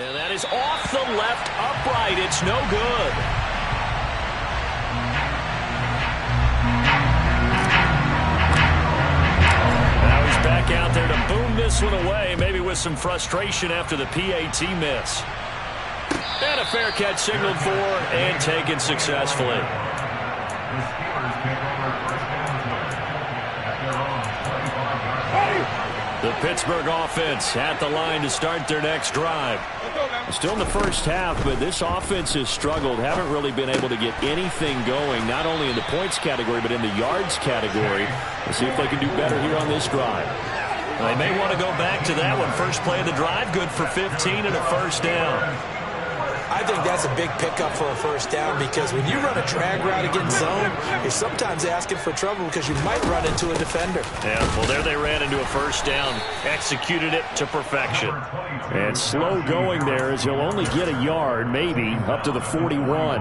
And that is off the left upright. It's no good. Now he's back out there to boom this one away, maybe with some frustration after the PAT miss. And a fair catch signaled for and taken successfully. The Pittsburgh offense at the line to start their next drive. Still in the first half, but this offense has struggled. Haven't really been able to get anything going, not only in the points category, but in the yards category. We'll see if they can do better here on this drive. They may want to go back to that one. First play of the drive, good for 15 and a first down. I think that's a big pickup for a first down because when you run a drag route against zone, you're sometimes asking for trouble because you might run into a defender. Yeah, well, there they ran into a first down. Executed it to perfection. And slow going there as he'll only get a yard, maybe, up to the 41.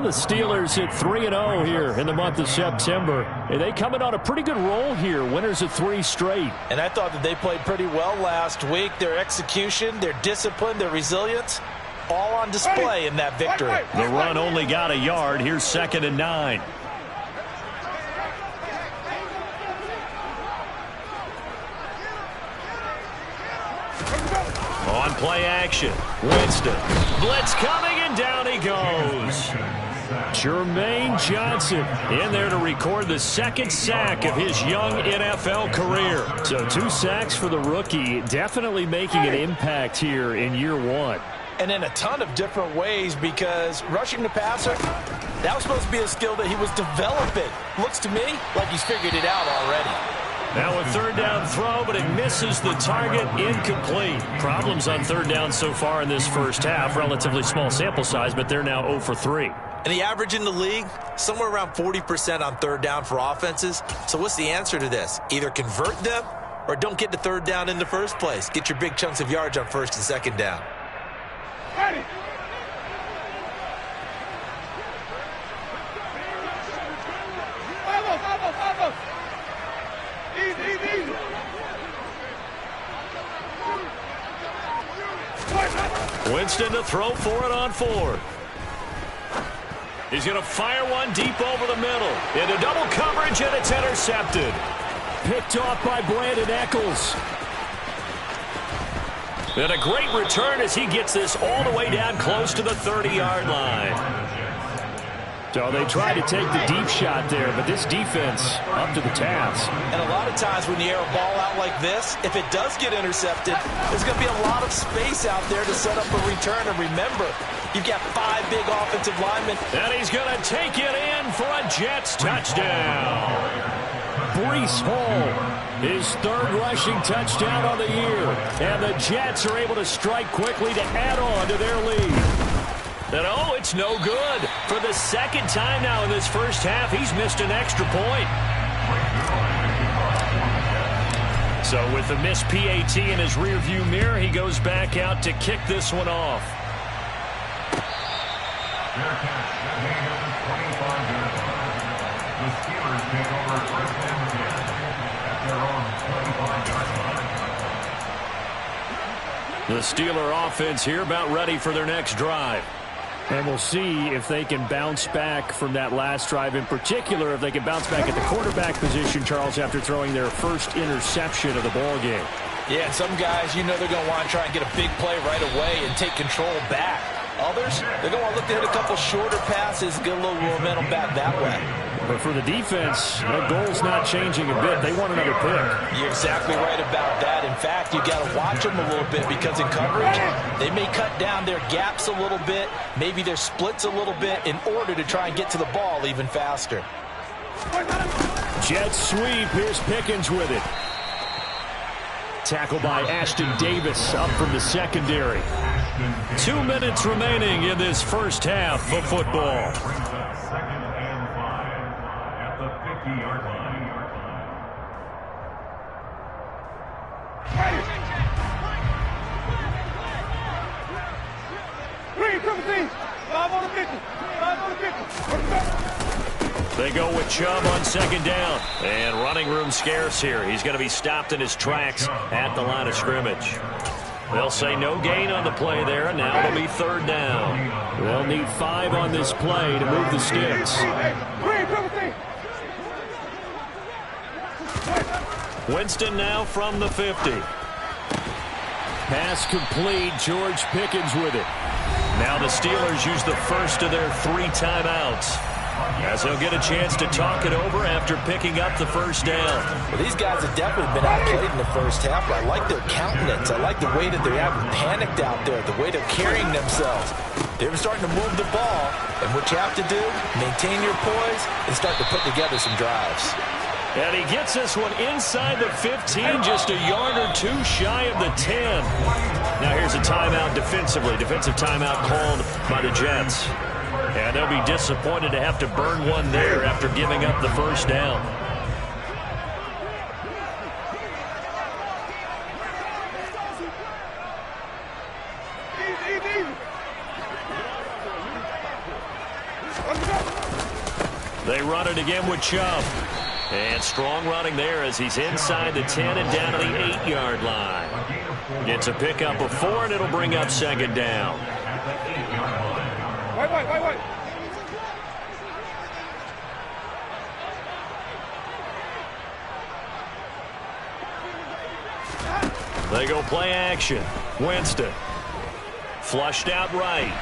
The Steelers hit 3-0 here in the month of September. And they coming on a pretty good roll here. Winners of 3 straight. And I thought that they played pretty well last week. Their execution, their discipline, their resilience, all on display in that victory. The run only got a yard. Here's 2nd and 9. On play action. Winston. Blitz coming, and down he goes. Jermaine Johnson in there to record the 2nd sack of his young NFL career. So 2 sacks for the rookie. Definitely making an impact here in year 1. And in a ton of different ways because rushing the passer, that was supposed to be a skill that he was developing. Looks to me like he's figured it out already. Now a 3rd down throw, but it misses the target, incomplete. Problems on 3rd down so far in this first half. Relatively small sample size, but they're now 0 for 3. And the average in the league, somewhere around 40% on 3rd down for offenses. So what's the answer to this? Either convert them or don't get to 3rd down in the first place. Get your big chunks of yards on 1st and 2nd down. Ready. Vamos. Easy. Winston to throw for it on 4th. He's going to fire one deep over the middle. Into double coverage, and it's intercepted. Picked off by Brandon Echols. And a great return as he gets this all the way down close to the 30-yard line. So they tried to take the deep shot there, but this defense up to the task. And a lot of times when you air a ball out like this, if it does get intercepted, there's going to be a lot of space out there to set up a return. And remember, you've got 5 big offensive linemen. And he's going to take it in for a Jets touchdown. Breece Hall. His 3rd rushing touchdown on the year. And the Jets are able to strike quickly to add on to their lead. And oh, it's no good. For the 2nd time now in this first half, he's missed an extra point. So with the missed PAT in his rearview mirror, he goes back out to kick this one off. The Steelers take over 1st and 10 at their own 25-yard line. The Steeler offense here about ready for their next drive. And we'll see if they can bounce back from that last drive. In particular, if they can bounce back at the quarterback position, Charles, after throwing their first interception of the ball game. Yeah, some guys, you know they're going to want to try and get a big play right away and take control back. Others, they're going to want to look to hit a couple shorter passes, get a little momentum back that way. But for the defense, their goal's not changing a bit. They want another pick. You're exactly right about that. In fact, you got to watch them a little bit because in coverage, they may cut down their gaps a little bit, maybe their splits a little bit in order to try and get to the ball even faster. Jet sweep. Here's Pickens with it. Tackle by Ashton Davis up from the secondary. 2 minutes remaining in this first half of football. 2nd and 5 at the 50-yard line. They go with Chubb on 2nd down. And running room scarce here. He's going to be stopped in his tracks at the line of scrimmage. They'll say no gain on the play there, and now it'll be third down. They'll need 5 on this play to move the sticks. Winston now from the 50. Pass complete. George Pickens with it. Now the Steelers use the first of their 3 timeouts, as they'll get a chance to talk it over after picking up the first down. Well, these guys have definitely been outplayed in the first half, but I like their countenance. I like the way that they're having panicked out there, the way they're carrying themselves. They're starting to move the ball, and what you have to do, maintain your poise and start to put together some drives. And he gets this one inside the 15, just a yard or 2 shy of the 10. Now here's a timeout defensively. Defensive timeout called by the Jets. And they'll be disappointed to have to burn one there after giving up the first down. They run it again with Chubb. And strong running there as he's inside the 10 and down to the 8-yard line. It's a pickup of 4, and it'll bring up second down. Wait. They go play action. Winston. Flushed out right.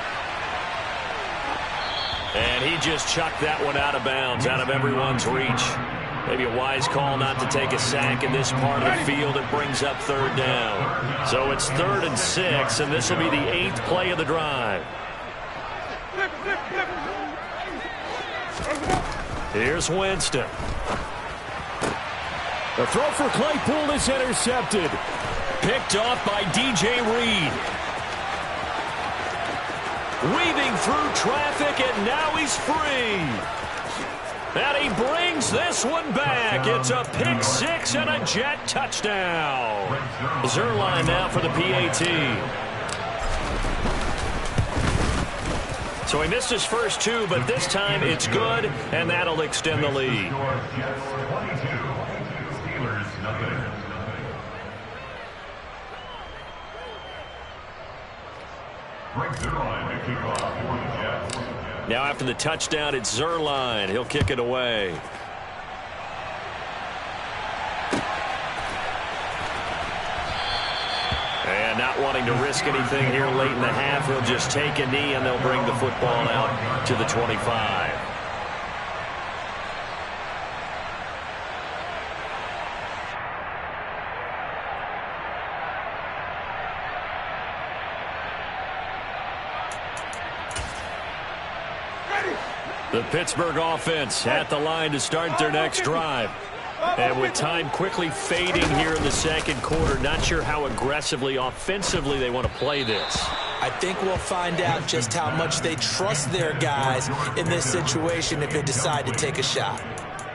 And he just chucked that one out of bounds, out of everyone's reach. Maybe a wise call not to take a sack in this part of the field. It brings up third down. So it's 3rd and 6, and this will be the 8th play of the drive. Here's Winston. The throw for Claypool is intercepted. Picked off by DJ Reed. Weaving through traffic, and now he's free. And he brings this one back. It's a pick 6 and a Jet touchdown. Zerline now for the PAT. So he missed his first 2, but this time it's good, and that'll extend the lead. Now after the touchdown, it's Zerline. He'll kick it away. And not wanting to risk anything here late in the half, he'll just take a knee, and they'll bring the football out to the 25. The Pittsburgh offense at the line to start their next drive. And with time quickly fading here in the second quarter, not sure how aggressively, offensively they want to play this. I think we'll find out just how much they trust their guys in this situation if they decide to take a shot.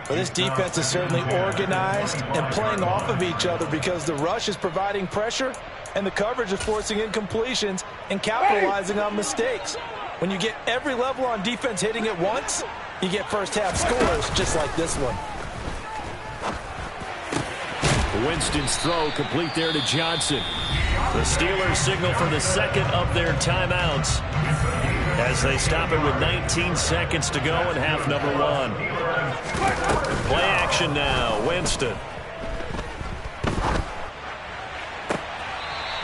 Well, this defense is certainly organized and playing off of each other because the rush is providing pressure and the coverage is forcing incompletions and capitalizing on mistakes. When you get every level on defense hitting at once, you get first-half scores just like this one. Winston's throw complete there to Johnson. The Steelers signal for the second of their timeouts as they stop it with 19 seconds to go in half number 1. Play action now. Winston.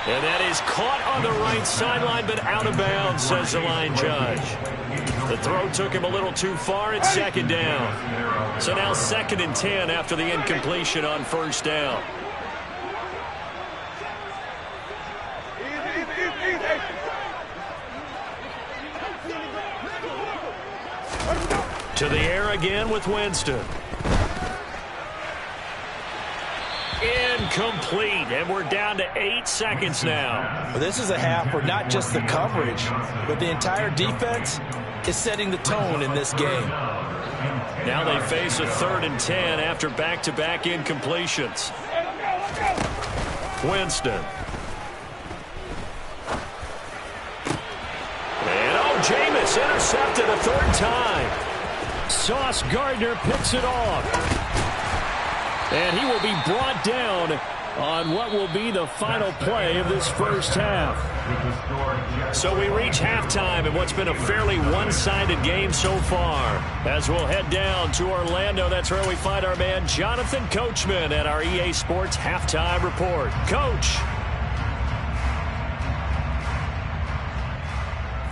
And that is caught on the right sideline, but out of bounds, says the line judge. The throw took him a little too far. It's second down. So now 2nd and 10 after the incompletion on first down. To the air again with Winston. Incomplete, and we're down to 8 seconds now. Well, this is a half where not just the coverage, but the entire defense is setting the tone in this game. Now they face a 3rd and 10 after back-to-back incompletions. Winston. And Jameis intercepted a 3rd time. Sauce Gardner picks it off. And he will be brought down on what will be the final play of this first half. So we reach halftime in what's been a fairly one-sided game so far. As we'll head down to Orlando, that's where we find our man Jonathan Coachman at our EA Sports Halftime Report. Coach.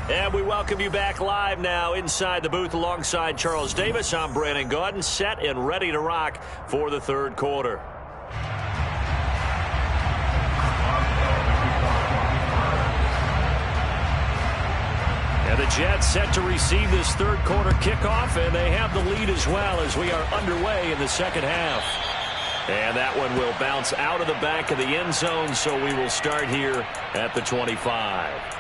And we welcome you back live now inside the booth alongside Charles Davis. I'm Brandon Gaudin, set and ready to rock for the third quarter. And the Jets set to receive this third quarter kickoff, and they have the lead as well as we are underway in the second half. And that one will bounce out of the back of the end zone, so we will start here at the 25.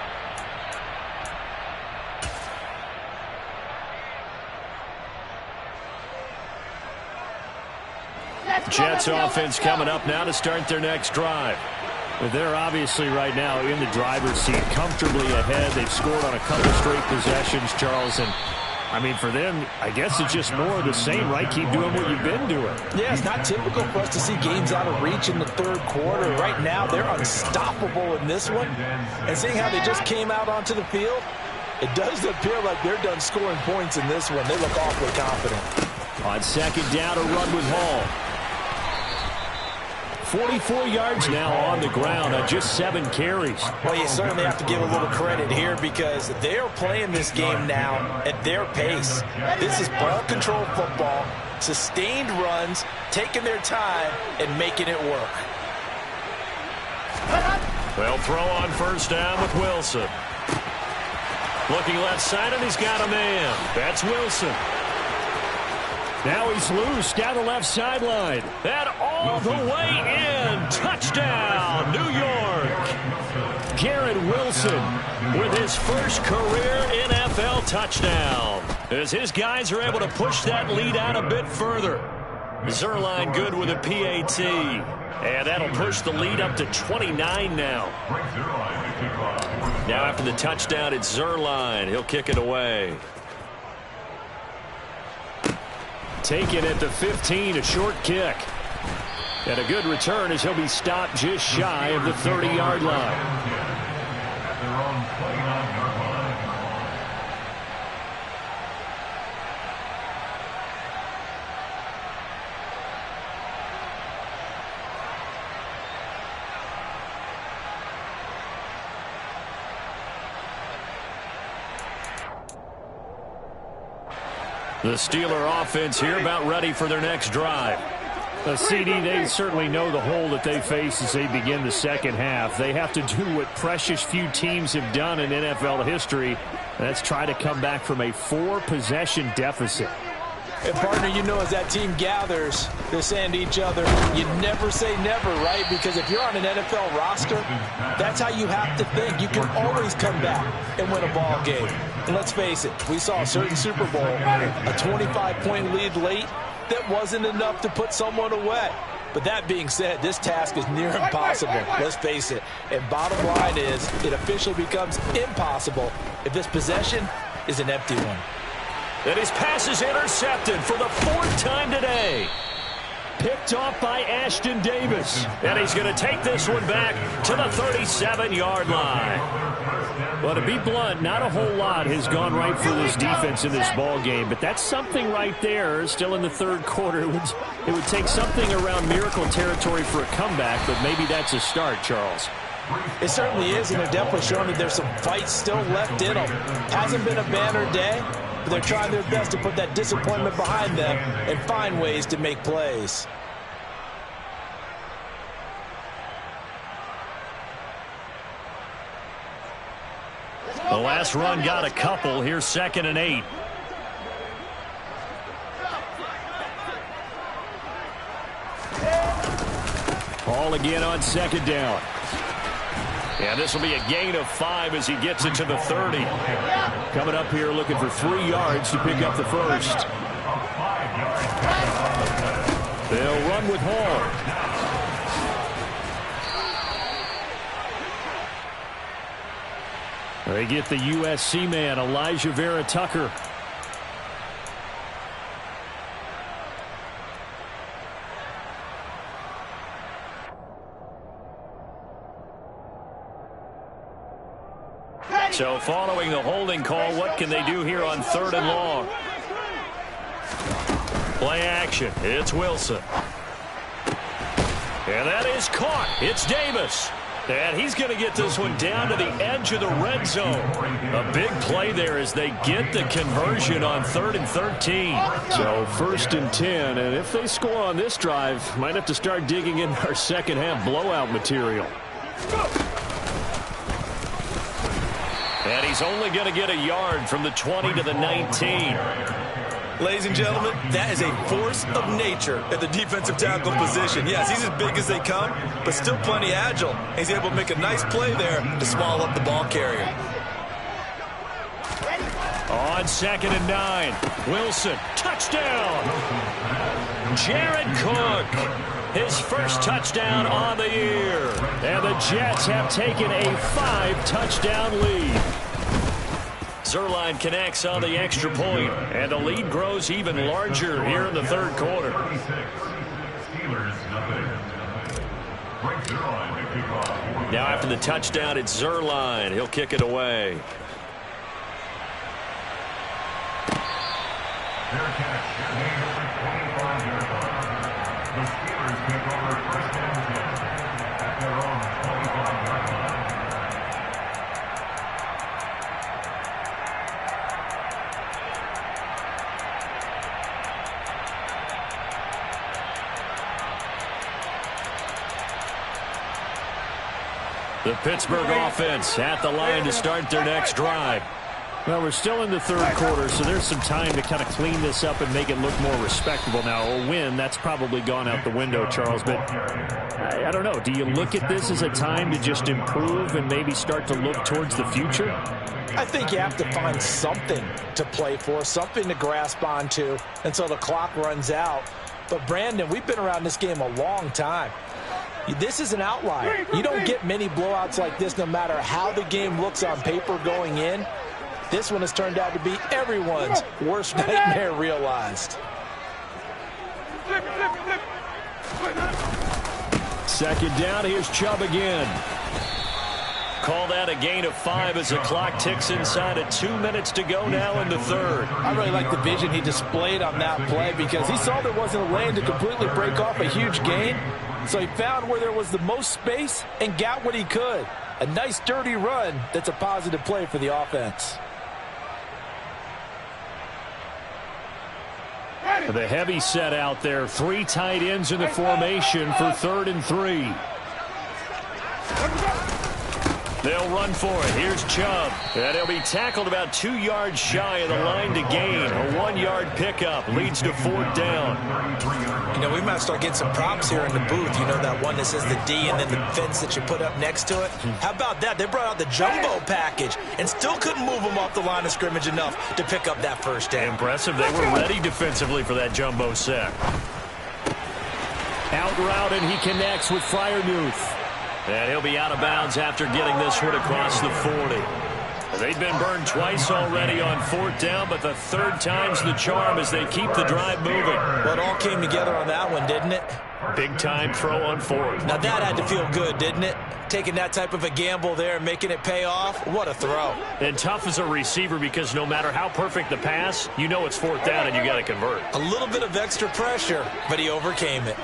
Jets offense coming up now to start their next drive. But they're obviously right now in the driver's seat, comfortably ahead. They've scored on a couple straight possessions, Charles. And, I mean, for them, I guess it's just more of the same, right? Keep doing what you've been doing. Yeah, it's not typical for us to see games out of reach in the third quarter. Right now, they're unstoppable in this one. And seeing how they just came out onto the field, it does appear like they're done scoring points in this one. They look awfully confident. On second down, a run with Hall. 44 yards now on the ground on just 7 carries. Well, you certainly have to give a little credit here because they are playing this game now at their pace. This is ball control football, sustained runs, taking their time, and making it work. They'll throw on first down with Wilson. Looking left side, and he's got a man. That's Wilson. Now he's loose down the left sideline. And all the way in. Touchdown, New York. Garrett Wilson with his first career NFL touchdown. As his guys are able to push that lead out a bit further. Zerline good with a PAT. And that'll push the lead up to 29 now. Now after the touchdown, it's Zerline. He'll kick it away. Taken at the 15, a short kick. And a good return as he'll be stopped just shy of the 30-yard line. The Steeler offense here about ready for their next drive. CD, they certainly know the hole that they face as they begin the second half. They have to do what precious few teams have done in NFL history. That's try to come back from a 4-possession deficit. And partner, you know, as that team gathers, they're saying to each other, you never say never, right? Because if you're on an NFL roster, that's how you have to think. You can always come back and win a ball game. And let's face it, we saw a certain Super Bowl, a 25-point lead late, that wasn't enough to put someone away. But that being said, this task is near impossible. Let's face it. And bottom line is, it officially becomes impossible if this possession is an empty one. And his pass is intercepted for the 4th time today. Picked off by Ashton Davis. And he's going to take this one back to the 37-yard line. Well, to be blunt, not a whole lot has gone right for this defense in this ball game, but that's something right there. Still in the third quarter, it would take something around miracle territory for a comeback, but maybe that's a start, Charles. It certainly is, and they're definitely showing that there's some fight still left in them. Hasn't been a banner day, but they're trying their best to put that disappointment behind them and find ways to make plays. The last run got a couple. Here's 2nd and 8. Ball again on 2nd down. And this will be a gain of 5 as he gets it to the 30. Coming up here looking for 3 yards to pick up the first. They'll run with Hall. They get the USC man, Elijah Vera Tucker. So following the holding call, what can they do here on 3rd and long? Play action. It's Wilson. And that is caught. It's Davis. And he's going to get this one down to the edge of the red zone. A big play there as they get the conversion on 3rd and 13. So 1st and 10, and if they score on this drive, might have to start digging in our second half blowout material. And he's only going to get a yard from the 20 to the 19. Ladies and gentlemen, that is a force of nature at the defensive tackle position. Yes, he's as big as they come, but still plenty agile. He's able to make a nice play there to swallow up the ball carrier. On 2nd and 9, Wilson, touchdown. Jared Cook, his first touchdown on the year. And the Jets have taken a 5-touchdown lead. Zerline connects on the extra point, and the lead grows even larger here in the 3rd quarter. Now after the touchdown, it's Zerline. He'll kick it away. The Steelers take over 1st and 10 at their own 25-yard line. The Pittsburgh offense at the line to start their next drive. Well, we're still in the 3rd quarter, so there's some time to kind of clean this up and make it look more respectable. Now, a win, that's probably gone out the window, Charles, but I don't know. Do you look at this as a time to just improve and maybe start to look towards the future? I think you have to find something to play for, something to grasp onto until the clock runs out. But, Brandon, we've been around this game a long time. This is an outlier. You don't get many blowouts like this no matter how the game looks on paper going in. This one has turned out to be everyone's worst nightmare realized. 2nd down, here's Chubb again. Call that a gain of 5 as the clock ticks inside of 2 minutes to go now in the 3rd. I really like the vision he displayed on that play because he saw there wasn't a lane to completely break off a huge gain. So he found where there was the most space and got what he could. A nice dirty run that's a positive play for the offense. The heavy set out there. 3 tight ends in the formation for 3rd and 3. They'll run for it. Here's Chubb. And he'll be tackled about 2 yards shy of the line to gain. A 1-yard pickup leads to 4th down. You know, we might start getting some props here in the booth. You know, that one that says the D and then the fence that you put up next to it. How about that? They brought out the jumbo package and still couldn't move them off the line of scrimmage enough to pick up that 1st down. Impressive. They were ready defensively for that jumbo set. Out route, and he connects with Freiermuth. And he'll be out of bounds after getting this one across the 40. They've been burned twice already on 4th down, but the 3rd time's the charm as they keep the drive moving. Well, it all came together on that one, didn't it? Big-time throw on 4th. Now, that had to feel good, didn't it? Taking that type of a gamble there and making it pay off. What a throw. And tough as a receiver because no matter how perfect the pass, you know it's 4th down and you got to convert. A little bit of extra pressure, but he overcame it.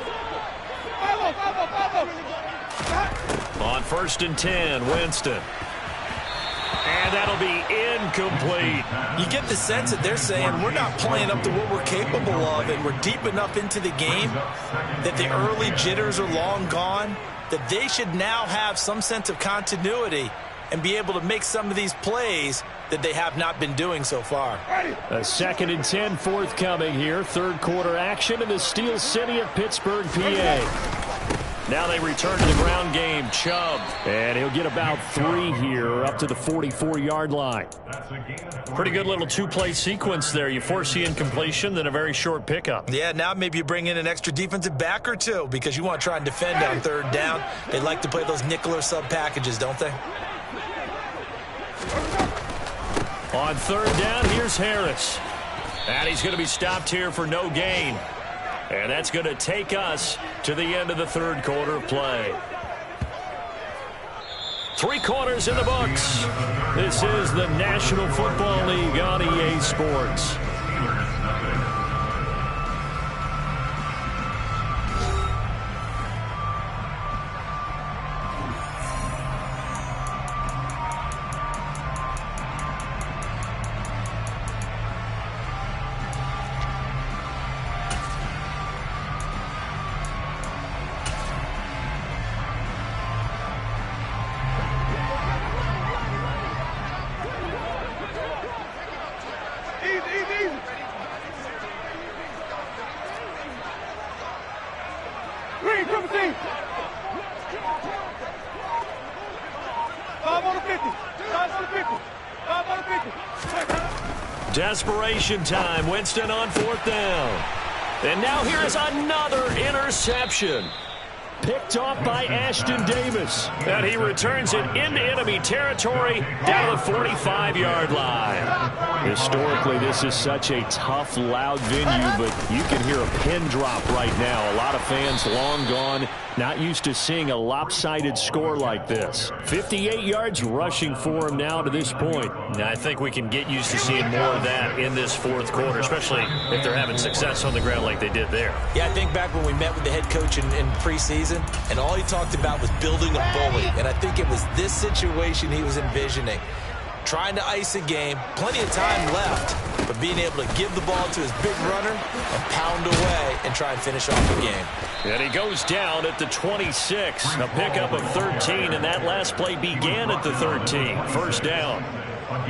On 1st and 10, Winston. And that'll be incomplete. You get the sense that they're saying we're not playing up to what we're capable of, and we're deep enough into the game that the early jitters are long gone, that they should now have some sense of continuity and be able to make some of these plays that they have not been doing so far. A 2nd and 10 forthcoming here. 3rd quarter action in the Steel City of Pittsburgh, PA. Now they return to the ground game. Chubb. And he'll get about 3 here up to the 44-yard line. Pretty good little 2-play sequence there. You force the incompletion, then a very short pickup. Yeah, now maybe you bring in an extra defensive back or 2 because you want to try and defend on 3rd down. They like to play those nickel or sub packages, don't they? On 3rd down, here's Harris. And he's going to be stopped here for no gain. And that's going to take us to the end of the 3rd quarter of play. 3 quarters in the books. This is the National Football League on EA Sports. Desperation time. Winston on 4th down. And now here is another interception. Picked off by Ashton Davis. And he returns it into enemy territory down to the 45-yard line. Historically, this is such a tough, loud venue, but you can hear a pin drop right now. A lot of fans long gone, not used to seeing a lopsided score like this. 58 yards rushing for him now to this point. Now, I think we can get used to seeing more of that in this 4th quarter, especially if they're having success on the ground like they did there. Yeah, I think back when we met with the head coach in preseason, and all he talked about was building a bully. And I think it was this situation he was envisioning. Trying to ice a game, plenty of time left, but being able to give the ball to his big runner and pound away and try and finish off the game. And he goes down at the 26. A pickup of 13, and that last play began at the 13. 1st down.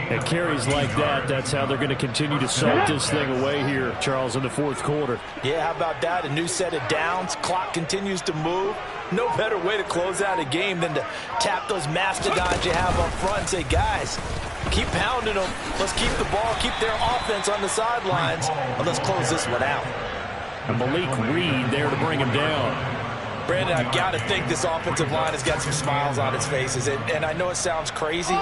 At carries like that, that's how they're going to continue to salt this thing away here, Charles, in the 4th quarter. Yeah, how about that? A new set of downs. Clock continues to move. No better way to close out a game than to tap those mastodons you have up front and say, guys, keep pounding them. Let's keep the ball, keep their offense on the sidelines, and let's close this one out. And Malik Reed there to bring him down. Brandon, I've got to think this offensive line has got some smiles on its faces. And I know it sounds crazy,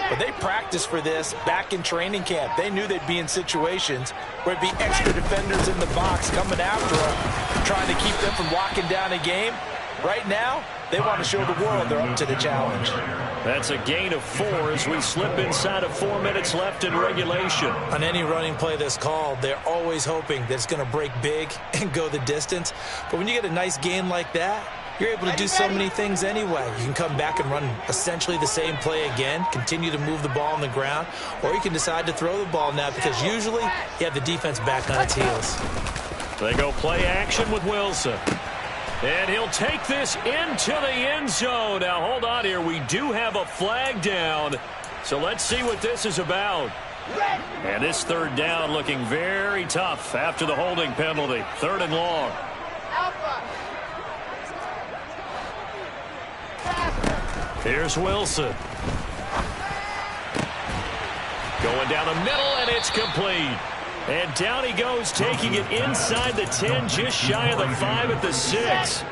but they practiced for this back in training camp. They knew they'd be in situations where it'd be extra defenders in the box coming after them, trying to keep them from locking down a game. Right now, they want to show the world they're up to the challenge. That's a gain of 4 as we slip inside of 4 minutes left in regulation. On any running play that's called, they're always hoping that it's going to break big and go the distance. But when you get a nice gain like that, you're able to do so many things anyway. You can come back and run essentially the same play again, continue to move the ball on the ground, or you can decide to throw the ball now because usually you have the defense back on its heels. They go play action with Wilson. And he'll take this into the end zone. Now, hold on here. We do have a flag down. So let's see what this is about. And this 3rd down looking very tough after the holding penalty. 3rd and long. Here's Wilson. Going down the middle, and it's complete. And down he goes, taking it inside the 10, just shy of the 5 at the 6. 1st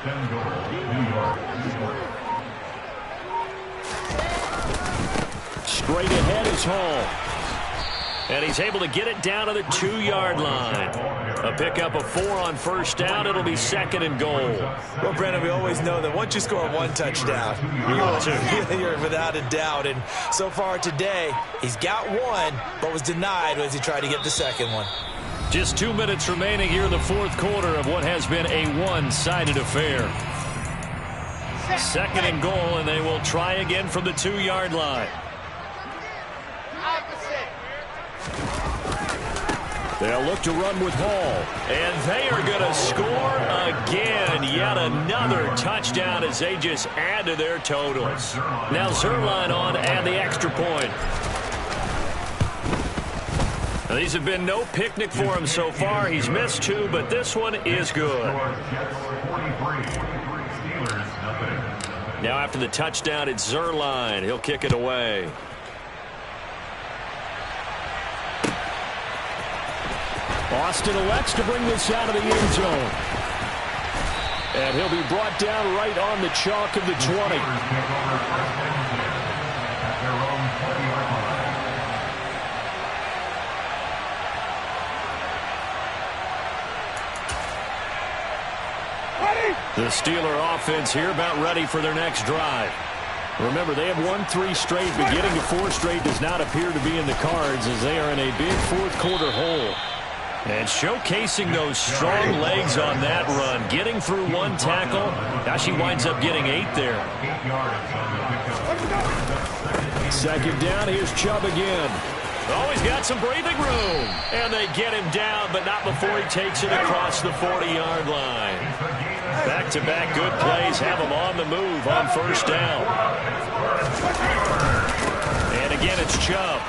and goal, New York. Straight ahead is Hall. And he's able to get it down to the 2-yard line. A pickup of 4 on 1st down. It'll be 2nd and goal. Well, Brandon, we always know that once you score 1 touchdown, you're without a doubt. And so far today, he's got 1, but was denied as he tried to get the 2nd one. Just 2 minutes remaining here in the 4th quarter of what has been a one-sided affair. 2nd and goal, and they will try again from the 2-yard line. They'll look to run with Hall. And they are going to score again. Yet another touchdown as they just add to their totals. Now Zerline on to add the extra point. Now, these have been no picnic for him so far. He's missed 2, but this one is good. Now after the touchdown, it's Zerline. He'll kick it away. Austin elects to bring this out of the end zone. And he'll be brought down right on the chalk of the 20. The Steeler offense here about ready for their next drive. Remember, they have won 3 straight, but getting to 4 straight does not appear to be in the cards as they are in a big fourth-quarter hole. And showcasing those strong legs on that run, getting through 1 tackle. Now she winds up getting 8 there. 2nd down, here's Chubb again. Oh, he's got some breathing room. And they get him down, but not before he takes it across the 40-yard line. Back-to-back good plays have him on the move on 1st down. And again, it's Chubb.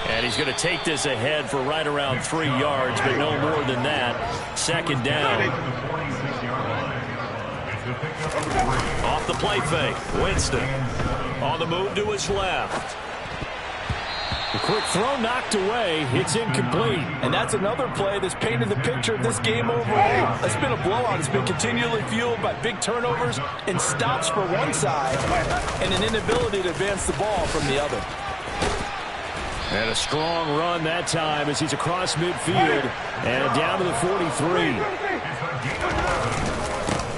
And he's going to take this ahead for right around 3 yards, but no more than that. 2nd down. Off the play fake. Winston on the move to his left. A quick throw knocked away. It's incomplete. And that's another play that's painted the picture of this game overall. It's been a blowout. It's been continually fueled by big turnovers and stops for one side and an inability to advance the ball from the other. And a strong run that time as he's across midfield and down to the 43.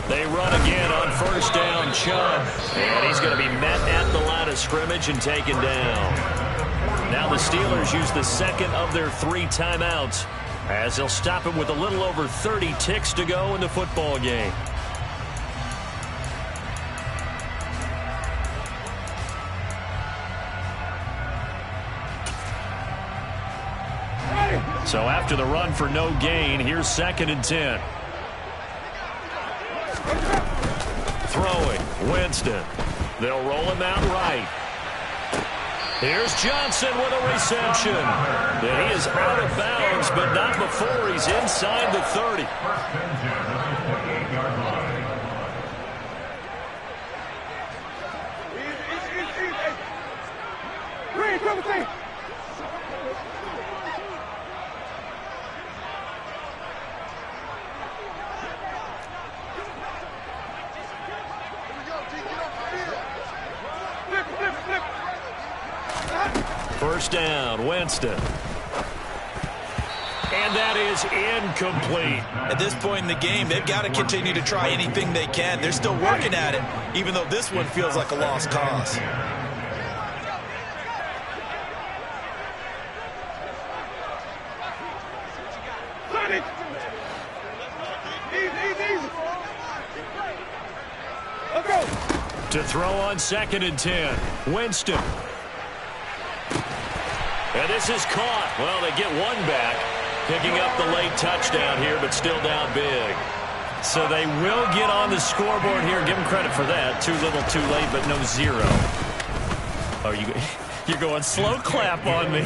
They run again on 1st down, Chubb. And he's going to be met at the line of scrimmage and taken down. Now the Steelers use the 2nd of their 3 timeouts as they'll stop him with a little over 30 ticks to go in the football game. So after the run for no gain, here's 2nd and 10. Throwing, Winston. They'll roll him out right. Here's Johnson with a reception. And he is out of bounds, but not before he's inside the 30. First down, Winston. And that is incomplete. At this point in the game, they've got to continue to try anything they can. They're still working at it, even though this one feels like a lost cause. To throw on 2nd and 10, Winston. And this is caught. Well, they get one back, picking up the late touchdown here, but still down big. So they will get on the scoreboard here. Give them credit for that. Too little, too late, but no 0. Oh, you're going slow clap on me.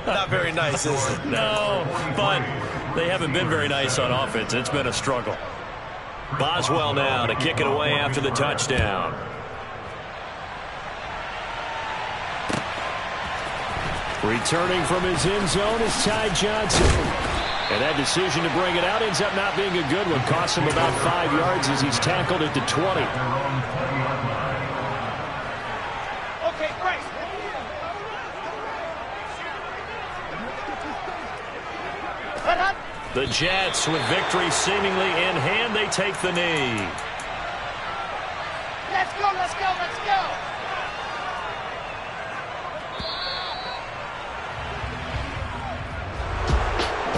Not very nice, is it? No, but they haven't been very nice on offense. It's been a struggle. Boswell now to kick it away after the touchdown. Returning from his end zone is Ty Johnson. And that decision to bring it out ends up not being a good one. Costs him about 5 yards as he's tackled at the 20. Okay, great. The Jets, with victory seemingly in hand, they take the knee. Let's go, let's go, let's go.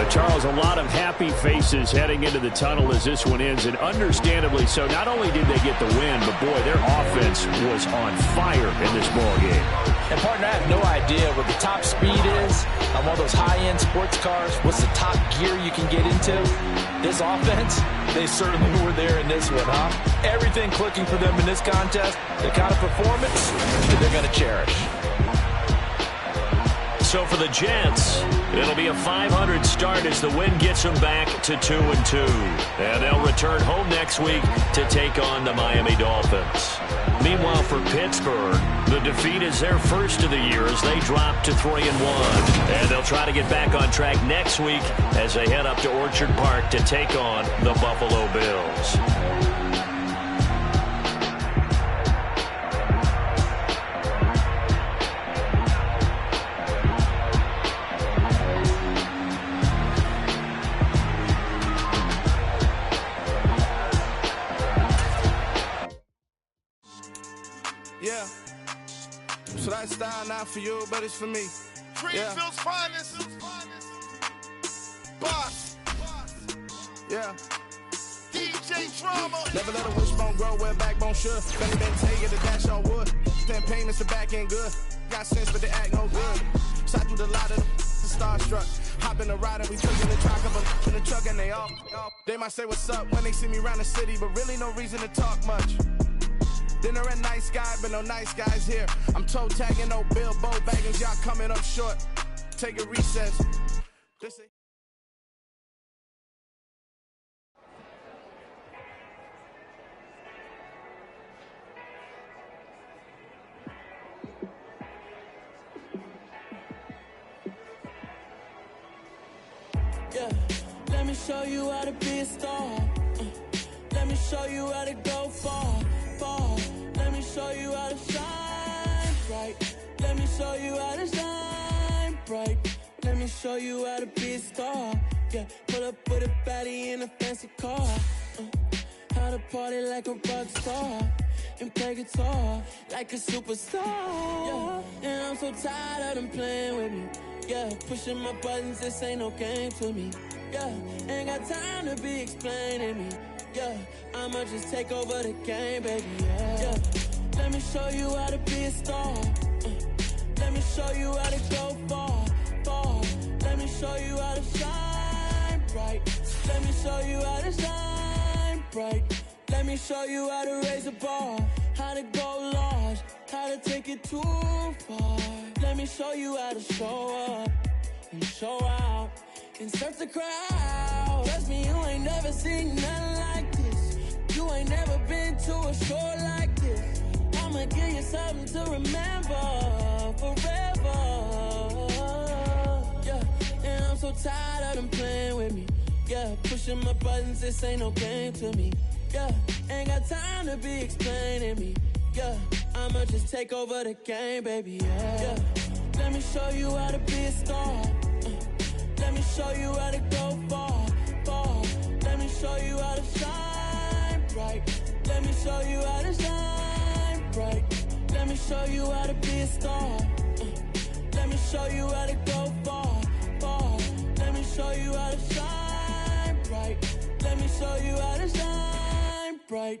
Charles, a lot of happy faces heading into the tunnel as this one ends, and understandably so. Not only did they get the win, but boy, their offense was on fire in this ball game. And partner, I have no idea what the top speed is on one of those high-end sports cars. What's the top gear you can get into? This offense, they certainly were there in this one, huh? Everything clicking for them in this contest, the kind of performance that they're going to cherish. So for the Jets, it'll be a 500 start as the win gets them back to 2-2. And they'll return home next week to take on the Miami Dolphins. Meanwhile, for Pittsburgh, the defeat is their first of the year as they drop to 3-1. And they'll try to get back on track next week as they head up to Orchard Park to take on the Buffalo Bills. Yeah. So that style not for you, but it's for me. Greenville's finest. Boss. Yeah. DJ Drama. Never let a wishbone grow where backbone should. Better than take it to dash on wood. Then pain is the back end good. Got sense, but they act no good. Shot through the lot of the starstruck. Hop in the ride and we took in the truck of in the truck and they all. They might say what's up when they see me around the city, but really no reason to talk much. Dinner a nice guy, but no nice guys here. I'm toe tagging, no Bilbo Baggins, y'all coming up short. Take a recess. Yeah, let me show you how to be a star. Let me show you how to go far, far. Let me show you how to shine bright. Let me show you how to shine bright. Let me show you how to be a star. Yeah, pull up with a baddie in a fancy car. How to party like a rock star and play guitar like a superstar. Yeah, and I'm so tired of them playing with me. Yeah, pushing my buttons, this ain't no game to me. Yeah, ain't got time to be explaining me. Yeah, I'ma just take over the game, baby. Yeah, let me show you how to be a star. Let me show you how to go far, far. Let me show you how to shine bright. Let me show you how to shine bright. Let me show you how to raise a bar, how to go large, how to take it too far. Let me show you how to show up and show out and surf the crowd. Trust me, you ain't never seen nothing like this. You ain't never been to a show like this. I'ma give you something to remember forever. Yeah, and I'm so tired of them playing with me. Yeah, pushing my buttons, this ain't no game to me. Yeah, ain't got time to be explaining me. Yeah, I'ma just take over the game, baby. Yeah, let me show you how to be a star. Let me show you how to go far, far. Let me show you how to shine bright. Let me show you how to shine bright. Let me show you how to be a star. Let me show you how to go far, far. Let me show you how to shine bright. Let me show you how to shine bright.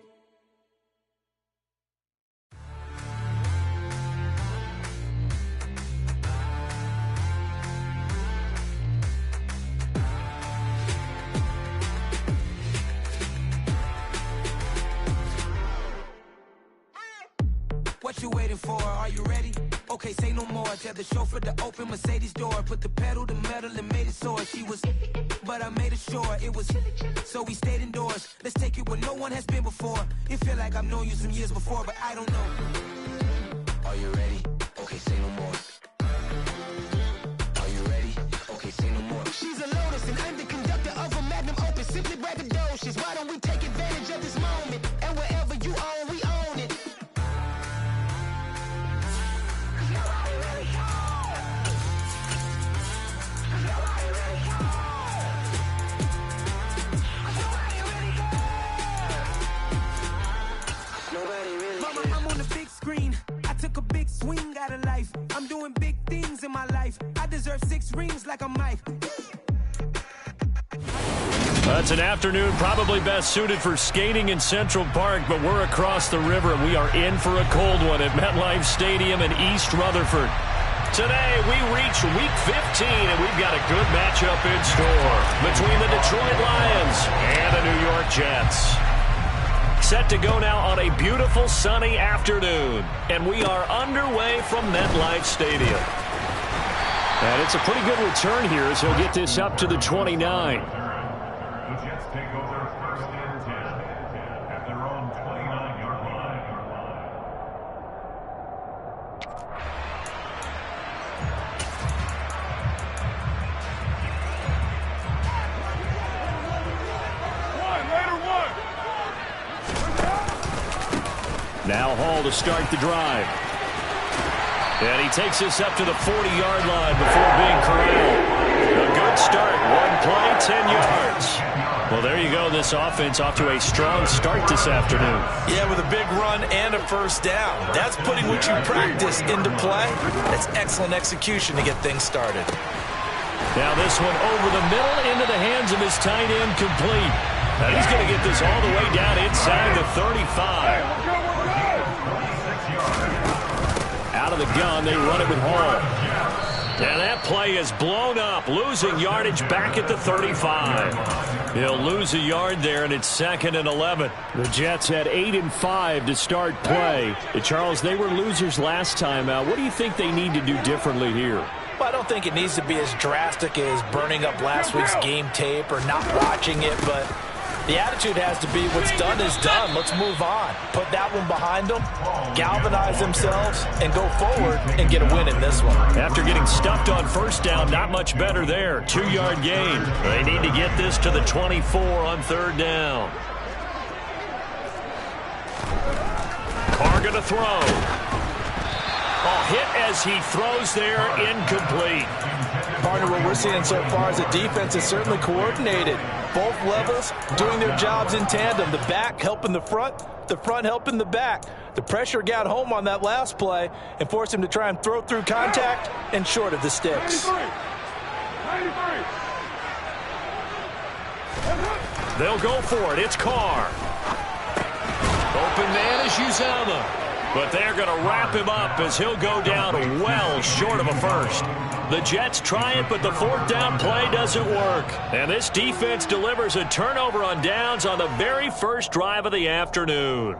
What you waiting for? Are you ready? Okay, say no more. Tell the chauffeur to open Mercedes door. Put the pedal to metal and made it soar. She was, but I made it sure it was. So we stayed indoors. Let's take it where no one has been before. It feel like I've known you some years before, but I don't know. Are you ready? Okay, say no more. Are you ready? Okay, say no more. She's a Lotus and I'm the conductor of a Magnum Opus. Simply braggadocious. Why don't we take advantage of this moment? And wherever you own, we own it. A big swing out of life. I'm doing big things in my life. I deserve 6 rings like a Mike. That's an afternoon probably best suited for skating in Central Park, but we're across the river and we are in for a cold one at MetLife Stadium in East Rutherford. Today we reach week 15 and we've got a good matchup in store between the Detroit Lions and the New York Jets. Set to go now on a beautiful sunny afternoon. And we are underway from MetLife Stadium. And it's a pretty good return here as he'll get this up to the 29. The Jets take over first and 10 at their own 29-yard line. Now Hall to start the drive. And he takes this up to the 40-yard line before being corralled. A good start. One play, 10 yards. Well, there you go. This offense off to a strong start this afternoon. Yeah, with a big run and a first down. That's putting what you practice into play. That's excellent execution to get things started. Now this one over the middle into the hands of his tight end, complete. Now he's going to get this all the way down inside the 35. Out of the gun, they run it with Hall. And that play is blown up, losing yardage back at the 35. He'll lose a yard there, and it's 2nd and 11. The Jets had 8 and 5 to start play. Charles, they were losers last time out. What do you think they need to do differently here? Well, I don't think it needs to be as drastic as burning up last week's game tape or not watching it, but the attitude has to be what's done is done. Let's move on. Put that one behind them, galvanize themselves, and go forward and get a win in this one. After getting stuffed on first down, not much better there. 2-yard gain. They need to get this to the 24 on 3rd down. Carr going to throw. Hit as he throws there, incomplete. Partner, what we're seeing so far is the defense is certainly coordinated. Both levels doing their jobs in tandem. The back helping the front helping the back. The pressure got home on that last play and forced him to try and throw through contact and short of the sticks. 93. They'll go for it. It's Carr. Open man is Uzama. But they're going to wrap him up as he'll go down well short of a first. The Jets try it, but the 4th down play doesn't work. And this defense delivers a turnover on downs on the very first drive of the afternoon.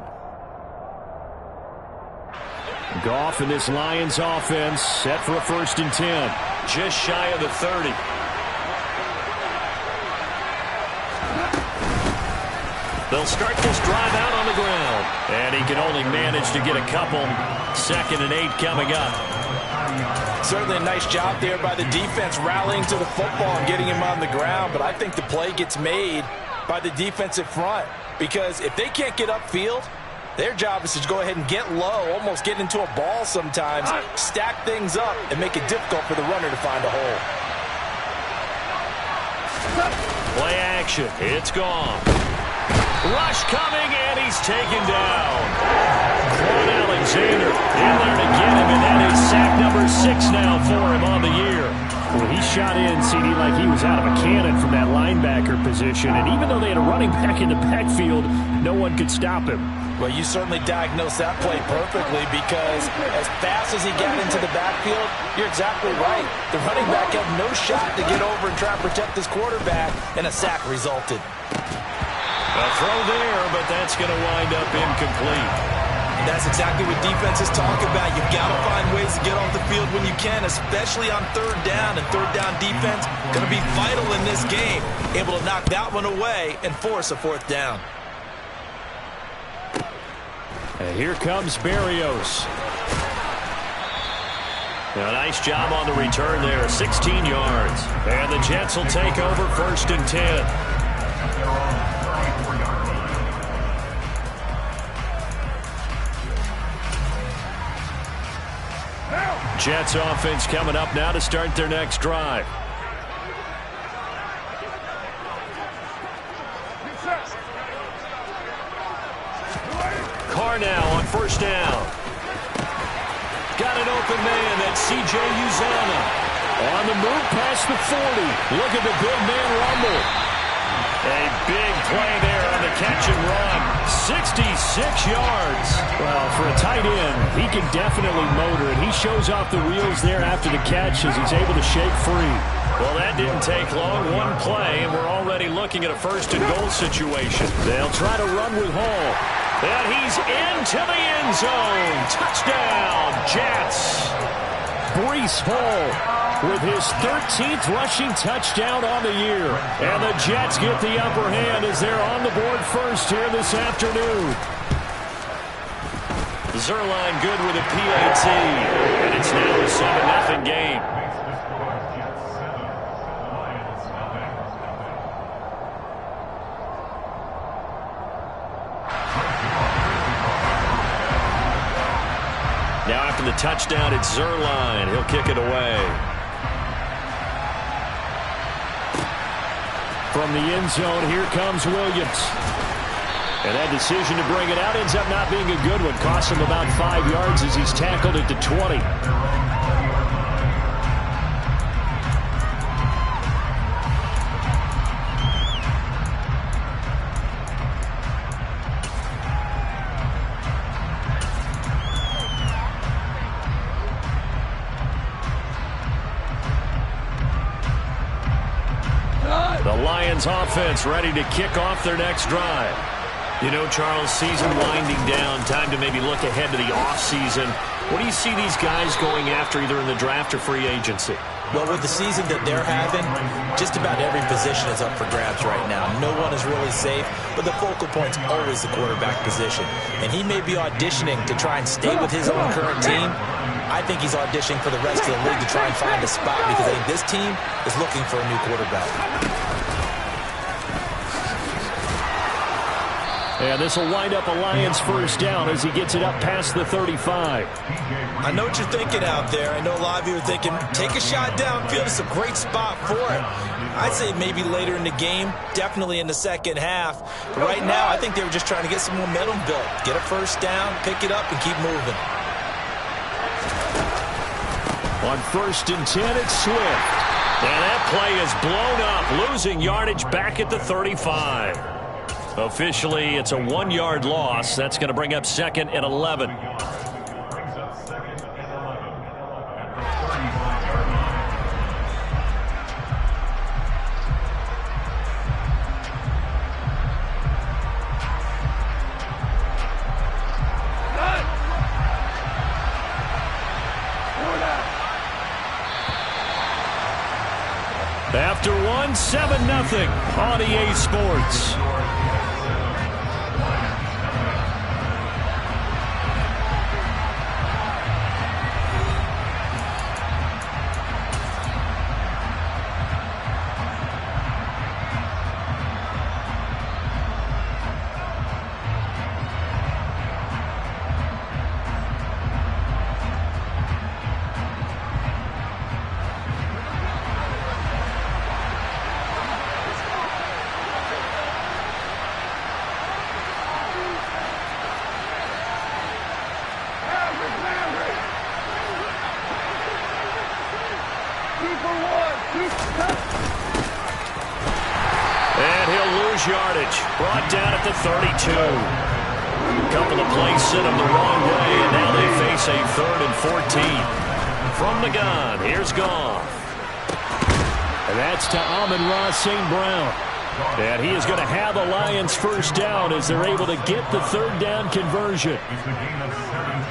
Goff in this Lions offense set for a 1st and 10. Just shy of the 30. They'll start this drive out on the ground. And he can only manage to get a couple. 2nd and 8 coming up. Certainly a nice job there by the defense rallying to the football and getting him on the ground. But I think the play gets made by the defensive front. Because if they can't get upfield, their job is to go ahead and get low, almost get into a ball sometimes, stack things up, and make it difficult for the runner to find a hole. Play action. It's gone. Rush coming, and he's taken down. Quan Alexander in there to get him, and that is sack number 6 now for him on the year. Well, he shot in, CD, like he was out of a cannon from that linebacker position, and even though they had a running back in the backfield, no one could stop him. Well, you certainly diagnosed that play perfectly because as fast as he got into the backfield, you're exactly right. The running back had no shot to get over and try and protect this quarterback, and a sack resulted. A throw there, but that's going to wind up incomplete. And that's exactly what defenses talk about. You've got to find ways to get off the field when you can, especially on 3rd down. And 3rd down defense going to be vital in this game. Able to knock that one away and force a 4th down. And here comes Berrios. A nice job on the return there, 16 yards. And the Jets will take over 1st and 10. Jets offense coming up now to start their next drive. Carr now on 1st down. Got an open man. That's C.J. Uzama. On the move past the 40. Look at the big man rumble. A big play there on the catch and run. 66 yards. Well, for a tight end, he can definitely motor it. He shows off the wheels there after the catch as he's able to shake free. Well, that didn't take long. One play, and we're already looking at a 1st and goal situation. They'll try to run with Hall. And he's into the end zone. Touchdown, Jets. Breece Hall with his 13th rushing touchdown on the year. And the Jets get the upper hand as they're on the board first here this afternoon. Zerline good with a PAT. And it's now a 7-0 game. Now after the touchdown, it's Zerline. He'll kick it away. from the end zone. Here comes Williams. And that decision to bring it out ends up not being a good one. Costs him about 5 yards as he's tackled at the 20. The Lions offense ready to kick off their next drive. You know, Charles, season winding down, time to maybe look ahead to the offseason. What do you see these guys going after either in the draft or free agency? Well, with the season that they're having, just about every position is up for grabs right now. No one is really safe, but the focal point's always the quarterback position. And he may be auditioning to try and stay with his own current team. I think he's auditioning for the rest of the league to try and find a spot because I think this team is looking for a new quarterback. And this will wind up a Lions first down as he gets it up past the 35. I know what you're thinking out there. I know a lot of you are thinking, take a shot downfield. It's a great spot for it. I'd say maybe later in the game, definitely in the second half. But right now, I think they were just trying to get some momentum built. Get a first down, pick it up, and keep moving. On 1st and 10, it's Swift. And that play is blown up, losing yardage back at the 35. Officially, it's a 1-yard loss. That's going to bring up 2nd and 11. After one, 7-0 on EA Sports. And he'll lose yardage. Brought down at the 32. A couple of plays sent him the wrong way, and now they face a 3rd and 14. From the gun, here's Goff. And that's to Amon-Ra St. Brown. And he is going to have the Lions first down as they're able to get the 3rd down conversion.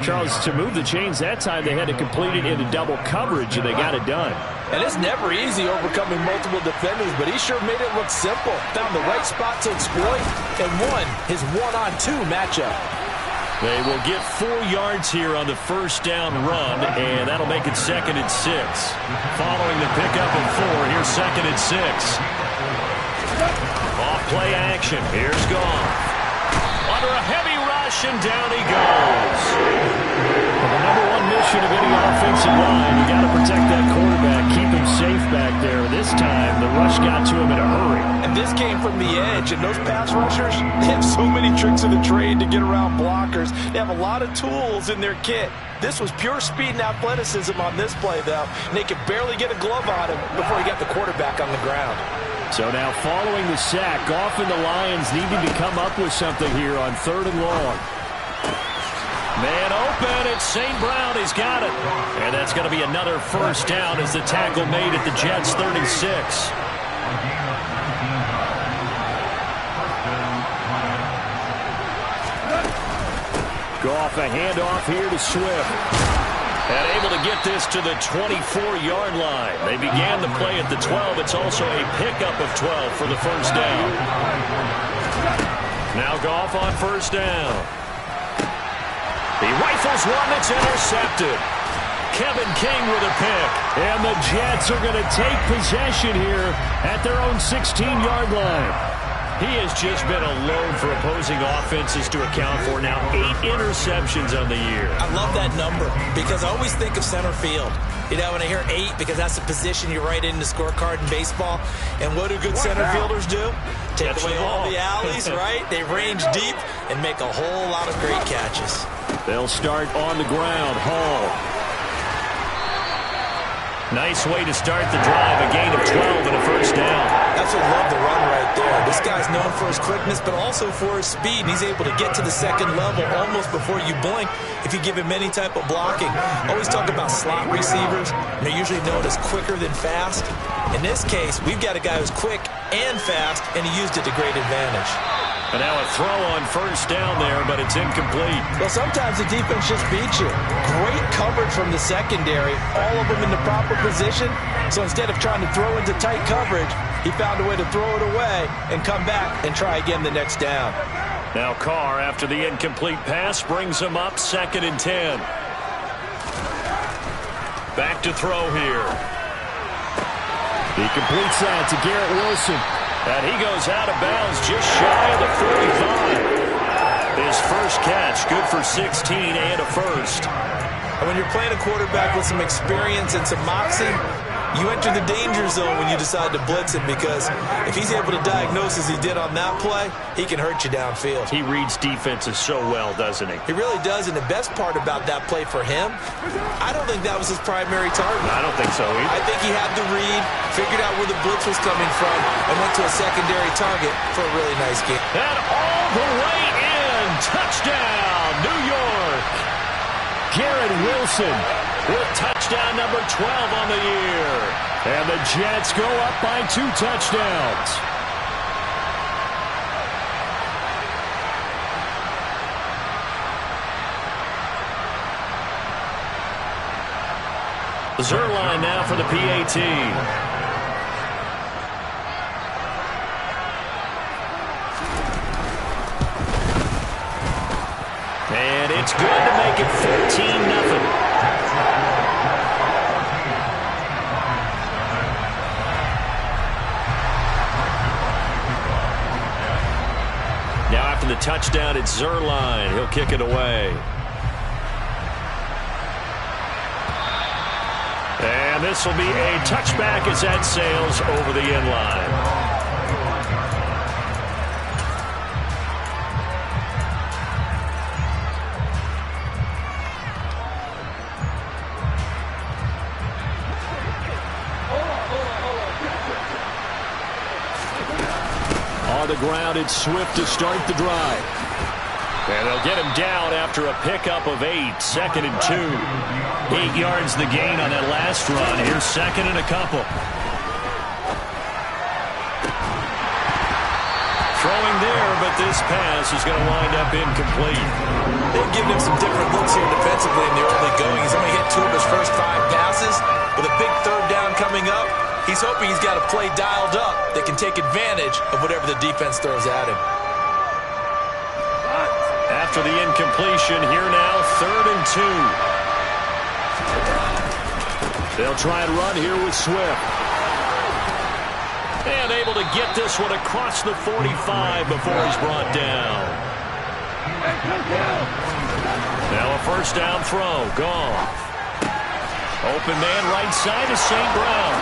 Charles, to move the chains that time, they had to complete it into double coverage, and they got it done. And it's never easy overcoming multiple defenders, but he sure made it look simple. Found the right spot to exploit and won his 1-on-2 matchup. They will get 4 yards here on the first down run, and that'll make it 2nd and 6. Following the pickup of 4, here's 2nd and 6. Off play action. Here's Goff. Under a heavy rush, and down he goes. Well, the #1 mission of any offensive line, you got to protect that quarterback, keep him safe back there. This time, the rush got to him in a hurry. And this came from the edge, and those pass rushers, they have so many tricks of the trade to get around blockers. They have a lot of tools in their kit. This was pure speed and athleticism on this play, though, and they could barely get a glove on him before he got the quarterback on the ground. So now following the sack, Goff and the Lions needing to come up with something here on 3rd and long. Man open, it's St. Brown. He's got it. And that's going to be another first down as the tackle made at the Jets' 36. Goff a handoff here to Swift. And able to get this to the 24-yard line. They began the play at the 12. It's also a pickup of 12 for the first down. Now Goff on first down. He rifles one that's intercepted. Kevin King with a pick. And the Jets are going to take possession here at their own 16-yard line. He has just been a load for opposing offenses to account for. Now 8 interceptions on the year. I love that number because I always think of center field. You know, when I hear 8, because that's the position you write in the scorecard in baseball. And what do good center fielders do? Take away all the alleys, right? They range deep and make a whole lot of great catches. They'll start on the ground. Hall. Nice way to start the drive. A gain of 12 and a first down. That's what I love the run right there. This guy's known for his quickness, but also for his speed. And he's able to get to the second level almost before you blink if you give him any type of blocking. Always talk about slot receivers. They're usually known as quicker than fast. In this case, we've got a guy who's quick and fast, and he used it to great advantage. And now a throw on first down there, but it's incomplete. Well, sometimes the defense just beats you. Great coverage from the secondary, all of them in the proper position. So instead of trying to throw into tight coverage, he found a way to throw it away and come back and try again the next down. Now Carr, after the incomplete pass, brings him up 2nd and 10. Back to throw here. He completes that to Garrett Wilson. And he goes out of bounds just shy of the 45. His first catch, good for 16 and a first. And when you're playing a quarterback with some experience and some moxie, you enter the danger zone when you decide to blitz him, because if he's able to diagnose as he did on that play, he can hurt you downfield. He reads defenses so well, doesn't he? He really does, and the best part about that play for him, I don't think that was his primary target. I don't think so either. I think he had the read, figured out where the blitz was coming from, and went to a secondary target for a really nice game. And all the way in, touchdown, New York. Garrett Wilson with touchdown number 12 on the year. And the Jets go up by 2 touchdowns. Zerline now for the PAT. And it's good to make it 14-0. Now after the touchdown, it's Zerline. He'll kick it away. And this will be a touchback as that sails over the end line. On the ground, it's Swift to start the drive. And they'll get him down after a pickup of 8, 2nd and 2. 8 yards the gain on that last run. Here's 2nd and a couple. Throwing there, but this pass is going to wind up incomplete. They've given him some different looks here defensively in the early going. He's only hit 2 of his first 5 passes. With a big 3rd down coming up, he's hoping he's got a play dialed up that can take advantage of whatever the defense throws at him. After the incompletion, here now, 3rd and 2. They'll try and run here with Swift. And able to get this one across the 45 before he's brought down. Now a first down throw. Goff. Open man right side is St. Brown.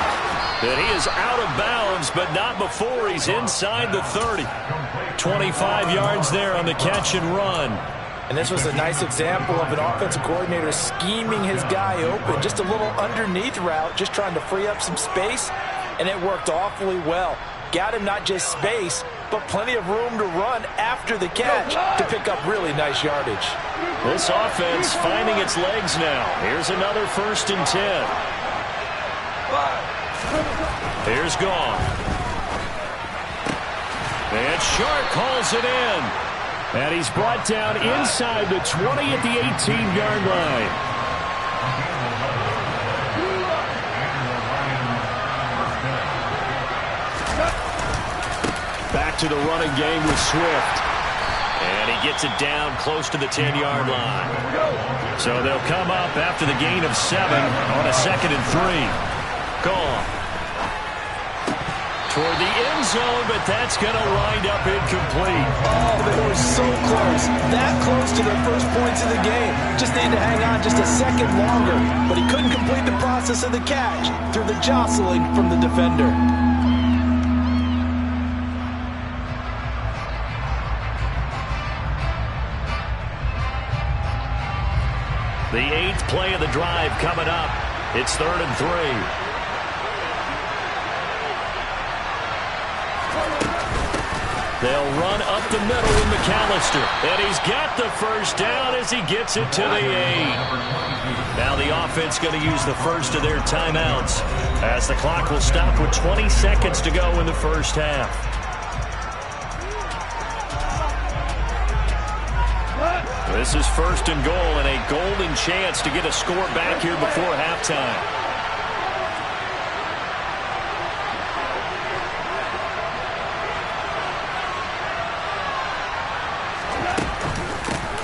And he is out of bounds, but not before he's inside the 30. 25 yards there on the catch and run. And this was a nice example of an offensive coordinator scheming his guy open. Just a little underneath route, just trying to free up some space, and it worked awfully well. Got him not just space, but plenty of room to run after the catch to pick up really nice yardage. This offense finding its legs now. Here's another 1st and 10. Here's Goff. And Shark calls it in. And he's brought down inside the 20 at the 18-yard line. Back to the running game with Swift. And he gets it down close to the 10-yard line. So they'll come up after the gain of 7 on a 2nd and 3. Goff. toward the end zone, but that's going to wind up incomplete. Oh, they were so close. That close to their first points of the game. Just needed to hang on just a second longer. But he couldn't complete the process of the catch through the jostling from the defender. The 8th play of the drive coming up. It's 3rd and 3. They'll run up the middle with McAllister. And he's got the first down as he gets it to the 8. Now the offense going to use the first of their timeouts as the clock will stop with 20 seconds to go in the first half. This is 1st and goal and a golden chance to get a score back here before halftime.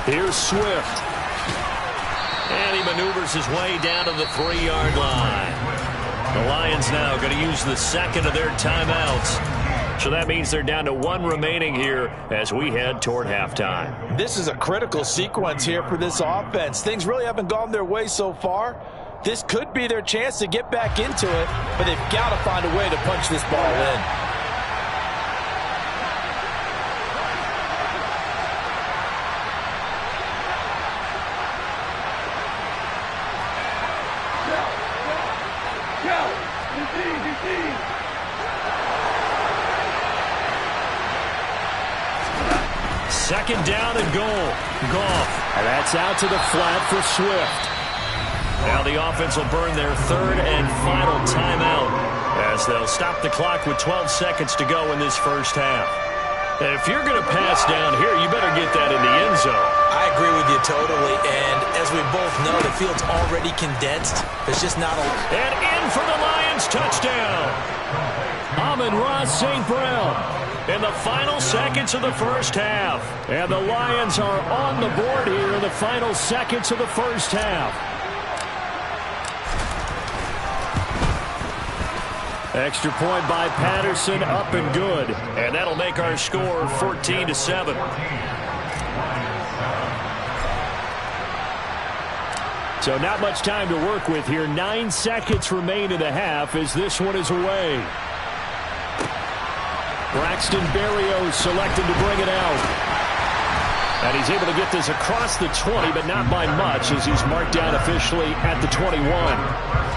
Here's Swift. And he maneuvers his way down to the 3-yard line. The Lions now going to use the second of their timeouts. So that means they're down to 1 remaining here as we head toward halftime. This is a critical sequence here for this offense. Things really haven't gone their way so far. This could be their chance to get back into it, but they've got to find a way to punch this ball in. Second down and goal. Goff. And that's out to the flat for Swift. Now the offense will burn their 3rd and final timeout as they'll stop the clock with 12 seconds to go in this first half. And if you're going to pass down here, you better get that in the end zone. I agree with you totally. And as we both know, the field's already condensed. There's just not a... And in for the Lions touchdown. Amon-Ra St. Brown. In the final seconds of the first half. And the Lions are on the board here in the final seconds of the first half. Extra point by Patterson, up and good. And that'll make our score 14-7. So not much time to work with here. 9 seconds remain in the half as this one is away. Braxton Berrios selected to bring it out. And he's able to get this across the 20, but not by much as he's marked down officially at the 21.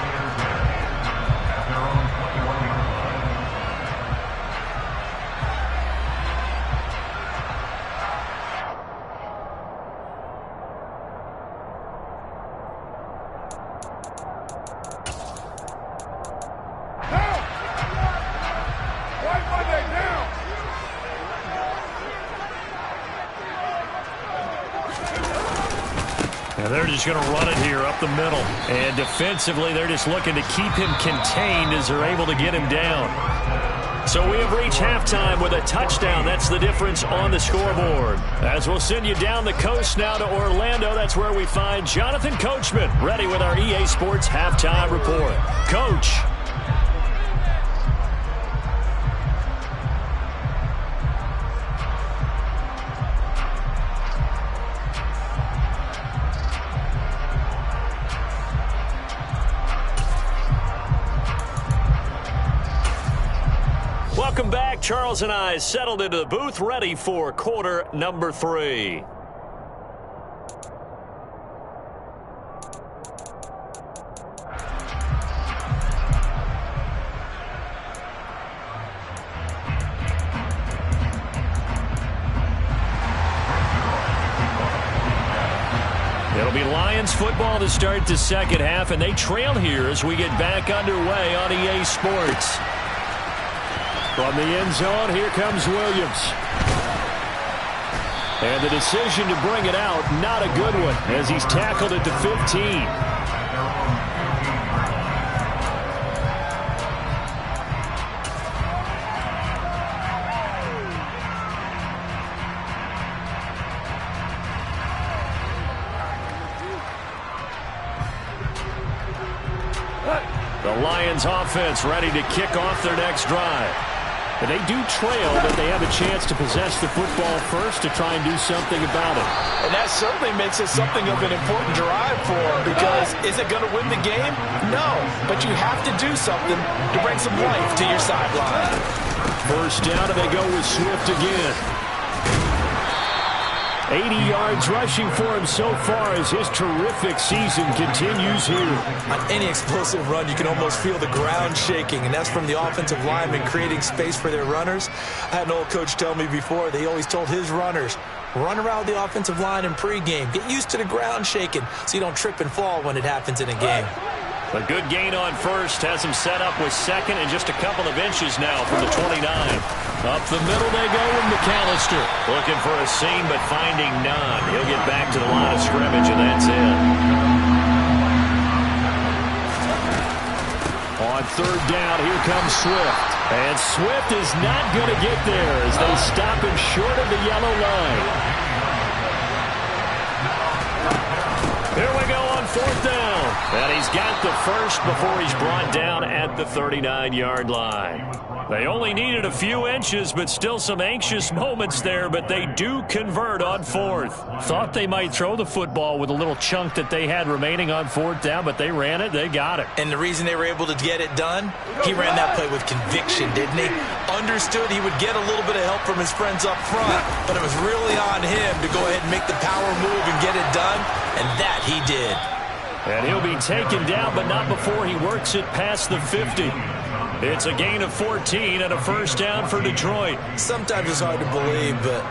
And they're just going to run it here up the middle. And defensively, they're just looking to keep him contained as they're able to get him down. So we have reached halftime with a touchdown. That's the difference on the scoreboard. As we'll send you down the coast now to Orlando, that's where we find Jonathan Coachman, ready with our EA Sports Halftime Report. Coach. Welcome back. Charles and I settled into the booth, ready for quarter number 3. It'll be Lions football to start the second half, and they trail here as we get back underway on EA Sports. From the end zone, here comes Williams. And the decision to bring it out, not a good one, as he's tackled at the 15. The Lions offense ready to kick off their next drive. And they do trail, but they have a chance to possess the football first to try and do something about it. And that certainly makes it something of an important drive for them, because is it going to win the game? No, but you have to do something to bring some life to your sideline. First down, and they go with Swift again. 80 yards rushing for him so far as his terrific season continues here. On any explosive run, you can almost feel the ground shaking, and that's from the offensive linemen creating space for their runners. I had an old coach tell me before, they always told his runners, run around the offensive line in pregame. Get used to the ground shaking so you don't trip and fall when it happens in a game. A good gain on first has him set up with second and just a couple of inches now from the 29. Up the middle they go with McAllister. Looking for a seam but finding none. He'll get back to the line of scrimmage and that's it. On third down, here comes Swift. And Swift is not going to get there as they stop him short of the yellow line. Here we go on fourth down. And he's got the first before he's brought down at the 39-yard line. They only needed a few inches, but still some anxious moments there, but they do convert on fourth. Thought they might throw the football with a little chunk that they had remaining on fourth down, but they ran it, they got it. And the reason they were able to get it done, he ran that play with conviction, didn't he? Understood he would get a little bit of help from his friends up front, but it was really on him to go ahead and make the power move and get it done, and that he did. And he'll be taken down, but not before he works it past the 50. It's a gain of 14 and a first down for Detroit. Sometimes it's hard to believe, but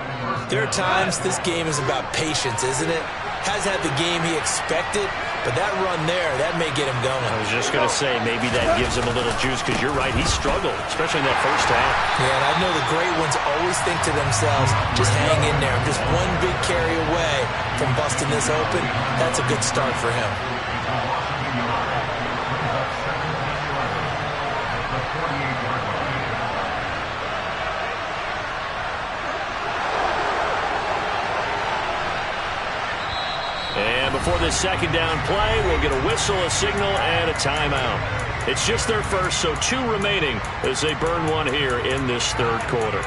there are times this game is about patience, isn't it? Has had the game he expected, but that run there, that may get him going. I was just going to say, maybe that gives him a little juice, because you're right, he struggled, especially in that first half. Yeah, and I know the great ones always think to themselves, just hang in there. Just one big carry away from busting this open. That's a good start for him. And before this second down play, we'll get a whistle, a signal, and a timeout. It's just their first, so 2 remaining as they burn one here in this third quarter.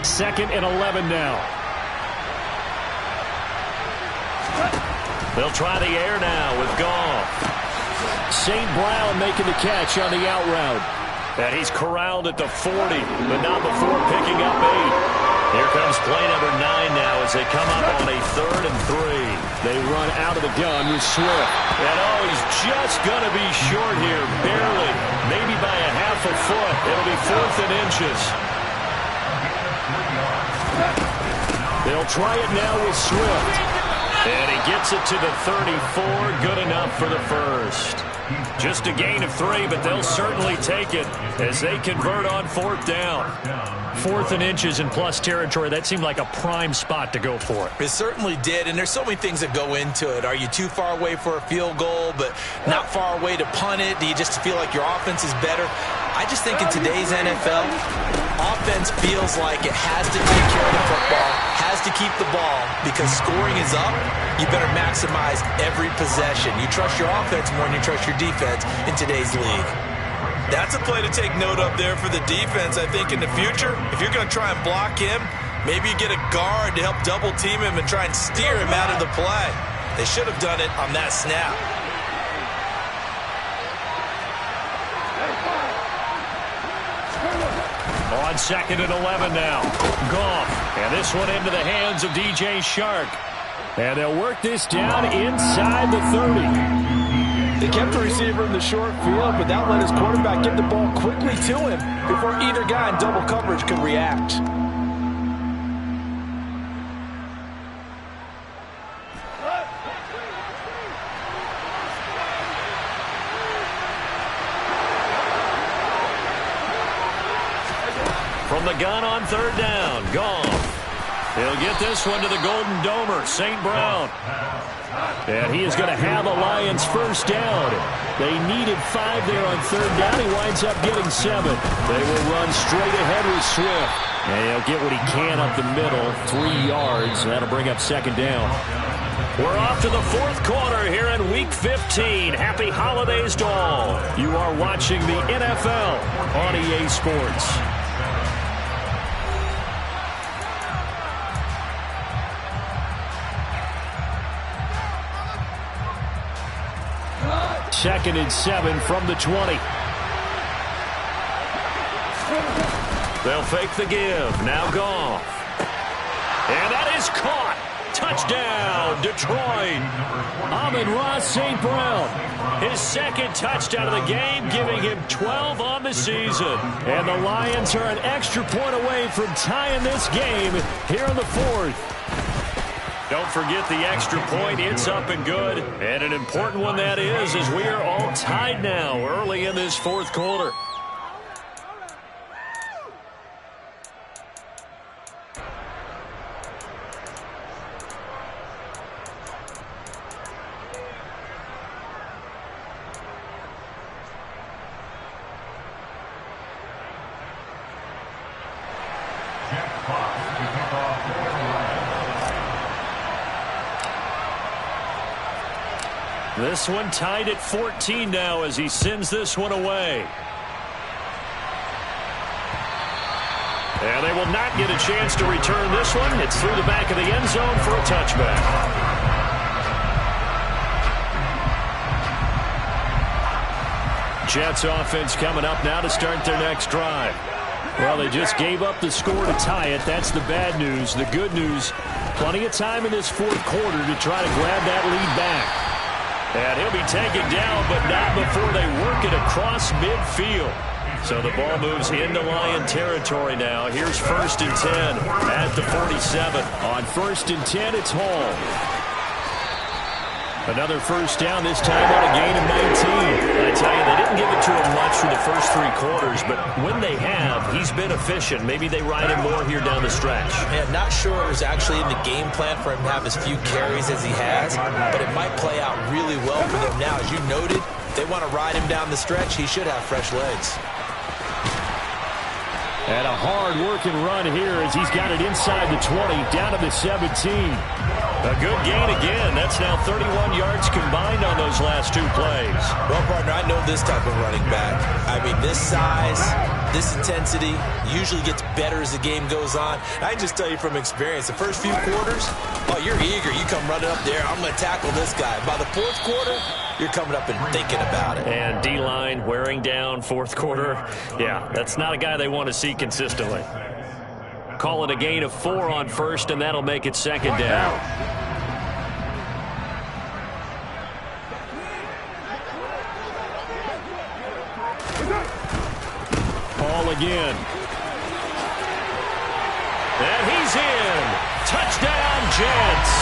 Second and 11 now. They'll try the air now with Goff. St. Brown making the catch on the out route. And he's corralled at the 40, but not before picking up 8. Here comes play number 9 now as they come up on a 3rd and 3. They run out of the gun with Swift. And he's just going to be short here, barely, maybe by a half a foot. It'll be 4th and inches. They'll try it now with Swift. And he gets it to the 34. Good enough for the first. Just a gain of 3, but they'll certainly take it as they convert on 4th down. 4th and inches in plus territory. That seemed like a prime spot to go for it. It certainly did, and there's so many things that go into it. Are you too far away for a field goal, but not far away to punt it? Do you just feel like your offense is better? I just think in today's NFL, offense feels like it has to take care of the football, has to keep the ball, because scoring is up. You better maximize every possession. You trust your offense more than you trust your defense in today's league. That's a play to take note of there for the defense, I think, in the future. If you're going to try and block him, maybe you get a guard to help double team him and try and steer him out of the play. They should have done it on that snap. On 2nd and 11 now. Goff. And this one into the hands of DJ Shark. And they'll work this down inside the 30. They kept the receiver in the short field, but that let his quarterback get the ball quickly to him before either guy in double coverage could react. From the gun on 3rd down, Goff. He'll get this one to the Golden Domer, St. Brown. And he is going to have a Lions first down. They needed 5 there on third down. He winds up getting 7. They will run straight ahead with Swift. And he'll get what he can up the middle, 3 yards. That'll bring up second down. We're off to the fourth quarter here in Week 15. Happy holidays to all. You are watching the NFL on EA Sports. Second and 7 from the 20. They'll fake the give. Now Goff. And that is caught. Touchdown, Detroit. Amon-Ra St. Brown. His second touchdown of the game, giving him 12 on the season. And the Lions are an extra point away from tying this game here in the fourth. Don't forget the extra point. It's up and good. And an important one that is, as we are all tied now early in this fourth quarter. This one tied at 14 now as he sends this one away. And they will not get a chance to return this one. It's through the back of the end zone for a touchback. Jets offense coming up now to start their next drive. Well, they just gave up the score to tie it. That's the bad news. The good news, plenty of time in this fourth quarter to try to grab that lead back. And he'll be taken down, but not before they work it across midfield. So the ball moves into Lion territory now. Here's 1st and 10 at the 47. On 1st and 10, it's Hall. Another first down, this time on a gain of 19. I tell you, they didn't give it to him much for the first 3 quarters, but when they have, he's been efficient. Maybe they ride him more here down the stretch. Yeah, not sure it was actually in the game plan for him to have as few carries as he has, but it might play out really well for them now. As you noted, they want to ride him down the stretch. He should have fresh legs. And a hard-working run here as he's got it inside the 20, down to the 17. A good gain again. That's now 31 yards combined on those last 2 plays. Well, partner, I know this type of running back. I mean, this size, this intensity usually gets better as the game goes on. I can just tell you from experience, the first few quarters, oh, you're eager. You come running up there, I'm going to tackle this guy. By the fourth quarter, you're coming up and thinking about it. And D-line wearing down fourth quarter. Yeah, that's not a guy they want to see consistently. Call it a gain of 4 on first, and that'll make it second down. Hall again. And he's in. Touchdown, Jets.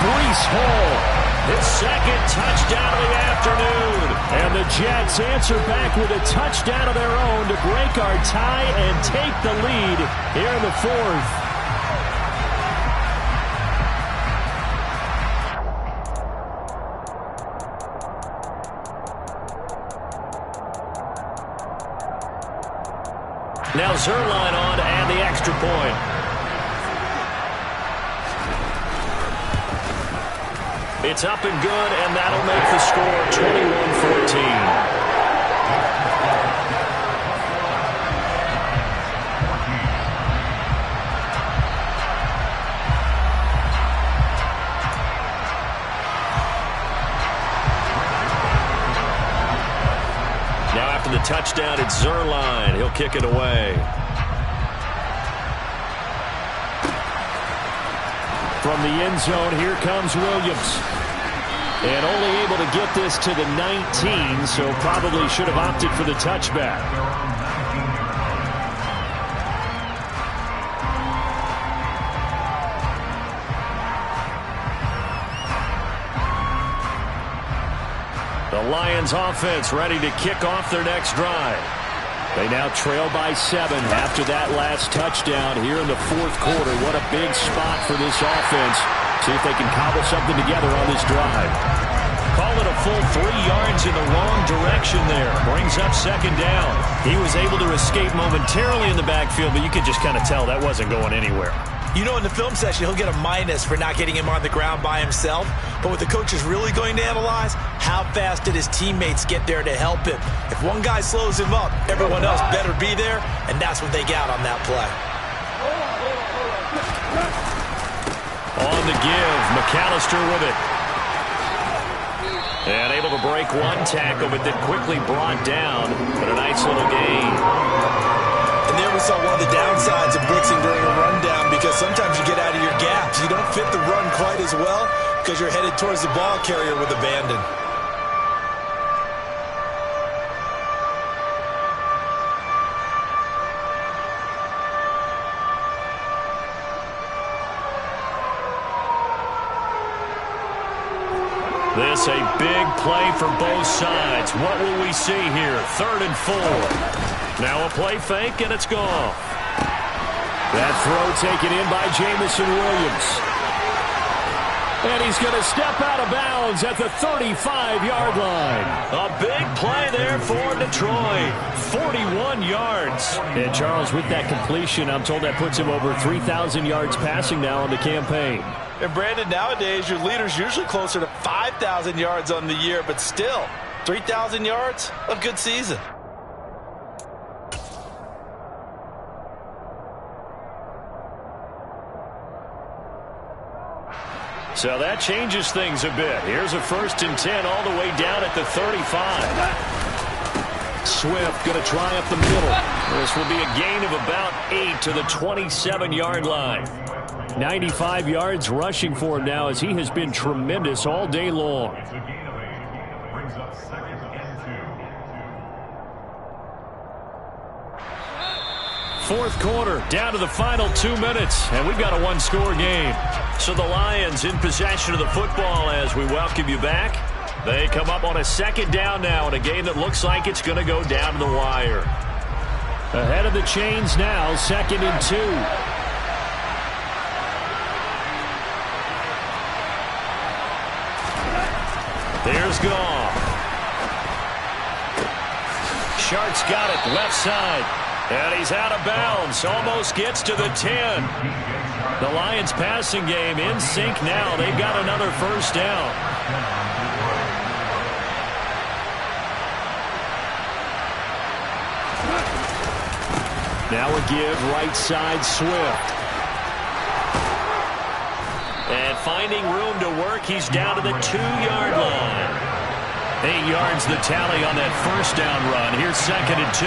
Breece Hall. His second touchdown of the afternoon. And the Jets answer back with a touchdown of their own to break our tie and take the lead here in the fourth. Now Zerline on and the extra point. It's up and good, and that'll make the score 21-14. Now after the touchdown, it's Zerline. He'll kick it away. From the end zone, here comes Williams. And only able to get this to the 19, so probably should have opted for the touchback. The Lions offense ready to kick off their next drive. They now trail by 7 after that last touchdown here in the fourth quarter. What a big spot for this offense. See if they can cobble something together on this drive. Call it a full 3 yards in the wrong direction there. Brings up second down. He was able to escape momentarily in the backfield, but you could just kind of tell that wasn't going anywhere. You know, in the film session, he'll get a minus for not getting him on the ground by himself. But what the coach is really going to analyze, how fast did his teammates get there to help him? If one guy slows him up, everyone else better be there, and that's what they got on that play. On the give, McAllister with it. And able to break one tackle, but then quickly brought down. But a nice little gain. And there we saw one of the downsides of blitzing during a rundown, because sometimes you get out of your gaps. You don't fit the run quite as well because you're headed towards the ball carrier with abandon. This a big play for both sides. What will we see here? 3rd and 4. Now a play fake, and it's gone. That throw taken in by Jamison Williams. And he's going to step out of bounds at the 35-yard line. A big play there for Detroit. 41 yards. And Charles, with that completion, I'm told that puts him over 3,000 yards passing now on the campaign. And Brandon, nowadays your leader's usually closer to 5,000 yards on the year, but still, 3,000 yards, a good season. So that changes things a bit. Here's a 1st and 10 all the way down at the 35. Swift going to try up the middle. This will be a gain of about 8 to the 27-yard line. 95 yards rushing for him now, as he has been tremendous all day long. It's a gain of 8. Brings up 2nd and 2. Fourth quarter, down to the final 2 minutes, and we've got a 1-score game. So the Lions in possession of the football as we welcome you back. They come up on a 2nd down now in a game that looks like it's going to go down to the wire. Ahead of the chains now, 2nd and 2. There's Goff. Shart's got it left side. And he's out of bounds. Almost gets to the 10. The Lions passing game in sync now. They've got another 1st down. Now a give right side Swift. And finding room to work, he's down to the 2-yard line. 8 yards the tally on that 1st down run. Here's 2nd and 2.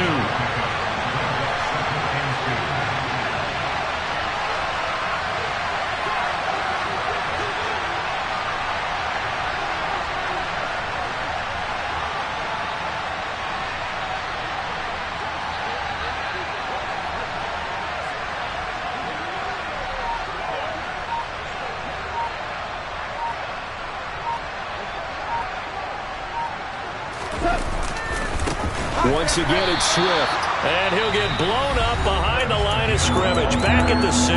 Once again, it's Swift. And he'll get blown up behind the line of scrimmage. Back at the 6.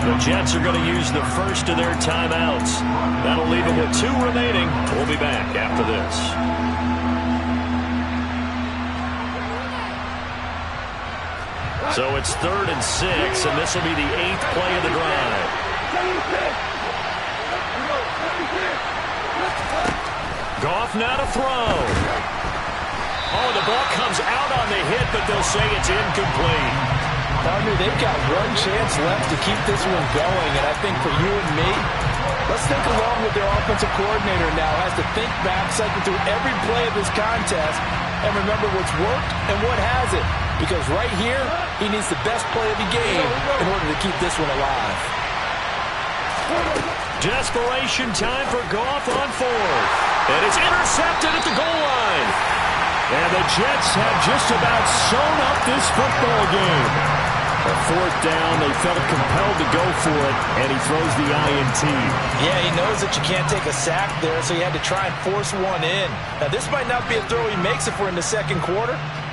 The Jets are going to use the first of their timeouts. That'll leave them with 2 remaining. We'll be back after this. So it's 3rd and 6, and this will be the 8th play of the drive. Goff now to throw. Oh, the ball comes out on the hit, but they'll say it's incomplete. Partner, they've got one chance left to keep this one going, and I think for you and me, let's think along with their offensive coordinator now. Has to think back, cycle through every play of this contest, and remember what's worked and what hasn't. Because right here, he needs the best play of the game in order to keep this one alive. Desperation time for Goff on 4th. And it's intercepted at the goal line. And the Jets have just about sewn up this football game. A 4th down, they felt compelled to go for it, and he throws the INT. Yeah, he knows that you can't take a sack there, so he had to try and force one in. Now, this might not be a throw he makes if we're in the 2nd quarter,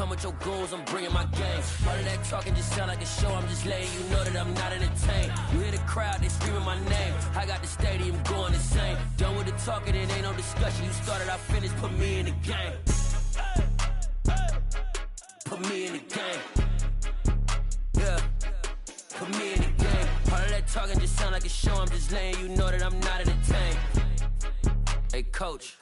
come with your goons, I'm bringing my gang. All of that talking just sound like a show, I'm just letting you know that I'm not entertained. You hear the crowd, they screaming my name. I got the stadium going insane. Done with the talking, it ain't no discussion. You started, I finished, put me in the game. Put me in the game. Yeah, put me in the game. All of that talking just sound like a show, I'm just letting you know that I'm not entertained. Hey, coach,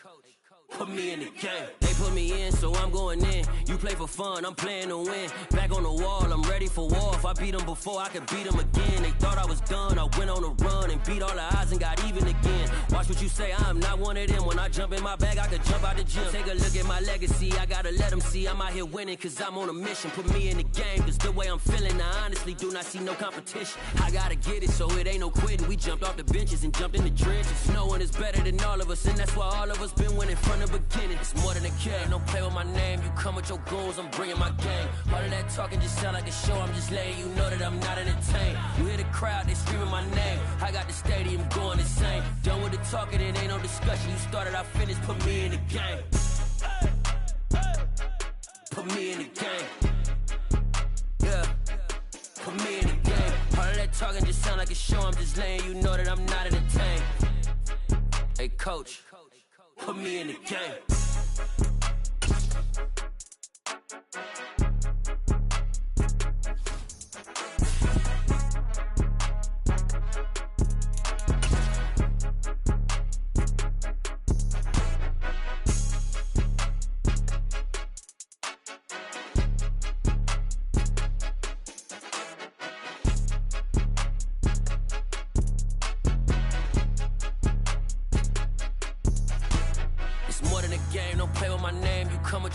put me in the game. They put me in, so I'm going in. You play for fun, I'm playing to win. Back on the wall, I'm ready for war. If I beat them before, I could beat them again. They thought I was done, I went on a run and beat all the odds and got even again. Watch what you say, I'm not one of them. When I jump in my bag, I could jump out the gym. Take a look at my legacy, I gotta let them see I'm out here winning, cause I'm on a mission. Put me in the game, cause the way I'm feeling, I honestly do not see no competition. I gotta get it, so it ain't no quitting. We jumped off the benches and jumped in the trenches. No one is better than all of us, and that's why all of us been winning from the beginning. It's more than a game, don't play with my name. You come with your goons, I'm bringing my gang. All of that talking just sound like a show, I'm just letting you know that I'm not entertained. You hear the crowd, they screaming my name. I got the stadium going insane. Done with the talking, it ain't no discussion. You started, I finished, put me in the game. Put me in the game. Yeah, put me in the game. All of that talking just sound like a show, I'm just letting you know that I'm not entertained. Hey, coach, put me in the game.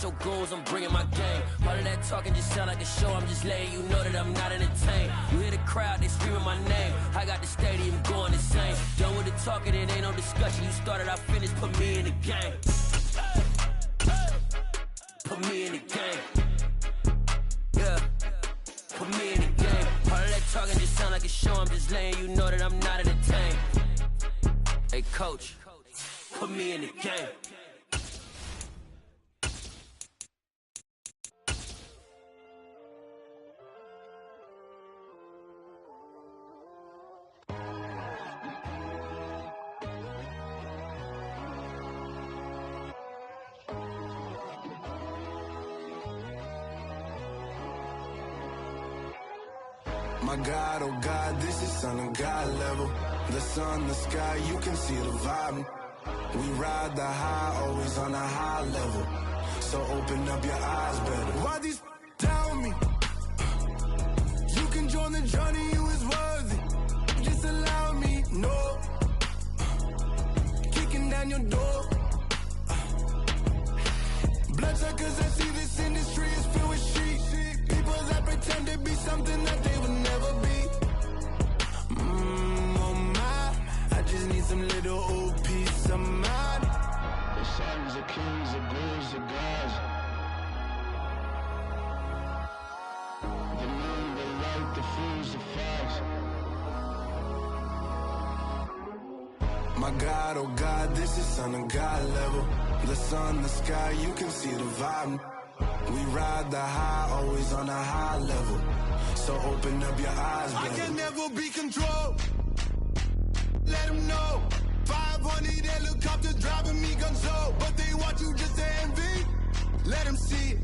Your goals, I'm bringing my game. All of that talking just sound like a show, I'm just letting you know that I'm not entertained. You hear the crowd, they screaming my name. I got the stadium going insane. Done with the talking, it ain't no discussion. You started, I finished, put me in the game. Put me in the game. Yeah, put me in the game. All of that talking just sound like a show, I'm just letting you know that I'm not entertained. Hey, coach, put me in the game. My God, oh God, this is Son of God level. The sun, the sky, you can see the vibe. We ride the high, always on a high level. So open up your eyes better. Why these tell me? You can join the journey, you is worthy. Just allow me, no. Kicking down your door. Bloodsuckers, I see this industry is filled with sheep. People that pretend to be something that they would never be. Oh my, I just need some little old peace of mind. The sons of kings, the ghouls, the gods. The moon, the light, the fools, the fogs. My God, oh God, this is Son of God level. The sun, the sky, you can see the vibe. We ride the high, always on a high level. So open up your eyes, baby. I can never be controlled. Let them know. 500 helicopters driving me gonzo. But they want you just to envy. Let them see it.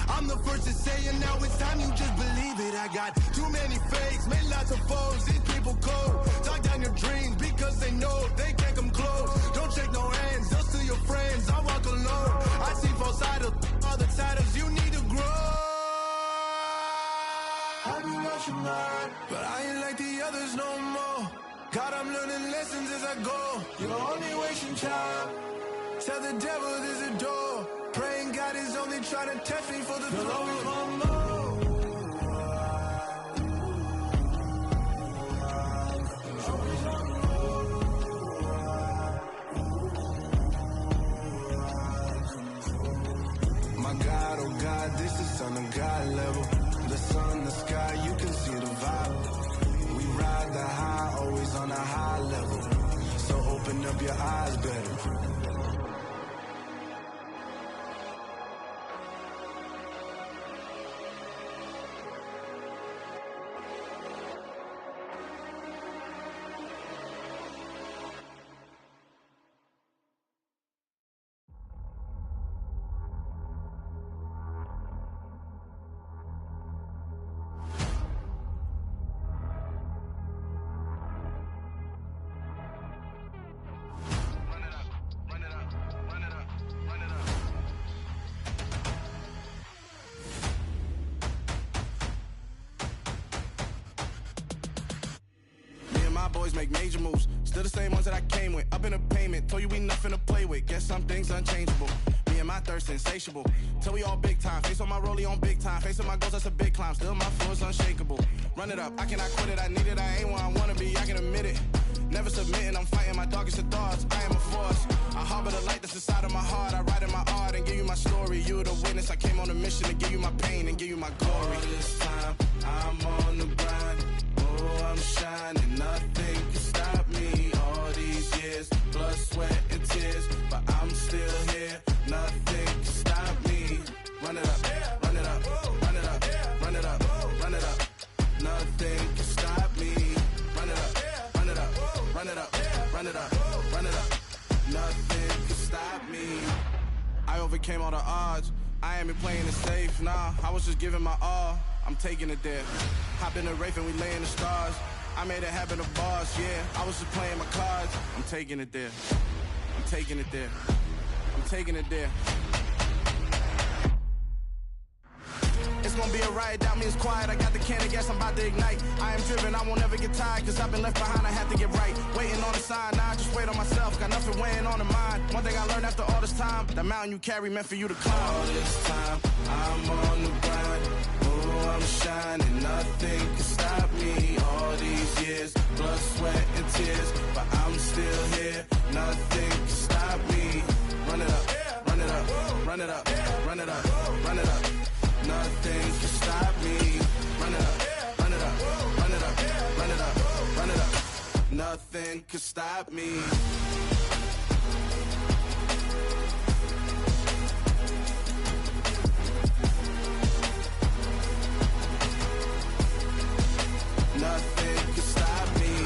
I'm the first to say it, now it's time you just believe it. I got too many fakes, made lots of foes. These people cold. Talk down your dreams because they know they can't come close. Don't shake no hands, those to your friends. I walk alone. I see false idols, all the titles you need to grow. I be rushing mine, but I ain't like the others no more. God, I'm learning lessons as I go. You're only wasting time. Tell the devil there's a door. Praying God is only trying to test me for the glory. My God, oh God, this is Son of God level. The sun, the sky, you can see the vibe. We ride the high, always on a high level. So open up your eyes better. always make major moves. Still the same ones that I came with. Up in a payment, told you we nothing to play with. Guess some things unchangeable. Me and my thirst insatiable. Till we all big time. Face on my rollie on big time. Facing my goals, that's a big climb. Still my flow is unshakable. Run it up, I cannot quit it. I need it, I ain't where I wanna be, I can admit it. Never submitting, I'm fighting my darkest of thoughts. I am a force. I harbor the light that's inside of my heart. I write in my art and give you my story. You the witness. I came on a mission to give you my pain and give you my glory. All this time, I'm on the grind. Oh, I'm shining. Nothing can stop me. All these years, blood, sweat, and tears. But I'm still here. Nothing can stop me. Run it up, run it up, run it up, run it up, run it up. Nothing can stop me. Run it up, run it up, run it up, run it up, run it up. Nothing can stop me. I overcame all the odds. I ain't been playing it safe, nah. I was just giving my all. I'm taking it there. Hop in the Wraith and we lay in the stars. I made it happen to boss, yeah. I was just playing my cards. I'm taking it there. I'm taking it there. I'm taking it there. It's gonna be a riot, doubt me it's quiet. I got the can of gas, I'm about to ignite. I am driven, I won't ever get tired, cause I've been left behind, I have to get right. Waiting on the sign, now I just wait on myself. Got nothing weighing on the mind. One thing I learned after all this time, the mountain you carry meant for you to climb. All this time, I'm on the grind. Oh, I'm shining, nothing can stop me. All these years, blood, sweat, and tears. But I'm still here, nothing can stop me. Run it up, run it up, run it up, run it up, run it up. Nothing can stop me. Run it up, run it up, run it up, run it up, run it up. Nothing can stop me. Nothing can stop me.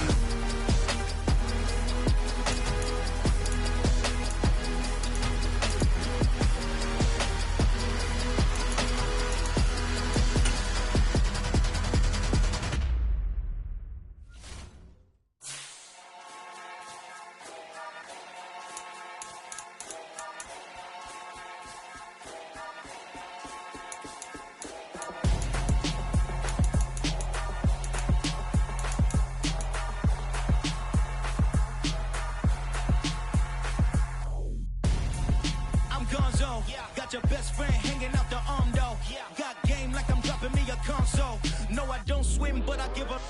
Got your best friend hanging out the arm though. Got game like I'm dropping me a console. No, I don't swim, but I give up.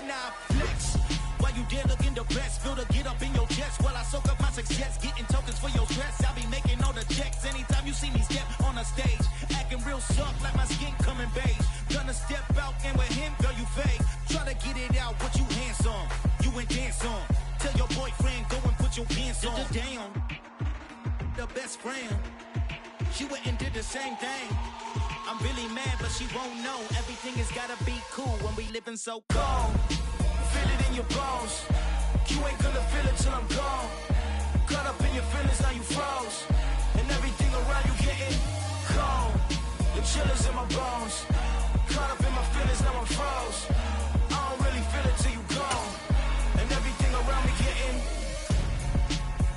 Now flex. While you there looking the best, feel the get up in your chest while I soak up my success. Getting tokens for your stress. I'll be making all the checks anytime you see me step on a stage. Acting real soft like my skin coming beige. Gonna step out and with him, girl, you fake. Try to get it out, but you handsome. You ain't dance on. Tell your boyfriend, go and put your pants on. Damn, the best friend. She went and did the same thing. I'm really mad, but she won't know. Everything has gotta be cool when we living so cold. Feel it in your bones. You ain't gonna feel it till I'm gone. Caught up in your feelings, now you froze. And everything around you getting cold. The chillers in my bones. Caught up in my feelings, now I'm froze. I don't really feel it till you gone. And everything around me getting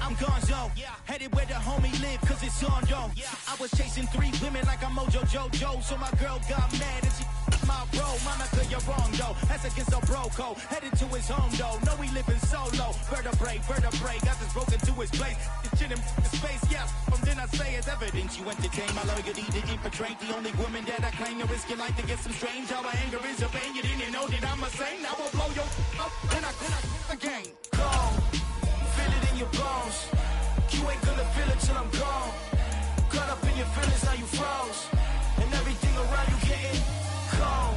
I'm gonzo, headed where the homie live, cause it's on, yo. I was chasing 3 women like I'm Mojo Jojo, so my girl got mad and she my bro. Monica, you're wrong, though. That's against a bro code. Headed to his home, though. No, we living solo. Vertebrae, got this broken to his place. It's shit in his face, yeah. From then I say it's evidence you entertain my loyalty to infiltrate. The only woman that I claim to risk your life to get some strange. How my anger is a pain. You didn't know that I'm a saint. I will blow your up when I again. Cold. Feel it in your bones. You ain't gonna feel it till I'm gone. Caught up in your feelings, now you froze. And everything around you getting cold.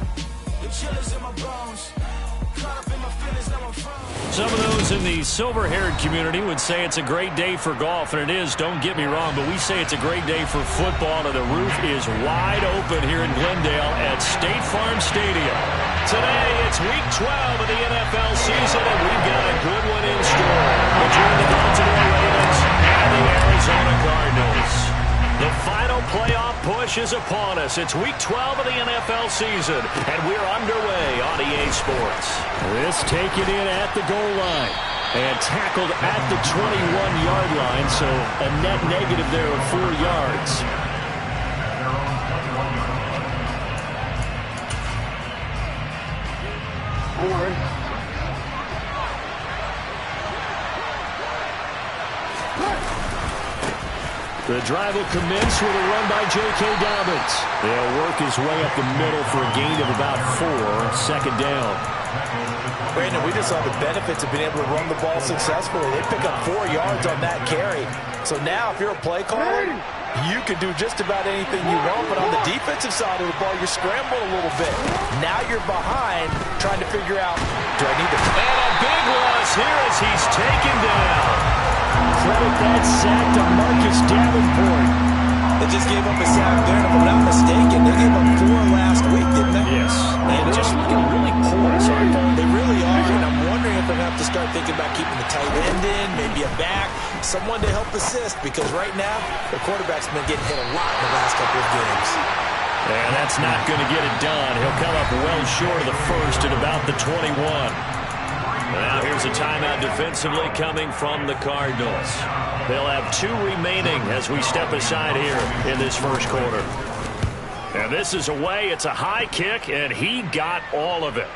The chillers in my bones. Caught up in my feelings, now I'm froze. Some of those in the silver-haired community would say it's a great day for golf, and it is, don't get me wrong, but we say it's a great day for football, and the roof is wide open here in Glendale at State Farm Stadium. Today, it's Week 12 of the NFL season, and we've got a good one in store between the Baltimore Ravens and the Arizona Cardinals. The final playoff push is upon us. It's Week 12 of the NFL season, and we're underway on EA Sports. This taken in at the goal line and tackled at the 21-yard line, so a net negative there of 4 yards. The drive will commence with a run by J.K. Dobbins. They'll work his way up the middle for a gain of about 4, second down. Brandon, we just saw the benefits of being able to run the ball successfully. They pick up 4 yards on that carry. So now if you're a play caller, you can do just about anything you want, but on the defensive side of the ball, you're scrambling a little bit. Now you're behind, trying to figure out, do I need to... And a big loss here as he's taken down. Credit that sack to Marcus Davenport. They just gave up a sack there, if I'm not mistaken. They gave up 4 last week, didn't they? Yes. And just looking really porous, aren't they? They really are, and I'm wondering if they're going to have to start thinking about keeping the tight end in, maybe a back, someone to help assist, because right now, the quarterback's been getting hit a lot in the last couple of games. And that's not going to get it done. He'll come up well short of the first at about the 21. Now here's a timeout defensively coming from the Cardinals. They'll have 2 remaining as we step aside here in this first quarter. And this is away. It's a high kick, and he got all of it.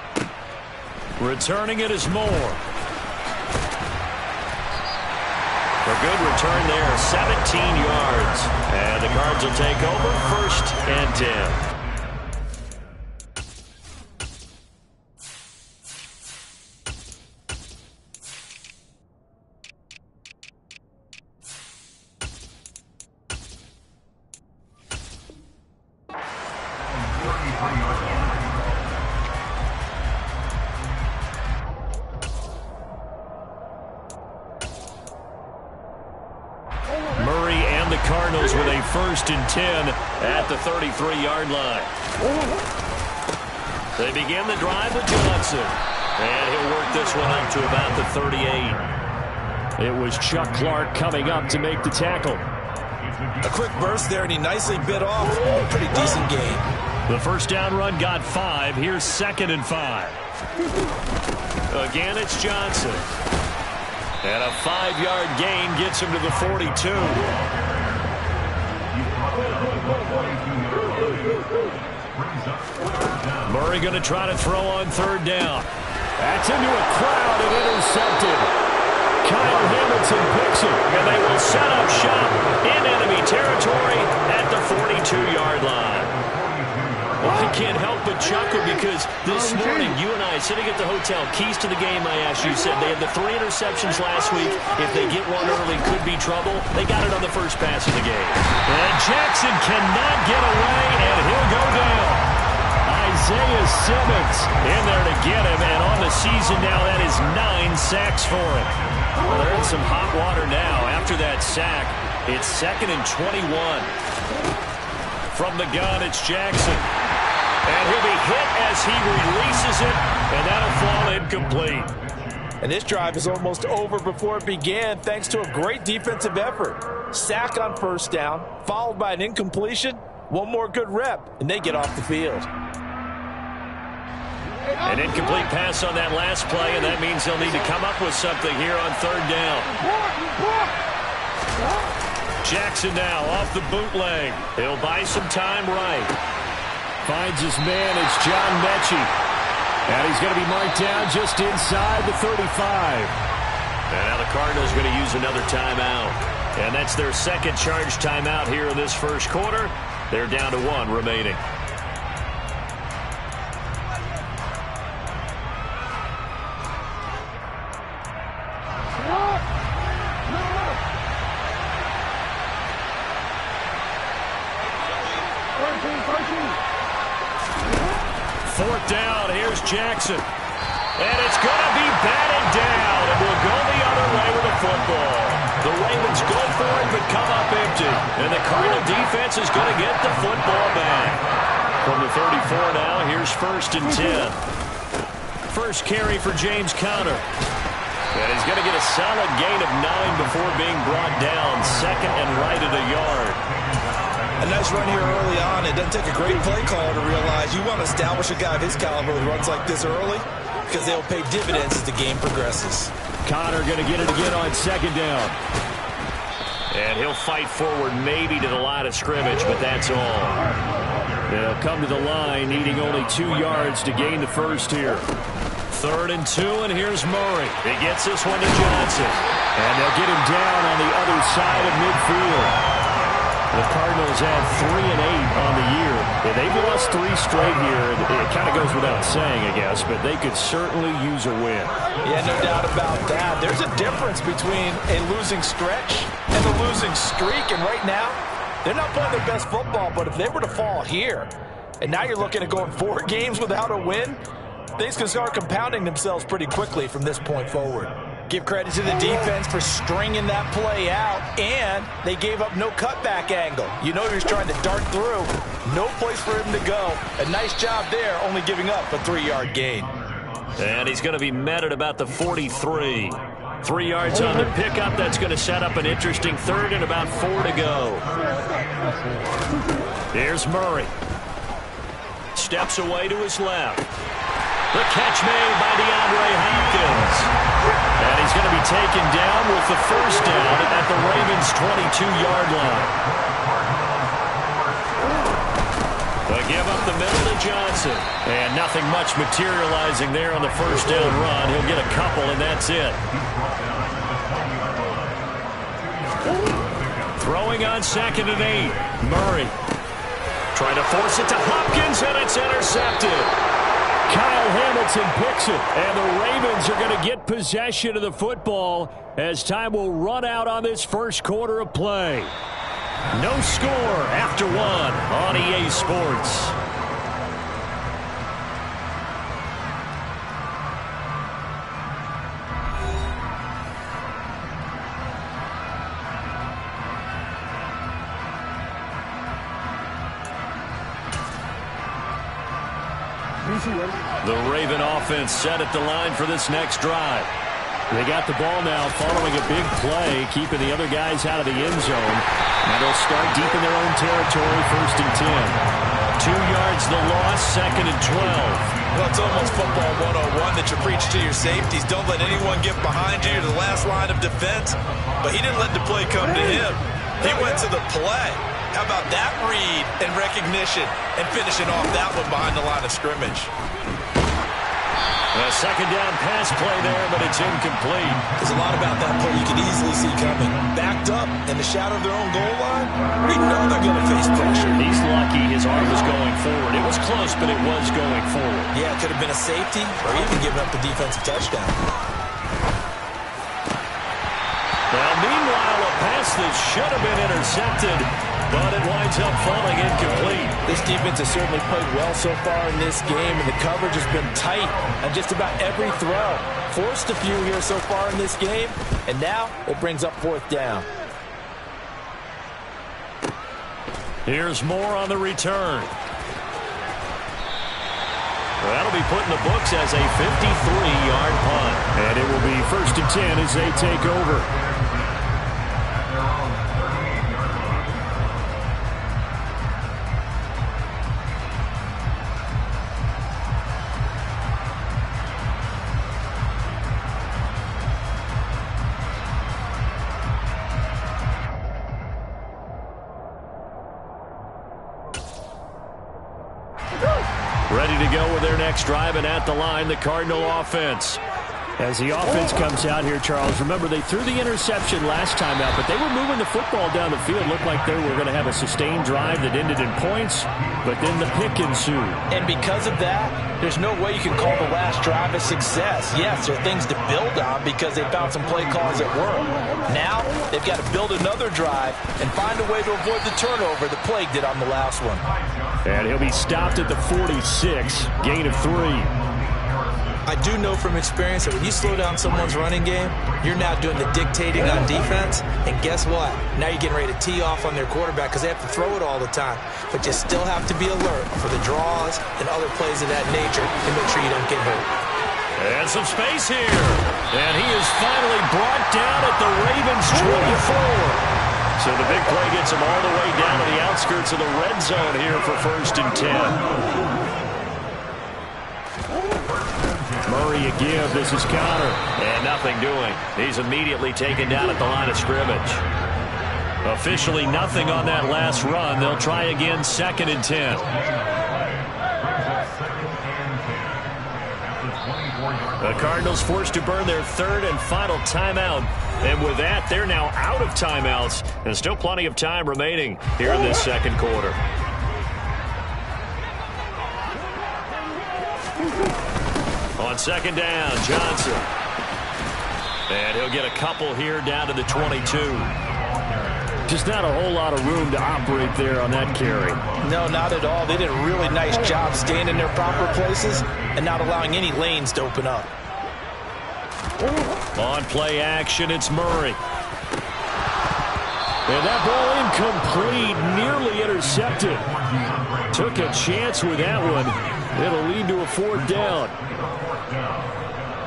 Returning it is Moore. A good return there, 17 yards. And the Cards will take over, 1st and 10. Cardinals with a 1st and 10 at the 33-yard line. They begin the drive with Johnson. And he'll work this one up to about the 38. It was Chuck Clark coming up to make the tackle. A quick burst there, and he nicely bit off. A pretty decent gain. The first down run got 5. Here's 2nd and 5. Again, it's Johnson. And a 5-yard gain gets him to the 42. Murray going to try to throw on 3rd down. That's into a crowd and intercepted. Kyle Hamilton picks it, and they will set up shop in enemy territory at the 42-yard line. Well, I can't help but chuckle because this morning, you and I sitting at the hotel, keys to the game, I asked you, said they had the 3 interceptions last week. If they get one early, could be trouble. They got it on the first pass of the game. And Jackson cannot get away, and he'll go down. Isaiah Simmons in there to get him, and on the season now, that is 9 sacks for him. Well, they're in some hot water now. After that sack, it's 2nd and 21. From the gun, it's Jackson. And he'll be hit as he releases it, and that'll fall incomplete. And this drive is almost over before it began, thanks to a great defensive effort. Sack on 1st down, followed by an incompletion. One more good rep, and they get off the field. An incomplete pass on that last play, and that means they'll need to come up with something here on 3rd down. Jackson now off the bootleg. He'll buy some time right. Finds his man. It's John Mechie. And he's going to be marked down just inside the 35. And now the Cardinals are going to use another timeout. And that's their 2nd charge timeout here in this first quarter. They're down to 1 remaining. Fourth down, here's Jackson. And it's going to be batted down, and we'll go the other way with the football. The Ravens go for it, but come up empty. And the Cardinal defense is going to get the football back. From the 34 now, here's 1st and 10. First carry for James Conner. And he's going to get a solid gain of 9 before being brought down. 2nd and right at a yard. A nice run here early on. It doesn't take a great play caller to realize you want to establish a guy of his caliber who runs like this early, because they'll pay dividends as the game progresses. Conner going to get it again on 2nd down. And he'll fight forward maybe to the line of scrimmage, but that's all. They'll come to the line needing only 2 yards to gain the first here. 3rd and 2, and here's Murray. He gets this one to Johnson. And they'll get him down on the other side of midfield. The Cardinals had 3-8 on the year. They've lost 3 straight here. It kind of goes without saying, I guess, but they could certainly use a win. Yeah, no doubt about that. There's a difference between a losing stretch and a losing streak, and right now, they're not playing their best football, but if they were to fall here, and now you're looking at going 4 games without a win, things can start compounding themselves pretty quickly from this point forward. Give credit to the defense for stringing that play out, and they gave up no cutback angle. You know he was trying to dart through. No place for him to go. A nice job there, only giving up a 3-yard gain. And he's going to be met at about the 43. 3 yards on the pickup. That's going to set up an interesting third and about 4 to go. Here's Murray. Steps away to his left. The catch made by DeAndre Hopkins. And he's going to be taken down with the first down at the Ravens' 22-yard line. They give up the middle to Johnson. And nothing much materializing there on the first down run. He'll get a couple, and that's it. Throwing on 2nd and 8. Murray trying to force it to Hopkins, and it's intercepted. Kyle Hamilton picks it, and the Ravens are going to get possession of the football as time will run out on this first quarter of play. No score after 1 on EA Sports. The Raven offense set at the line for this next drive. They got the ball now following a big play, keeping the other guys out of the end zone. And they'll start deep in their own territory, 1st and 10. 2 yards the loss, 2nd and 12. Well, it's almost football 101 that you preach to your safeties. Don't let anyone get behind you to the last line of defense. But he didn't let the play come to him. He went to the play. How about that read and recognition and finishing off that one behind the line of scrimmage? A 2nd down pass play there, but it's incomplete. There's a lot about that play you can easily see coming. Backed up in the shadow of their own goal line, we know they're going to face pressure. He's lucky his arm was going forward. It was close, but it was going forward. Yeah, it could have been a safety or even giving up the defensive touchdown. Well, meanwhile, a pass that should have been intercepted, but it winds up falling incomplete. This defense has certainly played well so far in this game, and the coverage has been tight on just about every throw. Forced a few here so far in this game, and now it brings up 4th down. Here's more on the return. Well, that'll be put in the books as a 53-yard punt. And it will be 1st and 10 as they take over. Ready to go with their next drive, and at the line, the Cardinal offense. As the offense comes out here, Charles, remember they threw the interception last time out, but they were moving the football down the field. Looked like they were going to have a sustained drive that ended in points, but then the pick ensued. And because of that, there's no way you can call the last drive a success. Yes, there are things to build on because they found some play calls that work. Now, they've got to build another drive and find a way to avoid the turnover that plagued it on the last one. And he'll be stopped at the 46, gain of 3. I do know from experience that when you slow down someone's running game, you're now doing the dictating on defense. And guess what? Now you're getting ready to tee off on their quarterback because they have to throw it all the time. But you still have to be alert for the draws and other plays of that nature to make sure you don't get hurt. And some space here. And he is finally brought down at the Ravens' 24. So the big play gets him all the way down to the outskirts of the red zone here for 1st and 10. Murray a give. This is Connor. And nothing doing. He's immediately taken down at the line of scrimmage. Officially nothing on that last run. They'll try again 2nd and 10. The Cardinals forced to burn their third and final timeout. And with that, they're now out of timeouts. And still plenty of time remaining here in this second quarter. On second down, Johnson. And he'll get a couple here down to the 22. Just not a whole lot of room to operate there on that carry. No, not at all. They did a really nice job staying in their proper places and not allowing any lanes to open up. On play action, it's Murray. And that ball incomplete, nearly intercepted. Took a chance with that one. It'll lead to a fourth down.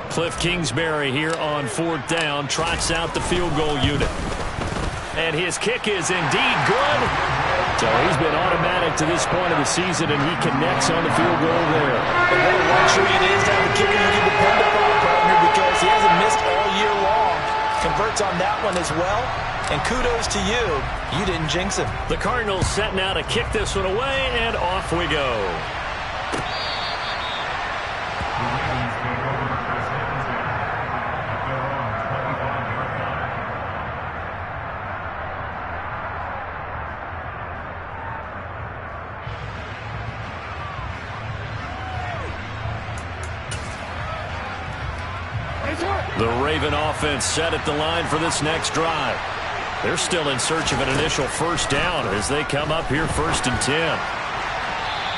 Cliff Kingsbury here on fourth down, trots out the field goal unit. And his kick is indeed good. So he's been automatic to this point of the season, and he connects on the field goal there. And what a luxury it is to have a kicker you can depend upon, partner, because he hasn't missed all year long. Converts on that one as well. And kudos to you. You didn't jinx him. The Cardinals set now to kick this one away, and off we go. The Raven offense set at the line for this next drive. They're still in search of an initial first down as they come up here 1st and 10.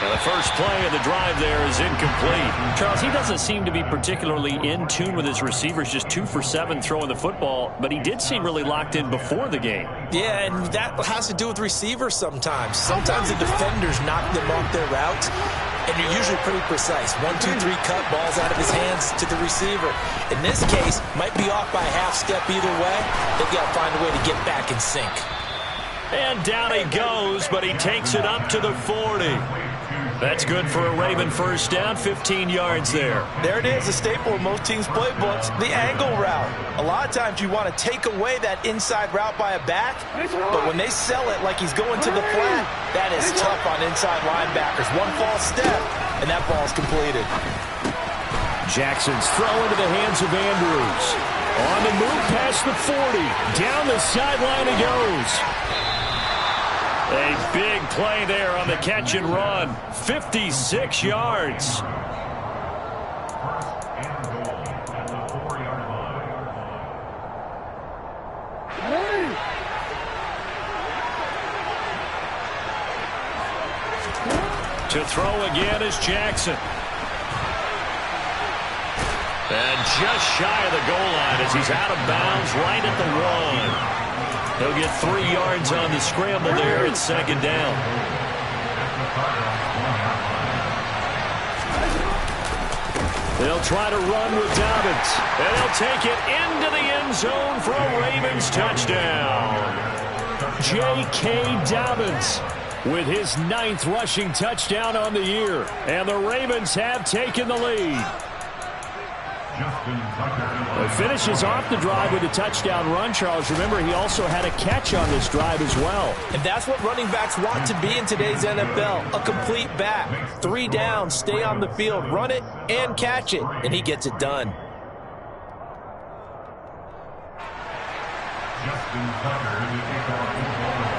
And the first play of the drive there is incomplete. Charles, he doesn't seem to be particularly in tune with his receivers, just 2 for 7 throwing the football, but he did seem really locked in before the game. Yeah, and that has to do with receivers sometimes. Sometimes the defenders knock them off their routes, and you're usually pretty precise. 1, 2, 3 cut, balls out of his hands to the receiver. In this case, might be off by a half step either way. They've got to find a way to get back in sync. And down he goes, but he takes it up to the 40. That's good for a Raven first down, 15 yards there. There it is, a staple of most teams' playbooks, the angle route. A lot of times you want to take away that inside route by a back, but when they sell it like he's going to the flat, that is tough on inside linebackers. One false step, and that ball's completed. Jackson's throw into the hands of Andrews. On the move past the 40. Down the sideline he goes. A big play there on the catch and run. 56 yards. To throw again is Jackson. And just shy of the goal line as he's out of bounds right at the 1. He'll get 3 yards on the scramble there at second down. They'll try to run with Dobbins. And he'll take it into the end zone for a Ravens touchdown. J.K. Dobbins with his 9th rushing touchdown on the year. And the Ravens have taken the lead. He finishes off the drive with a touchdown run, Charles. Remember, he also had a catch on this drive as well. And that's what running backs want to be in today's NFL, a complete back. 3 downs, stay on the field, run it, and catch it, and he gets it done.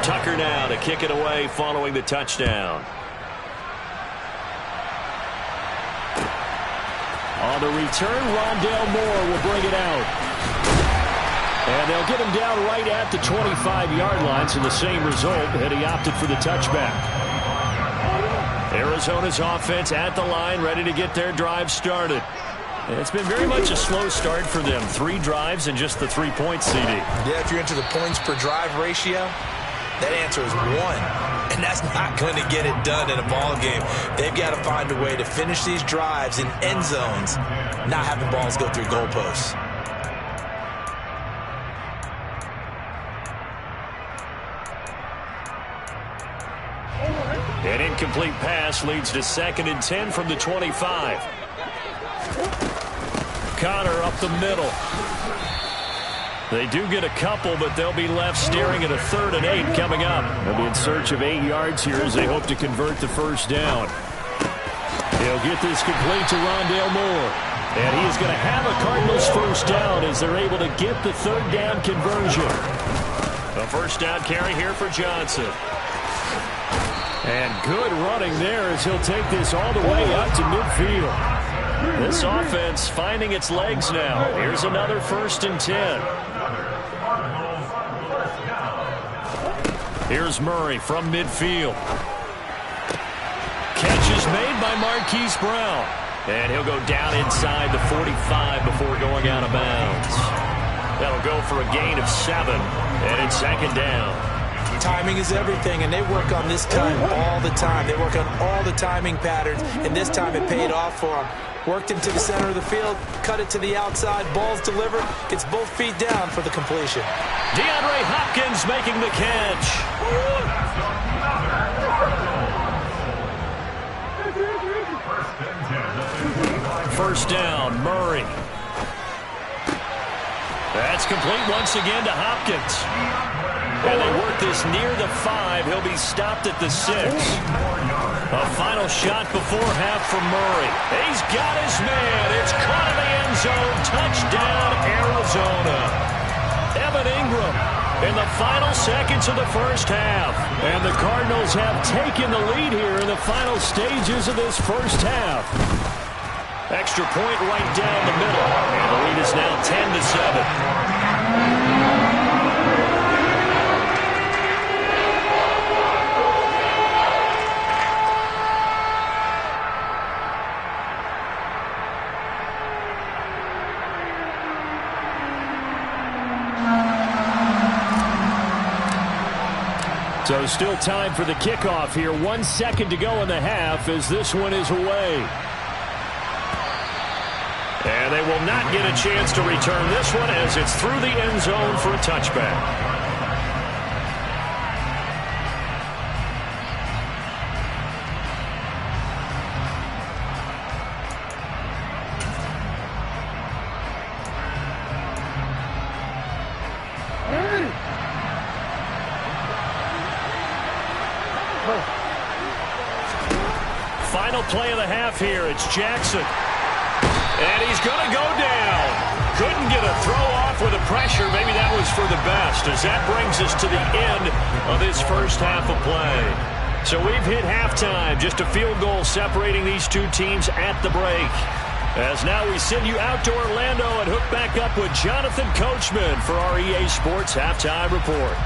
Tucker now to kick it away following the touchdown. On the return, Rondale Moore will bring it out. And they'll get him down right at the 25-yard line, so the same result, and he opted for the touchback. Arizona's offense at the line, ready to get their drive started. And it's been very much a slow start for them. 3 drives and just the 3 points, CD. Yeah, if you're into the points per drive ratio, that answer is 1. And that's not going to get it done in a ball game. They've got to find a way to finish these drives in end zones, not having balls go through goalposts. An incomplete pass leads to 2nd and 10 from the 25. Connor up the middle. They do get a couple, but they'll be left staring at a 3rd and 8 coming up. They'll be in search of 8 yards here as they hope to convert the first down. He'll get this complete to Rondale Moore. And he is going to have a Cardinals first down as they're able to get the third down conversion. A first down carry here for Johnson. And good running there as he'll take this all the way up to midfield. This offense finding its legs now. Here's another 1st and 10. Here's Murray from midfield. Catch is made by Marquise Brown. And he'll go down inside the 45 before going out of bounds. That'll go for a gain of 7. And it's 2nd down. Timing is everything, and they work on this time all the time. They work on all the timing patterns, and this time it paid off for them. Worked him to the center of the field, cut it to the outside, ball's delivered, gets both feet down for the completion. DeAndre Hopkins making the catch. First down, Murray. That's complete once again to Hopkins. And they work this near the 5. He'll be stopped at the 6. A final shot before half from Murray. He's got his man. It's caught in the end zone. Touchdown, Arizona. Evan Ingram in the final seconds of the first half. And the Cardinals have taken the lead here in the final stages of this first half. Extra point right down the middle. And the lead is now 10-7. So still time for the kickoff here. 1 second to go in the half as this one is away. And they will not get a chance to return this one as it's through the end zone for a touchback. Final play of the half here. It's Jackson. And he's going to go down. Couldn't get a throw off with the pressure. Maybe that was for the best, as that brings us to the end of this first half of play. So we've hit halftime. Just a field goal separating these two teams at the break. As now we send you out to Orlando and hook back up with Jonathan Coachman for our EA Sports Halftime Report.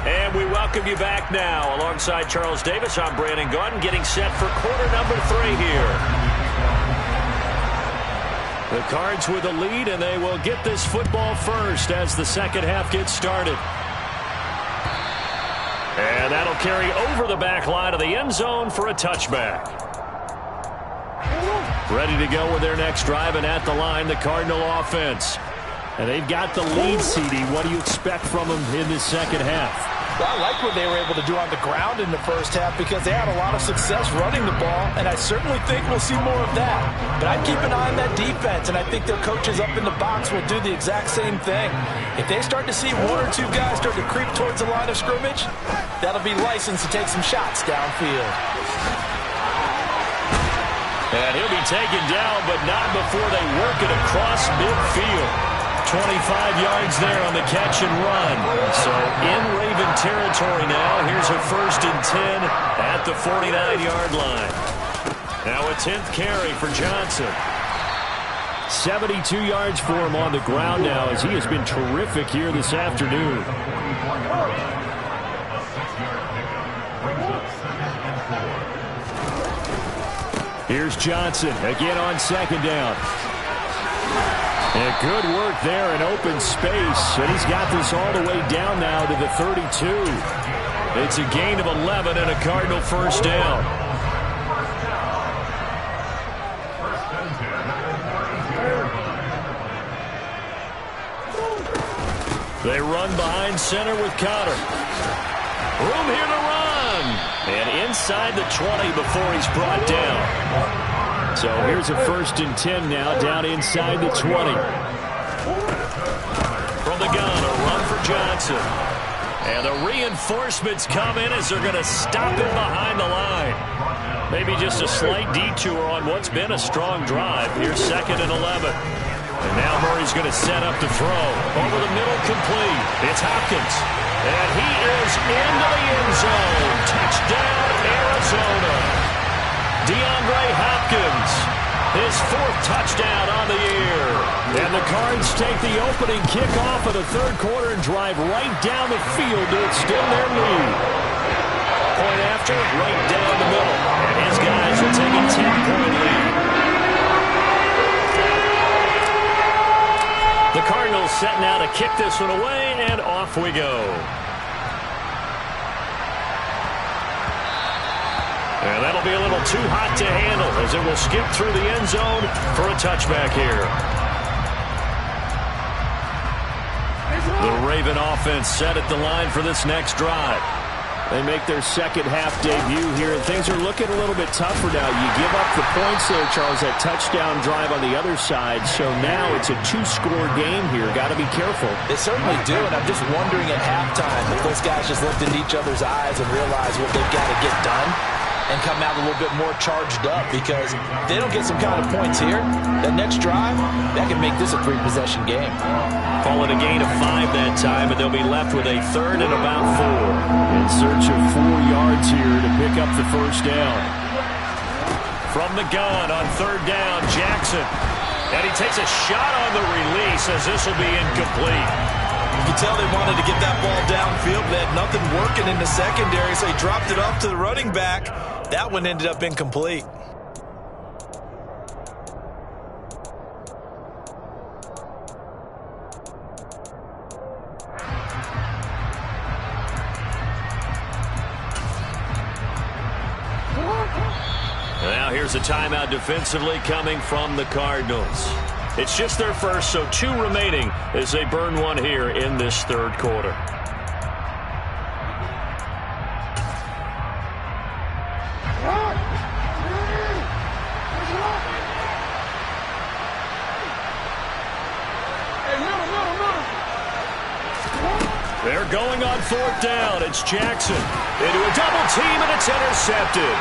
And we welcome you back now. Alongside Charles Davis, I'm Brandon Gaudin, getting set for quarter number 3 here. The Cards with a lead, and they will get this football first as the second half gets started. And that'll carry over the back line of the end zone for a touchback. Ready to go with their next drive, and at the line, the Cardinal offense. And they've got the lead, CD. What do you expect from them in this second half? Well, I like what they were able to do on the ground in the first half because they had a lot of success running the ball, and I certainly think we'll see more of that. But I'd keep an eye on that defense, and I think their coaches up in the box will do the exact same thing. If they start to see 1 or 2 guys start to creep towards the line of scrimmage, that'll be licensed to take some shots downfield. And he'll be taken down, but not before they work it across midfield. 25 yards there on the catch and run. So in Raven territory now. Here's a 1st and 10 at the 49-yard line. Now a 10th carry for Johnson. 72 yards for him on the ground now as he has been terrific here this afternoon. Here's Johnson again on 2nd down. And good work there in open space. And he's got this all the way down now to the 32. It's a gain of 11 and a Cardinal first down. They run behind center with Connor. Room here to run. And inside the 20 before he's brought down. So here's a 1st and 10 now, down inside the 20. From the gun, a run for Johnson. And the reinforcements come in as they're going to stop him behind the line. Maybe just a slight detour on what's been a strong drive. Here's 2nd and 11. And now Murray's going to set up to throw. Over the middle, complete. It's Hopkins. And he is into the end zone. Touchdown, Arizona. DeAndre Hopkins, his 4th touchdown on the year. And the Cards take the opening kickoff of the 3rd quarter and drive right down the field to extend their lead. Point after, right down the middle. And his guys will take a 10-point lead. The Cardinals set now to kick this one away, and off we go. And that'll be a little too hot to handle as it will skip through the end zone for a touchback here. The Raven offense set at the line for this next drive. They make their 2nd half debut here, and things are looking a little bit tougher now. You give up the points there, Charles, that touchdown drive on the other side, so now it's a 2-score game here. Got to be careful. They certainly do, and I'm just wondering at halftime if those guys just looked into each other's eyes and realized what they've got to get done and come out a little bit more charged up, because if they don't get some kind of points here, that next drive, that can make this a 3-possession game. Call it a gain of 5 that time, and they'll be left with a 3rd and about 4. In search of 4 yards here to pick up the 1st down. From the gun on 3rd down, Jackson. And he takes a shot on the release as this will be incomplete. You can tell they wanted to get that ball downfield. They had nothing working in the secondary, so he dropped it off to the running back. That one ended up incomplete. Now here's a timeout defensively coming from the Cardinals. It's just their first, so 2 remaining as they burn one here in this 3rd quarter. They're going on 4th down. It's Jackson into a double team, and it's intercepted.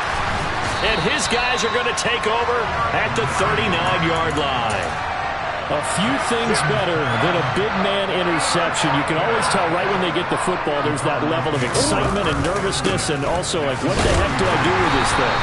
And his guys are going to take over at the 39-yard line. A few things better than a big man interception. You can always tell right when they get the football, there's that level of excitement and nervousness, and also like, what the heck do I do with this thing?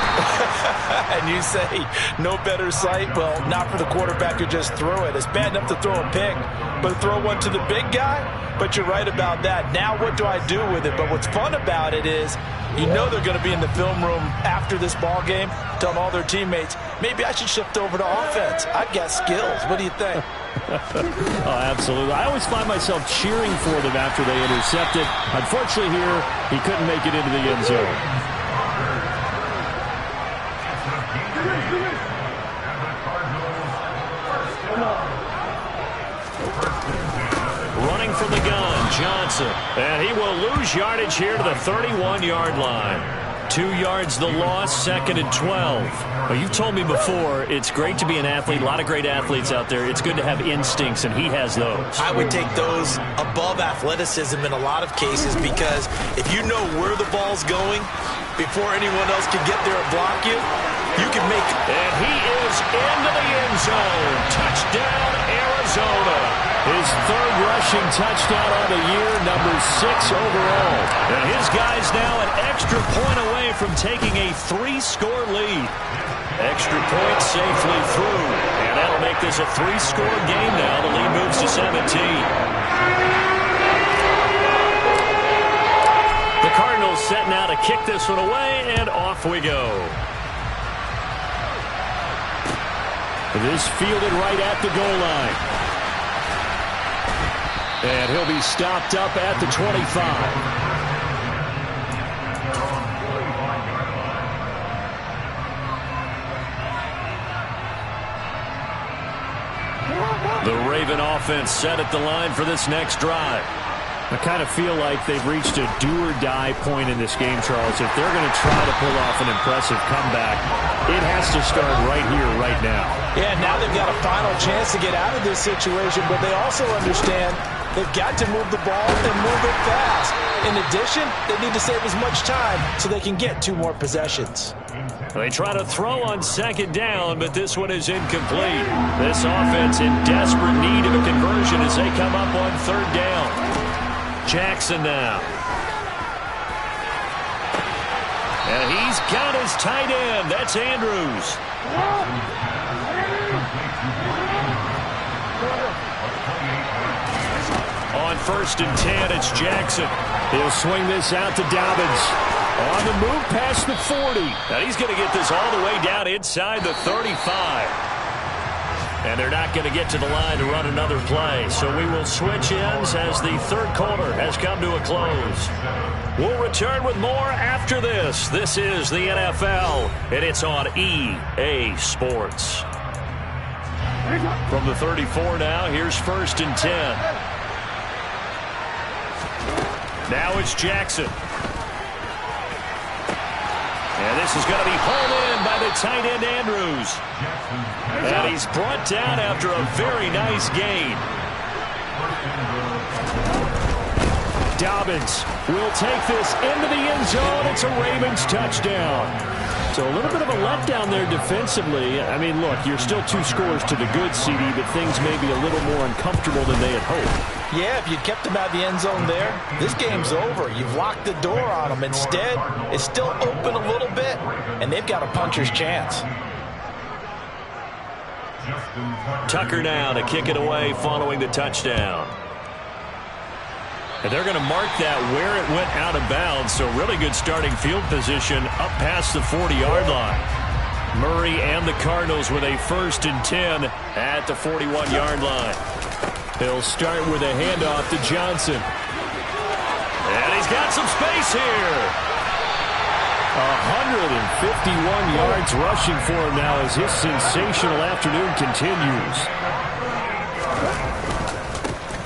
And you say, no better sight? Well, not for the quarterback who just threw it. It's bad enough to throw a pick, but throw one to the big guy? But you're right about that. Now what do I do with it? But what's fun about it is, you know they're going to be in the film room after this ball game, telling all their teammates, maybe I should shift over to offense. I've got skills. What do you think? Oh, absolutely. I always find myself cheering for them after they intercept it. Unfortunately here, he couldn't make it into the end zone. Running from the gun, Johnson. And he will lose yardage here to the 31-yard line. 2 yards the loss, 2nd and 12. Well, you've told me before, it's great to be an athlete. A lot of great athletes out there. It's good to have instincts, and he has those. I would take those above athleticism in a lot of cases, because if you know where the ball's going before anyone else can get there and block you, you can make it. And he is into the end zone. Touchdown, Arizona. His 3rd rushing touchdown on the year, number 6 overall. And his guys now an extra point away from taking a 3-score lead. Extra point safely through. And that'll make this a 3-score game now. The lead moves to 17. The Cardinals set now to kick this one away, and off we go. This fielded right at the goal line. And he'll be stopped up at the 25. The Raven offense set at the line for this next drive. I kind of feel like they've reached a do-or-die point in this game, Charles. If they're going to try to pull off an impressive comeback, it has to start right here, right now. Yeah, now they've got a final chance to get out of this situation, but they also understand they've got to move the ball and move it fast. In addition, they need to save as much time so they can get 2 more possessions. They try to throw on second down, but this one is incomplete. This offense in desperate need of a conversion as they come up on third down. Jackson now. And he's got his tight end. That's Andrews. On 1st and 10, it's Jackson. He'll swing this out to Dobbins. On the move past the 40. And he's going to get this all the way down inside the 35. And they're not going to get to the line to run another play. So we will switch ends as the third quarter has come to a close. We'll return with more after this. This is the NFL, and it's on EA Sports. From the 34 now, here's 1st and 10. Now it's Jackson. And this is going to be hauled in by the tight end Andrews. And he's brought down after a very nice gain. Dobbins will take this into the end zone. It's a Ravens touchdown. So a little bit of a letdown there defensively. I mean, look, you're still 2 scores to the good, CD, but things may be a little more uncomfortable than they had hoped. Yeah, if you'd kept them out of the end zone there, this game's over. You've locked the door on them. Instead, it's still open a little bit, and they've got a puncher's chance. Tucker now to kick it away following the touchdown. And they're going to mark that where it went out of bounds, so really good starting field position up past the 40-yard line. Murray and the Cardinals with a 1st and 10 at the 41-yard line. He'll start with a handoff to Johnson. And he's got some space here. 151 yards rushing for him now as his sensational afternoon continues.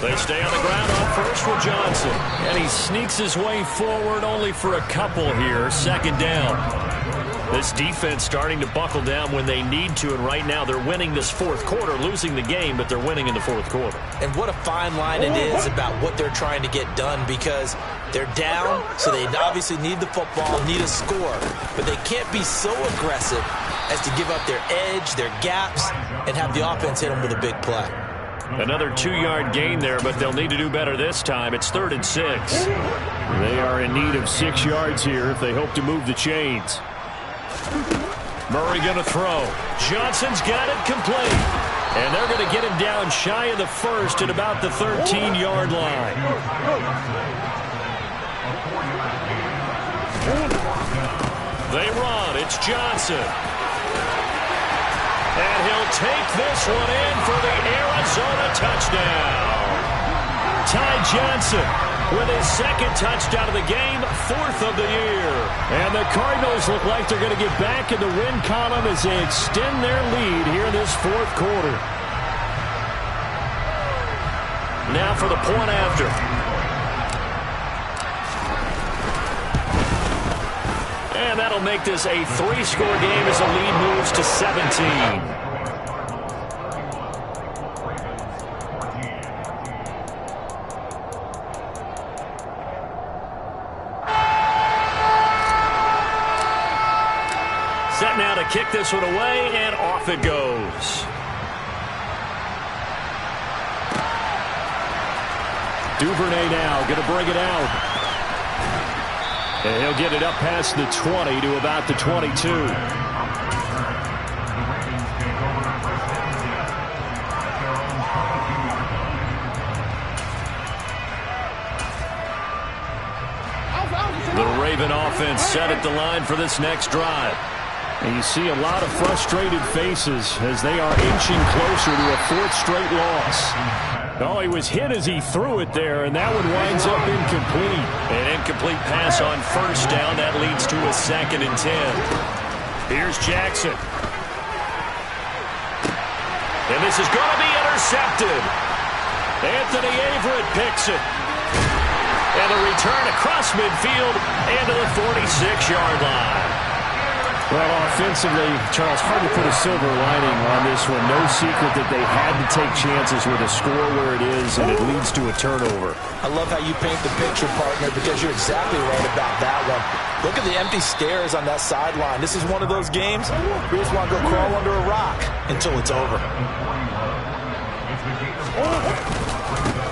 They stay on the ground on first with Johnson. And he sneaks his way forward only for a couple here. 2nd down. This defense starting to buckle down when they need to, and right now they're winning this 4th quarter, losing the game, but they're winning in the 4th quarter. And what a fine line it is about what they're trying to get done, because they're down, so they obviously need the football, need a score, but they can't be so aggressive as to give up their edge, their gaps, and have the offense hit them with a big play. Another 2-yard gain there, but they'll need to do better this time. It's 3rd and 6. They are in need of 6 yards here if they hope to move the chains. Murray going to throw. Johnson's got it complete. And they're going to get him down shy of the 1st at about the 13-yard line. They run. It's Johnson. And he'll take this one in for the Arizona touchdown. Ty Johnson with his 2nd touchdown of the game, 4th of the year. And the Cardinals look like they're going to get back in the win column as they extend their lead here in this 4th quarter. Now for the point after. And that'll make this a 3-score game as the lead moves to 17. Set now to kick this one away, and off it goes. Duvernay now going to bring it out. And he'll get it up past the 20 to about the 22. The Raven offense set at the line for this next drive. And you see a lot of frustrated faces as they are inching closer to a 4th straight loss. Oh, he was hit as he threw it there, and that one winds up incomplete. An incomplete pass on 1st down. That leads to a 2nd and 10. Here's Jackson. And this is going to be intercepted. Anthony Averett picks it. And a return across midfield and to the 46-yard line. Well, offensively, Charles, hard to put a silver lining on this one. No secret that they had to take chances with a score where it is, and it leads to a turnover. I love how you paint the picture, partner, because you're exactly right about that one. Look at the empty stairs on that sideline. This is one of those games where you just want to go crawl under a rock until it's over.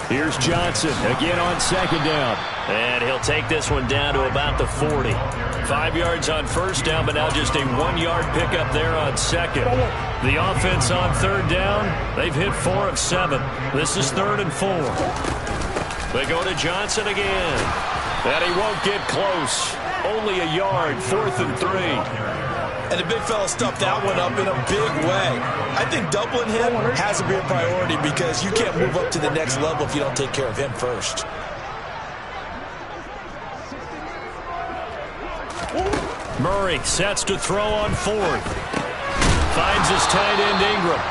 Here's Johnson again on second down. And he'll take this one down to about the 40. 5 yards on first down, but now just a 1-yard pickup there on second. The offense on third down, they've hit 4 of 7. This is 3rd and 4. They go to Johnson again. And he won't get close. Only a yard, 4th and 3. And the big fella stuffed that one up in a big way. I think doubling him has to be a priority because you can't move up to the next level if you don't take care of him first. Murray sets to throw on 4th. Finds his tight end Ingram.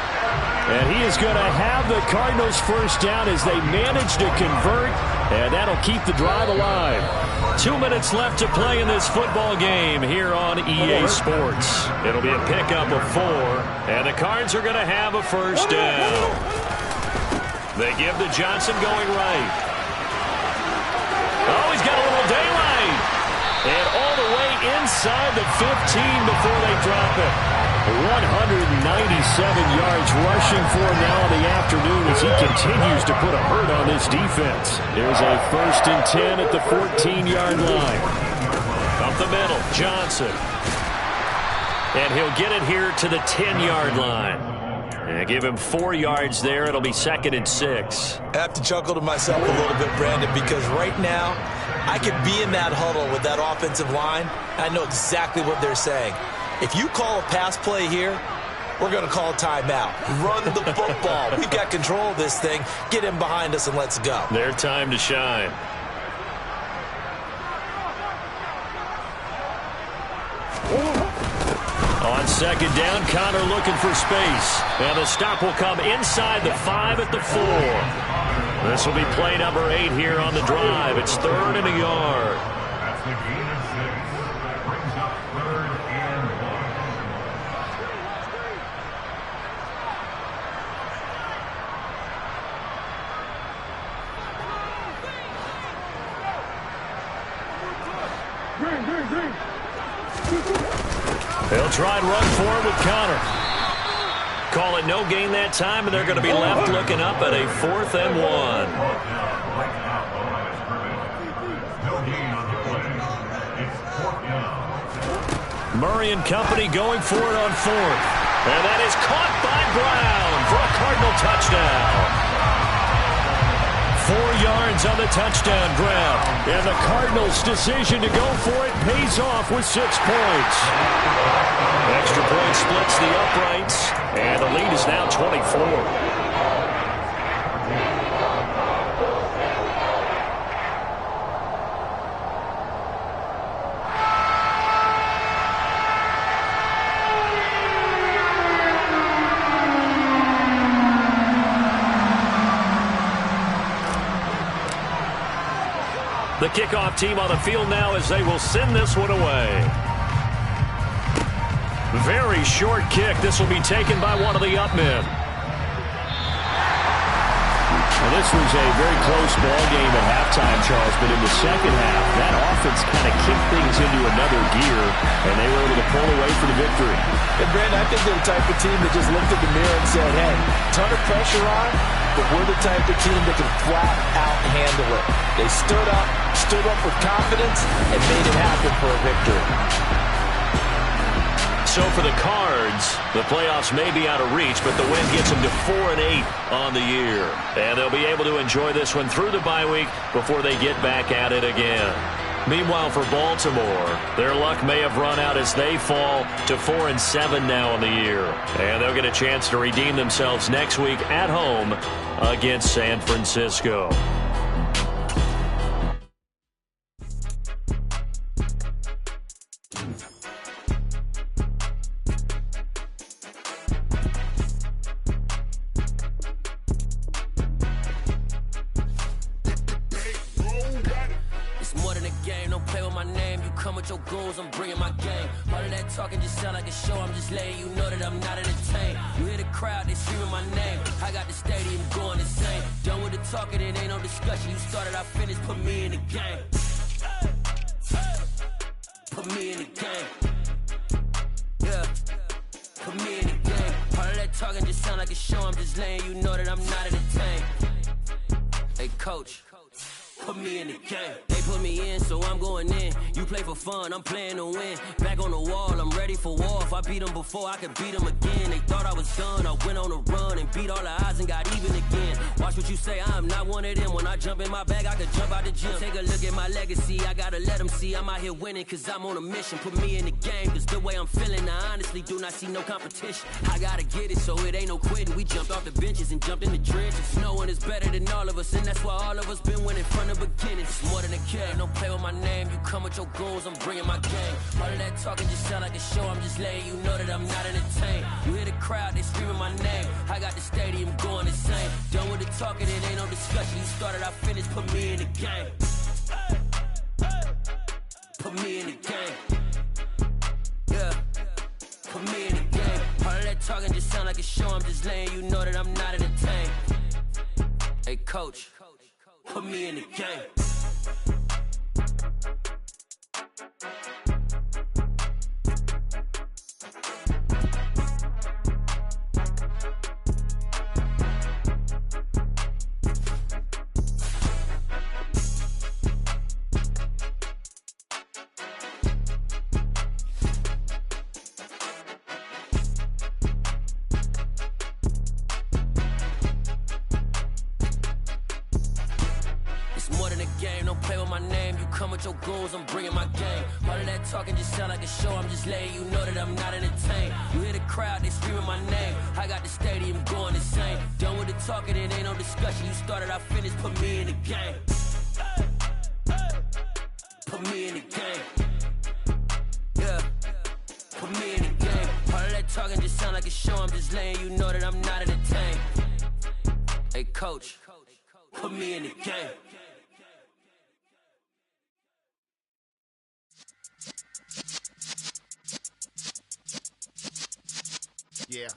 And he is going to have the Cardinals first down as they manage to convert, and that'll keep the drive alive. 2 minutes left to play in this football game here on EA Sports. It'll be a pickup of 4, and the Cards are going to have a first down. They give to Johnson going right. Oh, he's got a little daylight. And all the way inside the 15 before they drop it. 197 yards rushing for him now in the afternoon as he continues to put a hurt on this defense. There's a 1st and 10 at the 14-yard line. Up the middle, Johnson. And he'll get it here to the 10-yard line. And give him 4 yards there. It'll be 2nd and 6. I have to chuckle to myself a little bit, Brandon, because right now I could be in that huddle with that offensive line. I know exactly what they're saying. If you call a pass play here, we're going to call a timeout. Run the football. We've got control of this thing. Get him behind us and let's go. Their time to shine. On second down, Connor looking for space. And the stop will come inside the 5 at the 4. This will be play number 8 here on the drive. It's 3rd and a yard. That's the gain of 6. That brings up 3rd and 1. They'll try and run forward with Connor. Call it no gain that time, and they're going to be left looking up at a 4th and 1. Murray and company going for it on 4th. And that is caught by Brown for a Cardinal touchdown. 4 yards on the touchdown grab. And the Cardinals' decision to go for it pays off with 6 points. Extra point splits the uprights, and the lead is now 24. The kickoff team on the field now as they will send this one away. Very short kick. This will be taken by one of the up men. Well, this was a very close ball game at halftime, Charles, but in the second half, that offense kind of kicked things into another gear, and they were able to pull away for the victory. And, Brandon, I think they're the type of team that just looked at the mirror and said, hey, ton of pressure on, but we're the type of team that can flat out handle it. They stood up with confidence, and made it happen for a victory. So for the Cards, the playoffs may be out of reach, but the win gets them to 4-8 on the year. And they'll be able to enjoy this one through the bye week before they get back at it again. Meanwhile, for Baltimore, their luck may have run out as they fall to 4-7 now in the year. And they'll get a chance to redeem themselves next week at home against San Francisco. the game, don't play with my name. You come with your goons, I'm bringing my game. All of that talking just sound like a show. I'm just letting you know that I'm not entertained. You hear the crowd, they screaming my name. I got the stadium going insane. Done with the talking, it ain't no discussion. You started, I finished, put me in the game. Put me in the game. Yeah. Put me in the game. All of that talking just sound like a show. I'm just letting you know that I'm not entertained. Hey, coach. Put me in the game. They put me in, so I'm going in. You play for fun, I'm playing to win. Back on the wall, I'm ready for war. If I beat them before, I could beat them again. They thought I was done, I went on a run and beat all the odds and got even again. Watch what you say, I'm not one of them. When I jump in my bag, I could jump out the gym. Take a look at my legacy, I gotta let them see I'm out here winning, cause I'm on a mission. Put me in the game, cause the way I'm feeling, I honestly do not see no competition. I gotta get it, so it ain't no quitting. We jumped off the benches and jumped in the trenches. No one is better than all of us, and that's why all of us been winning from the beginning. It's more than a game, don't play with my name. You come with your goons, I'm bringing my game. All of that talking just sound like a show. I'm just letting you know that I'm not entertained. You hear the crowd, they screaming my name. I got the stadium going insane. Done with the talking, it ain't no discussion. You started, I finished, put me in the game. Put me in the game. Yeah. Put me in the game. All of that talking just sound like a show. I'm just letting you know that I'm not entertained. Hey, coach. Put me in the game. Your goons, I'm bringing my game. All of that talking just sound like a show. I'm just letting you know that I'm not entertained. You hear the crowd, they screaming my name. I got the stadium going insane. Done with the talking, it ain't no discussion. You started, I finished, put me in the game. Put me in the game. Yeah. Put me in the game. All of that talking just sound like a show. I'm just letting you know that I'm not entertained. Hey, coach. Put me in the game. Yeah.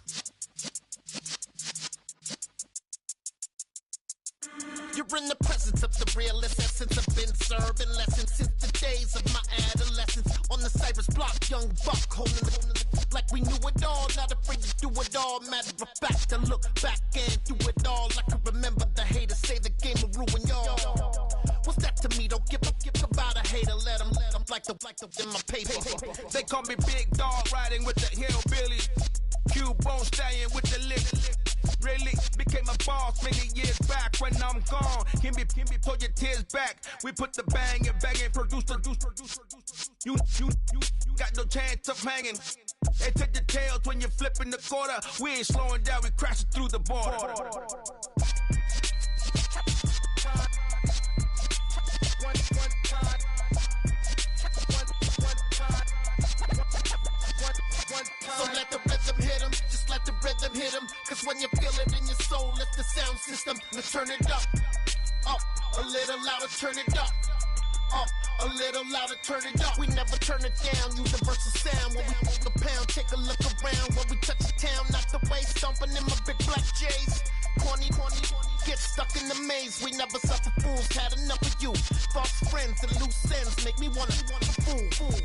You're in the presence of the realest essence. I've been serving lessons since the days of my adolescence. On the Cypress block, young buck holding it like we knew it all. Not afraid to do it all. Matter of fact, I look back and do it all. I can remember the haters say the game will ruin y'all. What's that to me? Don't give about a hater. Let them like the in my paper. They call me Big Dog, riding with the hillbillies. Cubone stallion with the lick. Really became a boss many years back. When I'm gone, can be pull your tears back. We put the bang and produce. You got no chance of hanging. They take the tails when you're flipping the quarter. We ain't slowing down, we crashing through the border. So let the rhythm hit him, just let the rhythm hit him. Cause when you feel it in your soul, lift the sound system. Let's turn it up, a little louder, turn it up. A little louder, turn it up. We never turn it down, universal sound. When we move the pound, take a look around. When we touch the town, not the way, stomping in my big black J's. Corny, get stuck in the maze. We never suffer fools, had enough of you. False friends and loose ends make me wanna fool.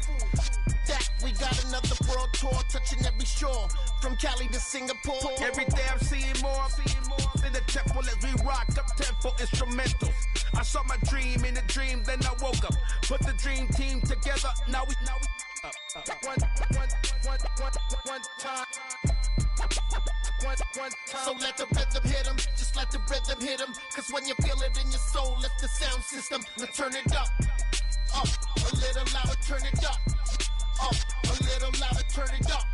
That we got another world tour, touching every shore, from Cali to Singapore. Every day I'm seeing more in the temple as we rock up tempo instrumentals. I saw my dream in a dream, then I woke up. Put the dream team together, now we One time. So let the rhythm hit him, just let the rhythm hit him. Cause when you feel it in your soul, lift the sound system. Now turn it up, a little louder, turn it up, a little louder, turn it up.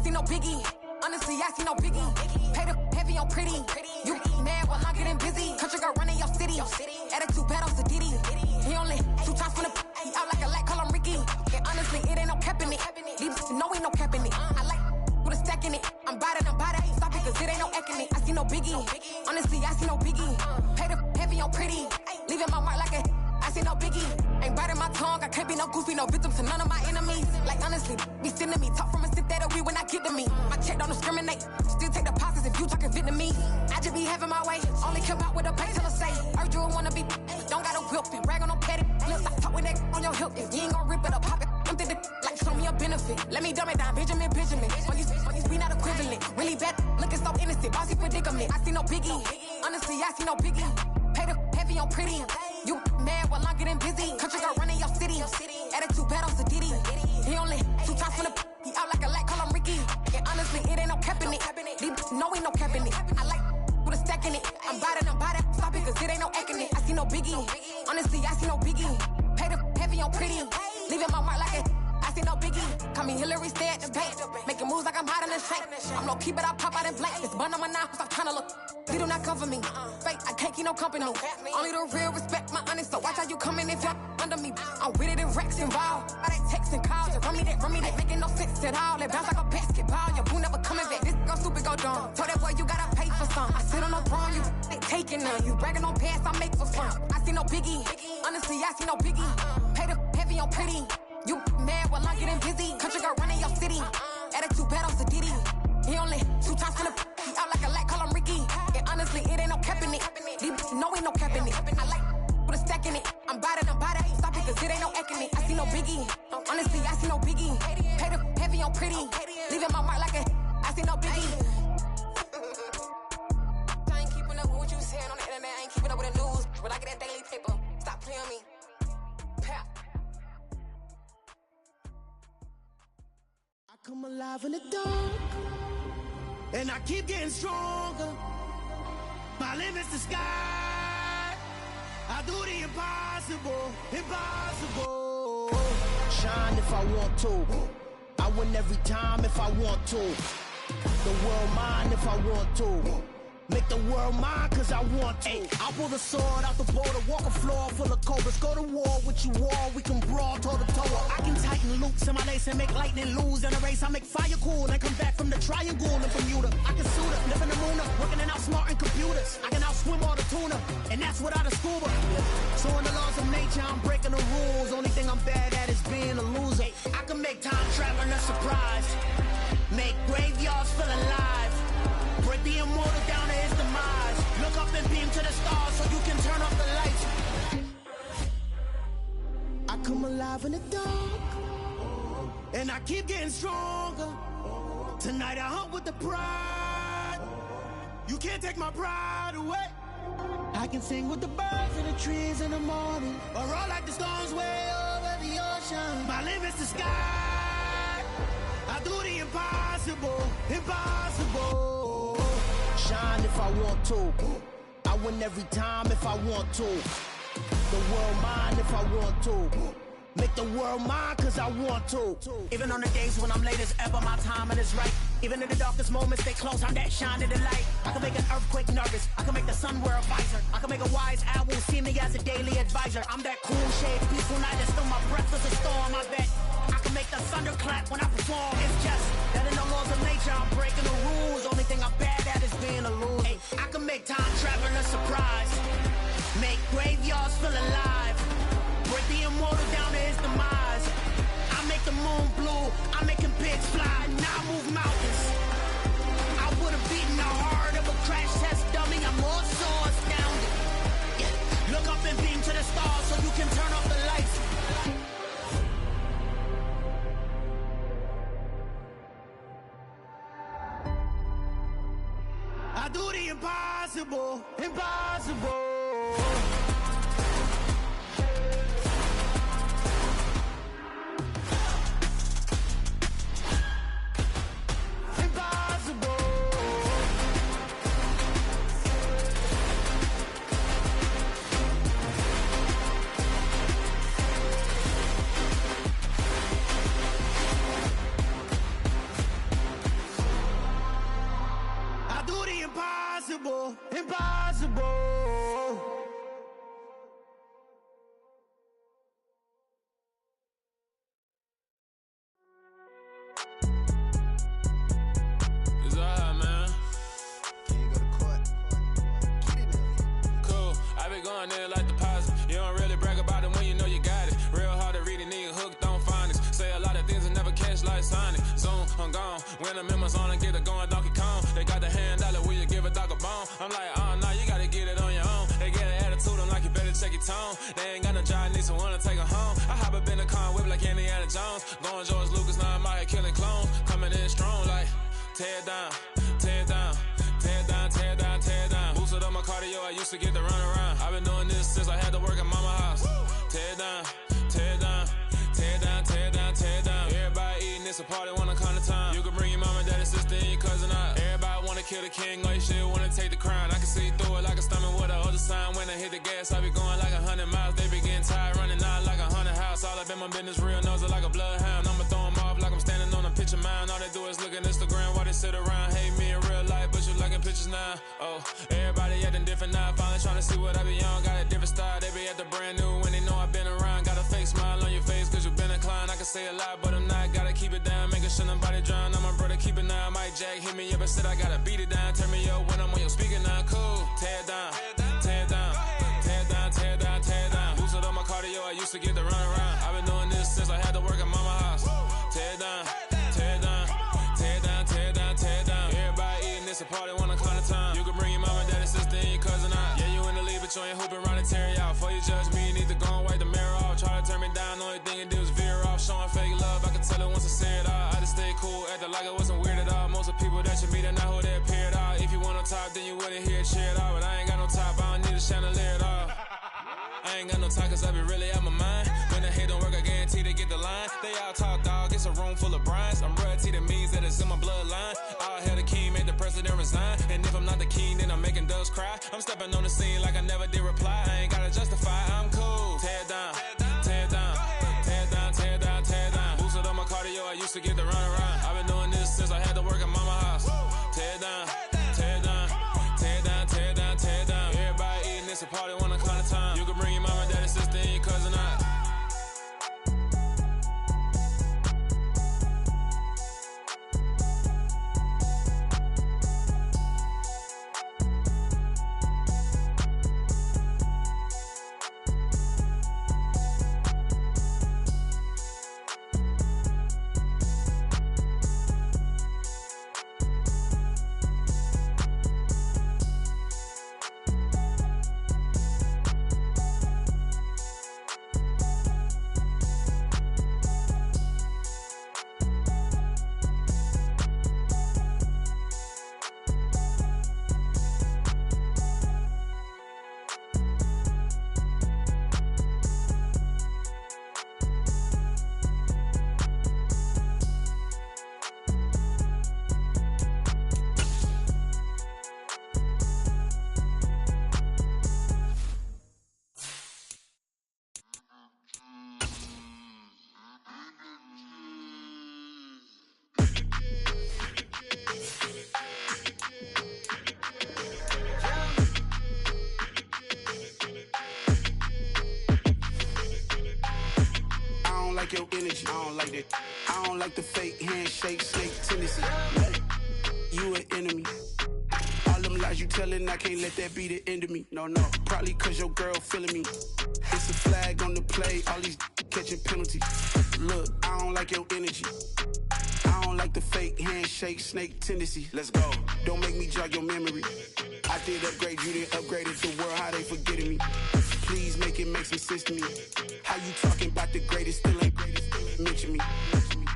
see no biggie. Honestly, I see no biggie. Pay the heavy on pretty. You mad while I'm getting busy. Country girl running your city. Attitude bad on Sadiddy. He only 2 times from the he out like a light, call him Ricky. And honestly, it ain't no cap in it. These know ain't no cap in it. I like with a stack in it. I'm bout it. Stop it, cause it ain't no eck in it. I see no biggie. Honestly, I see no biggie. Pay the heavy on pretty. Leaving my mark like a I see no biggie. Ain't biting my tongue. I can't be no goofy, no victim to none of my enemies. Like honestly, be sending me talk from a sip that we when I get to me. My check don't discriminate. Still take deposits if you talking Vietnamese. I just be having my way. Only care about what the pay teller say. Urge you wanna be, don't gotta whip it. Brag on no petty. Let's stop talk with that on your hip. If you ain't gon' rip it up, pop it. Empty the like show me a benefit. Let me dumb it down, Benjamin. On these we not equivalent. Really bad, looking so innocent. Bossy predicament. I see no biggie. Honestly, I see no biggie. Pay the heavy on pretty. You mad while I'm getting busy. Country girl running your city. Attitude bad on Sadiddy. He only 2 times from the he out like a light, call him Ricky. And honestly, it ain't no cap in it. These know ain't no cap in it. I like with a stack in it. I'm bout it. Stop it, cause it ain't no eck in it. I see no biggie. Honestly, I see no biggie. Pay the heavy on pretty. Leaving my mark like a I see no biggie. Call me Hillary, stay at the bank. Making moves like I'm hiding in shank. I'm low key, but I pop out in blank. It's bun on my knife, stop trying to look. They do not cover me. Fake, I can't keep no company. Only the real respect my honest. So watch how you coming if you're under me. I'm with it in Rex involved. I they text and calls. Just run me that. Making no sense at all. They bounce like a basketball. Your boo never coming back. This go stupid, go dumb. Told that boy you gotta pay for some. I sit on no throne, you they taking none. You bragging on pants, I make for fun. I see no biggie. Honestly, I see no biggie. Pay the heavy on pretty. You mad while I'm getting busy. Country girl running your city. Attitude bad on Sadiddy. He only 2 times from the he out like a light, call him Ricky. And honestly, it ain't no cap in it. These know ain't no cap in it. I like with a stack in it. I'm bout it. Stop it, cause it ain't no eck in it. I see no biggie. Honestly, I see no biggie. Pay the heavy on pretty. Leaving my mark like a I see no biggie. I ain't keeping up with what you saying on the internet. I ain't keeping up with the news. But I get that daily paper. Stop playing me. Pap. Come alive in the dark, and I keep getting stronger. My limit's the sky. I do the impossible. Shine if I want to. I win every time if I want to. The world mine if I want to. Make the world mine cause I want to. I pull the sword out the border, walk a floor full of cobras. Go to war with you all, we can brawl toe to toe. I can tighten loops in my lace and make lightning lose in a race. I make fire cool and come back from the triangle in Bermuda. I can suit up, live in the moon up, working and outsmarting computers. I can outswim all the tuna, and that's without a scuba. So in the laws of nature, I'm breaking the rules. Only thing I'm bad at is being a loser. I can make time traveling a surprise, make graveyards feel alive. Break the immortal down to his demise. Look up and beam to the stars so you can turn off the lights. I come alive in the dark, and I keep getting stronger. Tonight I hunt with the pride. You can't take my pride away. I can sing with the birds and the trees in the morning, or roll like the storms way over the ocean. My limit's the sky. I do the impossible. Shine if I want to. I win every time if I want to. The world mine if I want to. Make the world mine cause I want to. Even on the days when I'm late as ever, my timing is right. Even in the darkest moments, stay close, I'm that shining the light. I can make an earthquake nervous, I can make the sun wear a visor. I can make a wise owl see me as a daily advisor. I'm that cool shade, peaceful night, and still my breath is a storm, I bet. I can make the thunder clap when I perform. It's just that in the laws of nature, I'm breaking the rules. Only thing I'm bad at is being a loser. Hey, I can make time traveling a surprise, make graveyards feel alive. Break the immortal down to his demise. I make the moon blue, I'm making pigs fly, now I move mountains. I would've beaten the heart of a crash test dummy, I'm more so astounded. Yeah. Look up and beam to the stars so you can turn off the lights. I do the impossible. I'm gone. When I'm in my zone, I get it going Donkey Kong. They got the hand dollar, will you give a dog a bone? I'm like, oh, no, you gotta get it on your own. They get an attitude, I'm like, you better check your tone. They ain't got no job, need someone to take her home. I hop up in the car, whip like Indiana Jones. Going George Lucas, now I'm out here killing clones. Coming in strong like, tear it down, tear it down. Tear it down, tear it down, tear it down. Boosted up my cardio, I used to get to run around. I've been doing this since I had to work at mama house. Tear it down, tear it down, tear it down, tear it down, tear it down. Everybody eating, it's a party when I come to time. You can bring your mama, daddy, sister, and your cousin out. Everybody wanna kill the king, or you shit wanna take the crown. I can see through it like a stomach with a other sign. When I hit the gas, I be going like 100 miles. They be getting tired, running out like 100 house. All up in my business, real nose like a bloodhound. I'ma throw 'em off like I'm standing on a picture mound. All they do is look at Instagram while they sit around. Hate me in real life, but you liking pictures now. Oh, everybody acting different now. Finally trying to see what I be on. Got a different style, they be at the brand new when they know I've been around. Got a fake smile on your face cause you been inclined. I can say a lot, but I'm not. Gotta keep it down, making sure nobody drown. I'm my brother, keep it now. Mike Jack hit me up and said I gotta beat it down. Turn me up when I'm on your speaker now. Cool, tear it down, tear it down, tear it down, tear it down, tear it down. Boosted up my cardio, I used to get to run around. I've been doing this since I had to work at mama house. Tear it down, tear it down, tear it down, tear it down, tear it down. Everybody eating, it's a party when I come to time. You can bring your mama, daddy, sister, and your cousin out. Yeah, you in the lead, but you ain't hooping around and tear you out. Before you judge me, you need to go and wipe the mirror off. Try to turn me down, the only thing you do is veer off. Showing fake love, I can tell it once I say it all. I just stay cool, acting like it wasn't weird at all. Most of the people that you meet are not who they appear at all. If you want on top, then you wouldn't hear it cheer at all. But I ain't got no top, I don't need a chandelier at all. I ain't got no time cause I be really out my mind. When the hate don't work, I guarantee they get the line. They all talk dog, it's a room full of brinds. I'm royalty, that means that it's in my bloodline. All hail the king, made the president resign. And if I'm not the king, then I'm making doves cry. I'm stepping on the scene like I never did reply. I ain't gotta justify, I'm cool. Tear it down, tear it down, tear it down, tear it down, tear it down. Boosted up my cardio, I used to get to run around. I've been doing this since I had to work at mama house. Tear it down, tear it down, tear it down, tear it down, tear it down. Everybody eating, it's a party when I come to time. You can bring your mama, daddy, sister, and your cousin out. Your energy, I don't like that. I don't like the fake handshake, snake tendency. You an enemy. All them lies you telling, I can't let that be the end of me. No, probably cause your girl feeling me. It's a flag on the play, all these catching penalties. Look, I don't like your energy. I don't like the fake handshake, snake tendency. Let's go. Don't make me jog your memory. I did upgrade, you didn't upgrade it. The world, how they forgetting me. Please make it make some sense to me. How you talking about the greatest, still ain't greatest, mention me.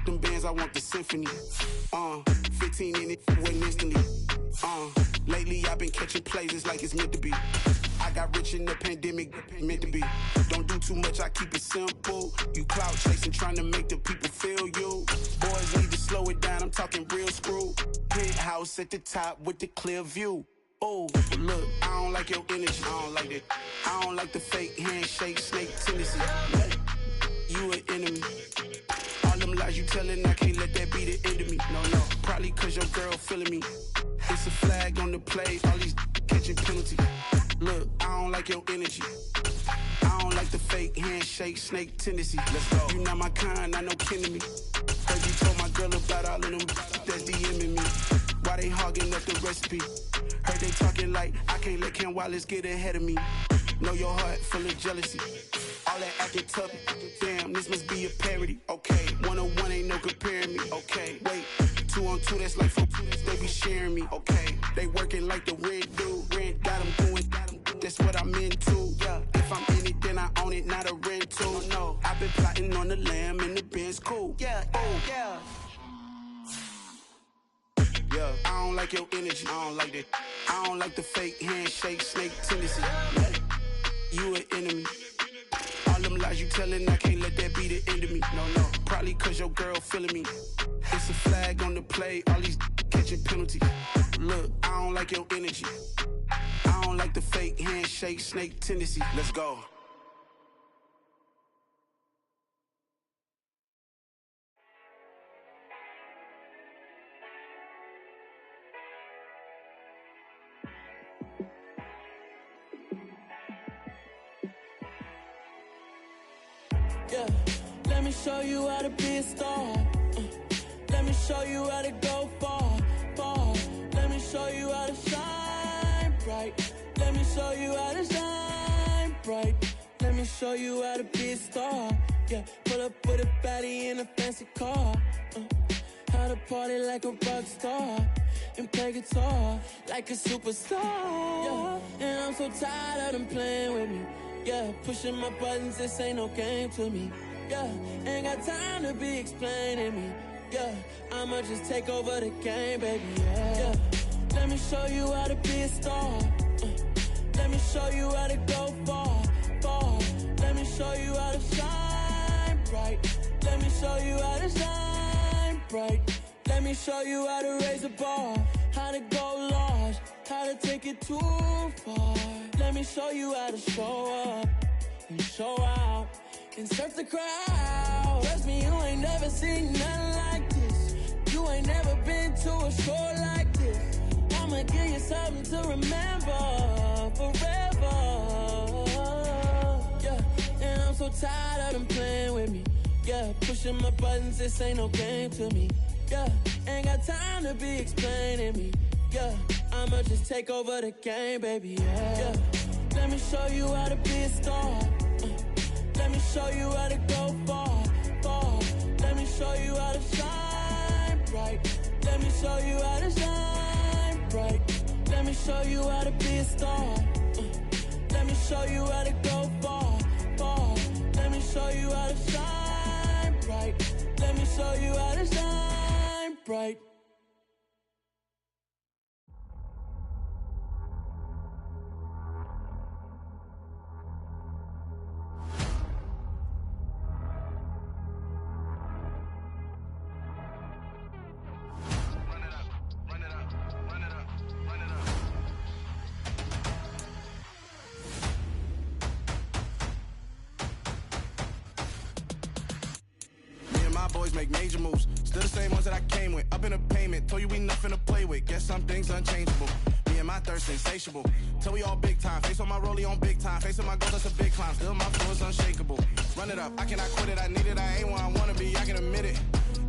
Them bands, I want the symphony. 15 in it, went instantly. Lately I've been catching plays, it's like it's meant to be. I got rich in the pandemic, meant to be. Don't do too much, I keep it simple. You clout chasing, trying to make the people feel you. Boys need to slow it down, I'm talking real screw. Penthouse at the top with the clear view. Oh, look, I don't like your energy. I don't like that. I don't like the fake handshake, snake tendency. You an enemy. All them lies you telling, I can't let that be the end of me. No, probably cause your girl feeling me. It's a flag on the play, all these catching penalties. Look, I don't like your energy. I don't like the fake handshake, snake tendency. Let's go. You not my kind, I know kin to me. Heard you told my girl about all of them that's DMing me. Why they hogging up the recipe? Heard they talking like I can't let Ken Wallace get ahead of me. Know your heart full of jealousy. All that acting tough, damn, this must be a parody. Okay, 101 ain't no comparing me. Okay, wait, 2-on-2, that's like 4. They be sharing me, okay. They working like the rent dude. Rent got them going, that's what I'm into. Yeah, if I'm in it, then I own it, not a rental. No, I've been plotting on the lamb and the Benz cool. Yeah, yeah. Yeah, I don't like your energy, I don't like that. I don't like the fake handshake, snake tendency. You an enemy. All them lies you telling, I can't let that be the end of me. No, probably cause your girl feeling me. It's a flag on the play, all these catching penalties. Look, I don't like your energy. I don't like the fake handshake, snake tendency. Let's go. Yeah, let me show you how to be a star. Let me show you how to go far, far. Let me show you how to shine bright. Let me show you how to shine bright. Let me show you how to be a star. Yeah, pull up with a baddie in a fancy car. How to party like a rock star and play guitar like a superstar. Yeah, and I'm so tired of them playing with me. Yeah, pushing my buttons, this ain't no game to me. Yeah, ain't got time to be explaining me. Yeah, I'ma just take over the game, baby. Yeah, let me show you how to be a star. Let me show you how to go far, far. Let me show you how to shine bright. Let me show you how to shine bright. Let me show you how to raise the bar, how to go large, how to take it too far. Let me show you how to show up and show out and surf the crowd. Trust me, you ain't never seen nothing like this. You ain't never been to a show like this. I'ma give you something to remember forever. Yeah, and I'm so tired of them playing with me. Yeah, pushing my buttons, this ain't no game to me. Yeah, ain't got time to be explaining me. Yeah, I'ma just take over the game, baby. Yeah, let me show you how to be a star. Let me show you how to go far, far. Let me show you how to shine bright. Let me show you how to shine bright. Let me show you how to be a star. Let me show you how to go far, far. Let me show you how to shine bright. Let me show you how to shine bright. Boys make major moves, still the same ones that I came with. Up in a payment, told you we nothing to play with. Guess some things unchangeable. Me and my thirst insatiable. Till we all big time. Face on my rollie on big time. Facing my goals, that's a big climb. Still my flow is unshakable. Run it up, I cannot quit it. I need it, I ain't where I wanna be. I can admit it.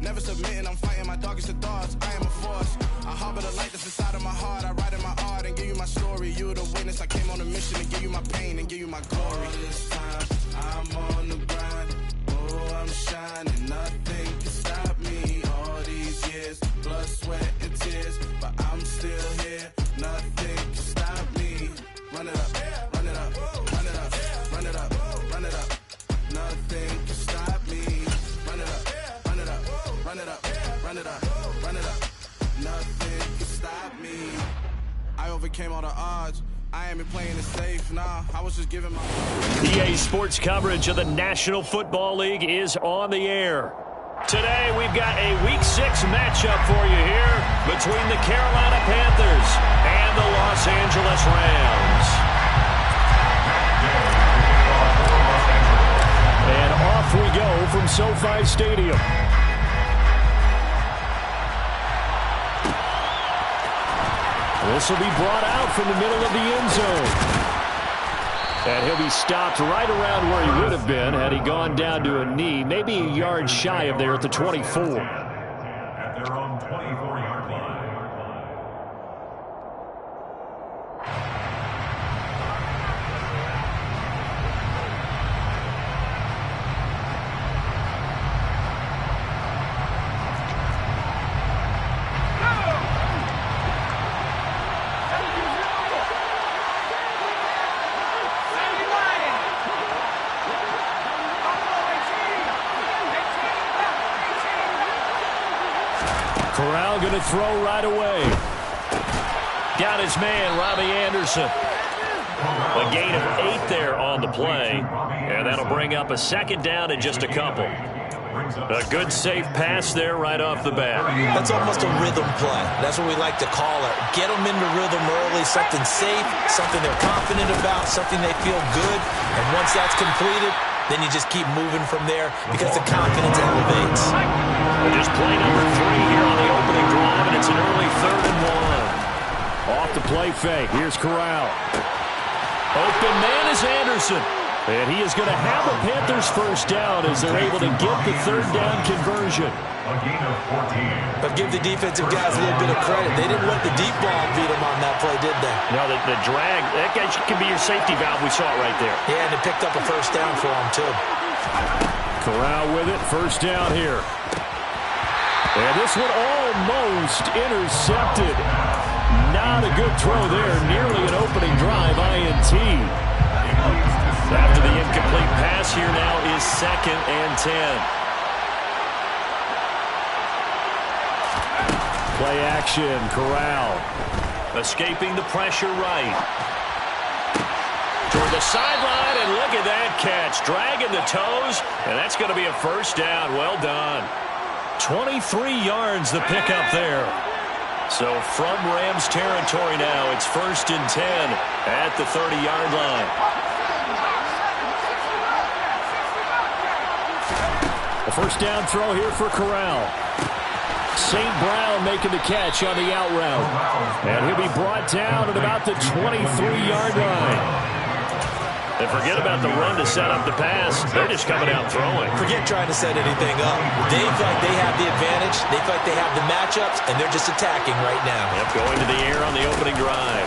Never submitting, I'm fighting my darkest of thoughts. I am a force. I harbor the light that's inside of my heart. I write in my art and give you my story. You're the witness. I came on a mission to give you my pain and give you my glory. All this time, I'm on the grind. Oh, I'm shining. Nothing can stop me. All these years, blood, sweat, and tears. But I'm still here. Nothing can stop me. Run it up, run it up, run it up, run it up, run it up. Nothing can stop me. Run it up, run it up, run it up, run it up, run it up. Nothing can stop me. I overcame all the odds. I ain't been playing it safe, nah. I was just giving my... EA Sports coverage of the National Football League is on the air. Today, we've got a Week 6 matchup for you here between the Carolina Panthers and the Los Angeles Rams. And off we go from SoFi Stadium. This will be brought out from the middle of the end zone. And he'll be stopped right around where he would have been had he gone down to a knee, maybe a yard shy of there at the 24. At their own 24-yard line. Corral going to throw right away. Got his man, Robbie Anderson. A gain of 8 there on the play. And that'll bring up a second down in just a couple. A good safe pass there right off the bat. That's almost a rhythm play. That's what we like to call it. Get them into rhythm early, something safe, something they're confident about, something they feel good. And once that's completed, then you just keep moving from there because the confidence elevates. Just play number 3 here on the opening drive, and it's an early 3rd and 1. Off the play fake. Here's Corral. Open man is Anderson. And he is going to have a Panthers first down as they're able to get the 3rd down conversion. A gain of 14. But give the defensive guys a little bit of credit. They didn't let the deep ball beat them on that play, did they? No, the drag, that guy can be your safety valve. We saw it right there. Yeah, and it picked up a first down for them, too. Corral with it. First down here. And this one almost intercepted. Not a good throw there. Nearly an opening drive INT. After the incomplete pass, here now is 2nd and 10. Play action, Corral. Escaping the pressure right. Toward the sideline, and look at that catch. Dragging the toes, and that's going to be a first down. Well done. 23 yards the pickup there. So from Rams territory now, it's 1st and 10 at the 30-yard line. A first down throw here for Corral. St. Brown making the catch on the out route. And he'll be brought down at about the 23-yard line. And forget about the run to set up the pass. They're just coming out throwing. Forget trying to set anything up. They feel like they have the advantage. They feel like they have the matchups, and they're just attacking right now. Yep, going to the air on the opening drive.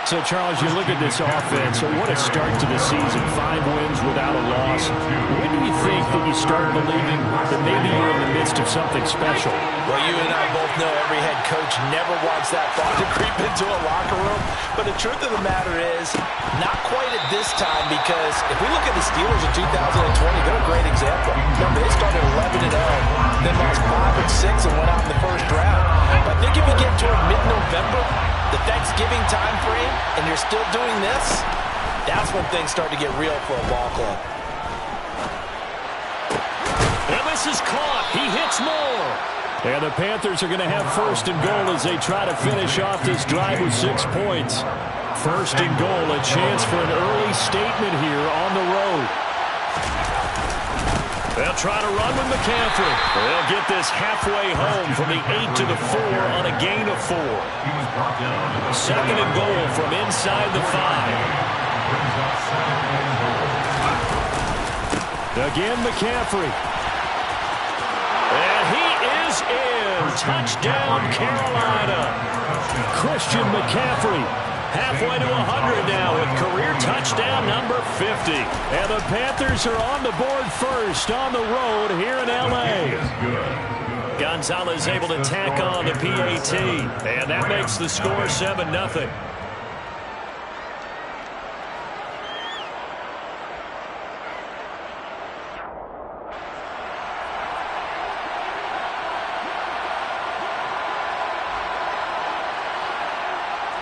So, Charles, you look at this offense, what a start to the season. 5 wins without a loss. When do you think that you start believing that maybe you're in the midst of something special? Well, you and I both know every head coach never wants that thought to creep into a locker room. But the truth of the matter is, not quite at this time, because if we look at the Steelers in 2020, they're a great example. Remember, they started 11-0, then lost 5 and 6 and went out in the first round. But I think if you get toward mid-November, the Thanksgiving time frame, and you're still doing this, that's when things start to get real for a ball club. And this is caught. He hits more. And the Panthers are going to have 1st and goal as they try to finish off this drive with 6 points. 1st and goal, a chance for an early statement here on the road. They'll try to run with McCaffrey. They'll get this halfway home from the 8 to the 4 on a gain of 4. 2nd and goal from inside the 5. Again, McCaffrey. And he is in. Touchdown, Carolina. Christian McCaffrey. Halfway to 100 now with career touchdown number 50. And the Panthers are on the board first on the road here in L.A. Gonzalez able to tack on the PAT. And that makes the score 7-0.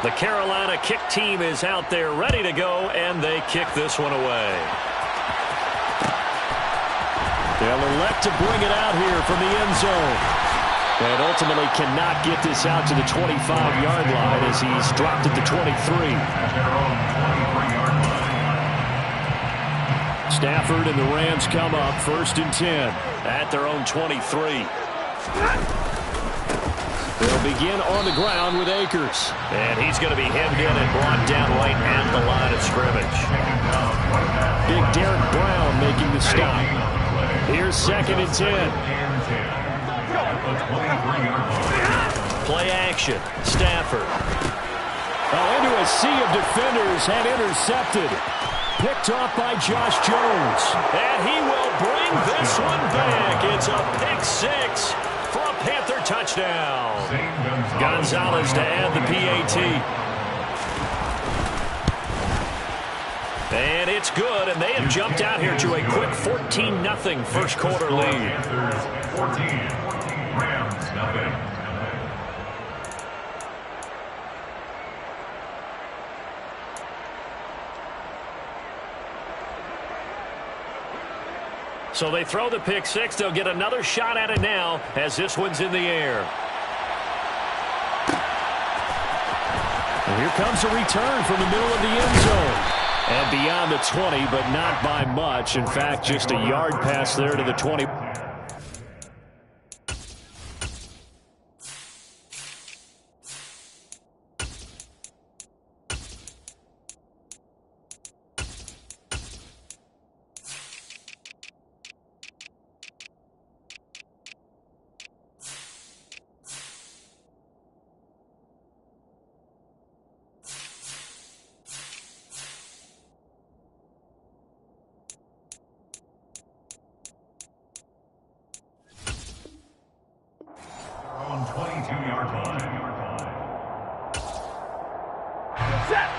The Carolina kick team is out there ready to go, and they kick this one away. They'll elect to bring it out here from the end zone. And ultimately cannot get this out to the 25-yard line as he's dropped at the 23. Stafford and the Rams come up 1st and 10 at their own 23. They'll begin on the ground with Akers. And he's going to be hemmed in and brought down right at the line of scrimmage. Big Derek Brown making the stop. Here's 2nd and 10. Play action. Stafford. Into a sea of defenders and intercepted. Picked off by Josh Jones. And he will bring this one back. It's a pick 6. For a Panther touchdown. Gonzalez to add the PAT. And it's good, and they have jumped out here to a quick 14-0 first quarter lead. Panthers 14, Rams nothing. So they throw the pick six. They'll get another shot at it now as this one's in the air. And here comes a return from the middle of the end zone. And beyond the 20, but not by much. In fact, just a yard pass there to the 20.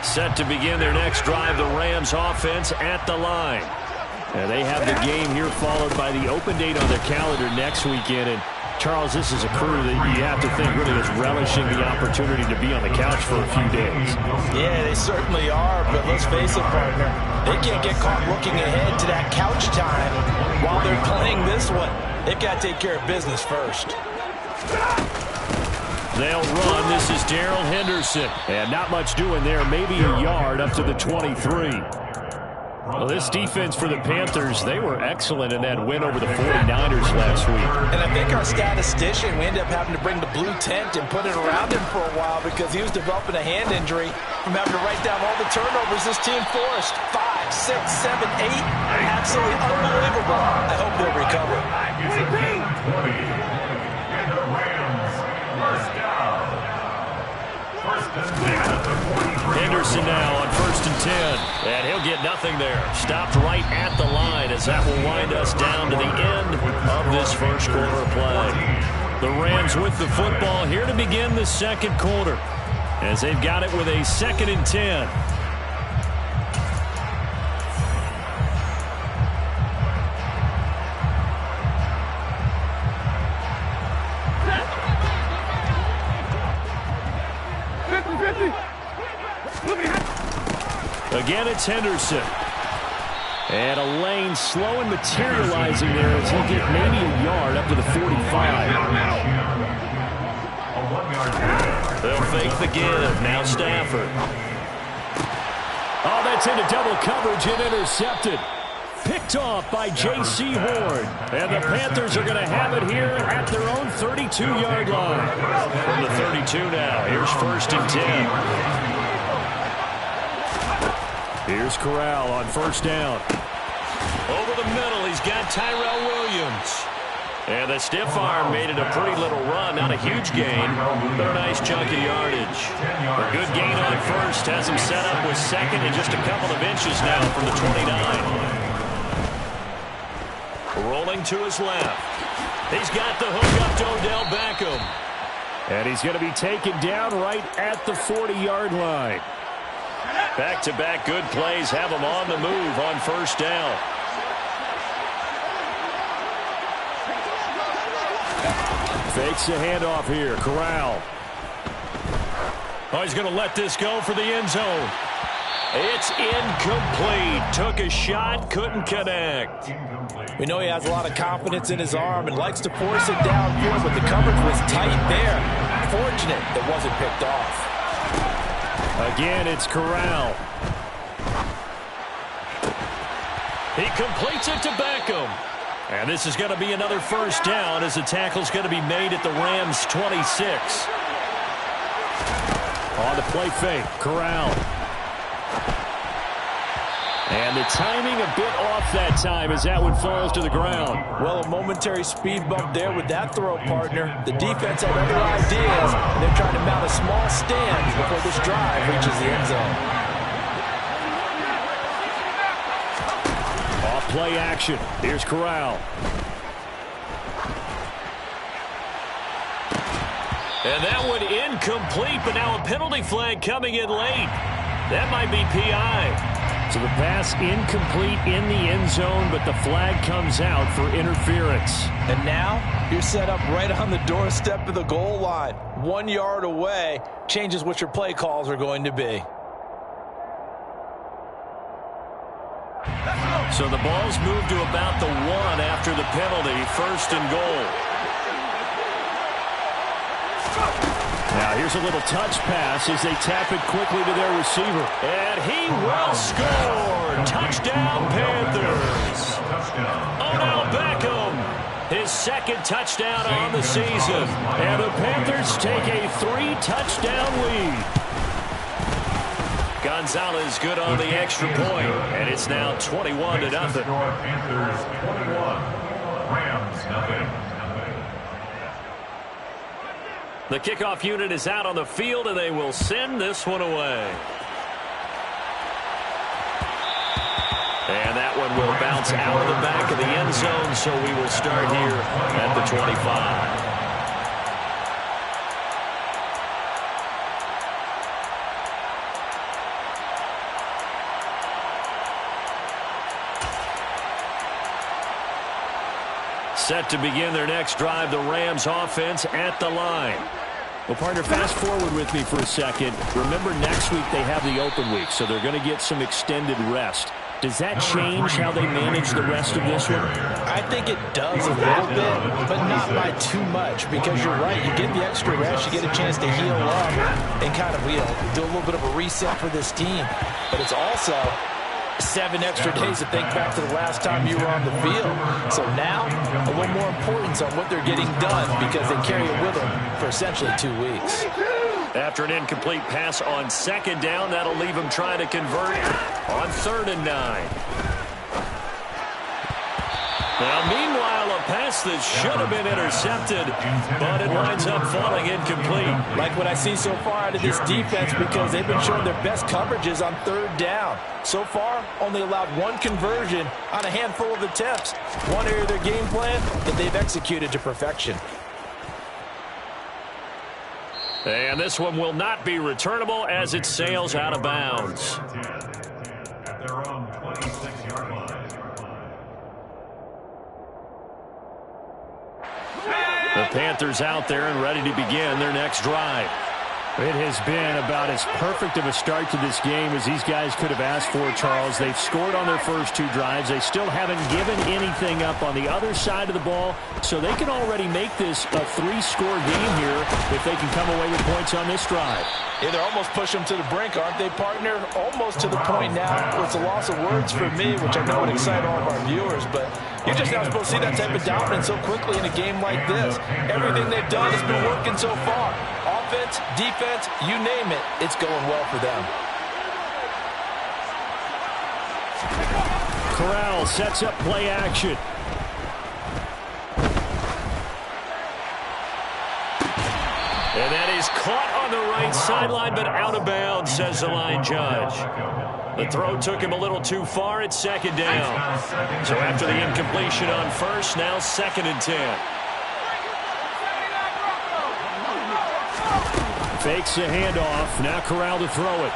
Set to begin their next drive, the Rams offense at the line. And they have the game here followed by the open date on their calendar next weekend. And Charles, this is a crew that you have to think really is relishing the opportunity to be on the couch for a few days. Yeah, they certainly are, but let's face it, partner. They can't get caught looking ahead to that couch time while they're playing this one. They've got to take care of business first. They'll run. This is Darrell Henderson. And not much doing there. Maybe a yard up to the 23. Well, this defense for the Panthers, they were excellent in that win over the 49ers last week. And I think our statistician, we ended up having to bring the blue tent and put it around him for a while because he was developing a hand injury from having to write down all the turnovers this team forced. 5, 6, 7, 8. Absolutely unbelievable. I hope they'll recover. Henderson now on 1st and 10. And he'll get nothing there. Stopped right at the line as that will wind us down to the end of this first quarter play. The Rams with the football here to begin the second quarter as they've got it with a 2nd and 10. Again, it's Henderson. And a lane slow and materializing there as he'll get maybe a yard up to the 45. They'll fake the give. Now Stafford. Oh, that's into double coverage and intercepted. Picked off by J.C. Horn. And the Panthers are going to have it here at their own 32-yard line. From the 32 now, here's 1st and 10. Here's Corral on 1st down. Over the middle, he's got Tyrell Williams. And the stiff arm made it a pretty little run. Not a huge gain, but a nice chunk of yardage. A good gain on 1st has him set up with 2nd and just a couple of inches now from the 29. Rolling to his left. He's got the hook up to Odell Beckham. And he's going to be taken down right at the 40-yard line. Back-to-back good plays have him on the move on 1st down. Fakes the handoff here. Corral. Oh, he's going to let this go for the end zone. It's incomplete. Took a shot, couldn't connect. We know he has a lot of confidence in his arm and likes to force it downfield, but the coverage was tight there. Fortunate it wasn't picked off. Again, it's Corral. He completes it to Beckham. And this is going to be another 1st down as the tackle's going to be made at the Rams' 26. On the play fake, Corral. And the timing a bit off that time as that one falls to the ground. Well, a momentary speed bump there with that throw, partner. The defense had other ideas, and they're trying to mount a small stand before this drive reaches the end zone. Off play action. Here's Corral. And that one incomplete, but now a penalty flag coming in late. That might be PI. So the pass incomplete in the end zone, but the flag comes out for interference. And now you're set up right on the doorstep of the goal line. 1 yard away changes what your play calls are going to be. So the ball's moved to about the 1 after the penalty. 1st and goal. Now here's a little touch pass as they tap it quickly to their receiver. And he will score! Touchdown, Panthers! Odell Beckham, his 2nd touchdown on the season. And the Panthers take a 3-touchdown lead. Gonzalez good on the extra point, and it's now 21-0. Panthers 21, Rams nothing. The kickoff unit is out on the field, and they will send this one away. And that one will bounce out of the back of the end zone, so we will start here at the 25. Set to begin their next drive, the Rams offense at the line. Well, partner, fast forward with me for a second. Remember, next week they have the open week, so they're going to get some extended rest. Does that change how they manage the rest of this one? I think it does a little bit, but not by too much, because you're right. You get the extra rest, you get a chance to heal up and kind of do a little bit of a reset for this team. But it's also 7 extra days to think back to the last time you were on the field. So now, a little more importance on what they're getting done because they carry it with them for essentially 2 weeks. After an incomplete pass on 2nd down, that'll leave them trying to convert on 3rd and 9. Now, meanwhile, a pass that should have been intercepted, but it winds up falling incomplete. Like what I see so far out of this defense, because they've been showing their best coverages on 3rd down. So far, only allowed 1 conversion on a handful of attempts. One area of their game plan that they've executed to perfection. And this one will not be returnable as it sails out of bounds. At their own 26-yard line. The Panthers out there and ready to begin their next drive. It has been about as perfect of a start to this game as these guys could have asked for, Charles. They've scored on their first 2 drives. They still haven't given anything up on the other side of the ball, so they can already make this a 3-score game here if they can come away with points on this drive. Yeah, they're almost pushing them to the brink, aren't they, partner? Almost to the point now where it's a loss of words for me, which I know would excite all of our viewers, but you're just not supposed to see that type of dominance so quickly in a game like this. Everything they've done has been working so far. Offense, defense, you name it, it's going well for them. Corral sets up play action. And that is caught on the right sideline, but out of bounds, says the line judge. The throw took him a little too far at 2nd down. So after the incompletion on 1st, now 2nd and 10. Fakes a handoff. Now Corral to throw it.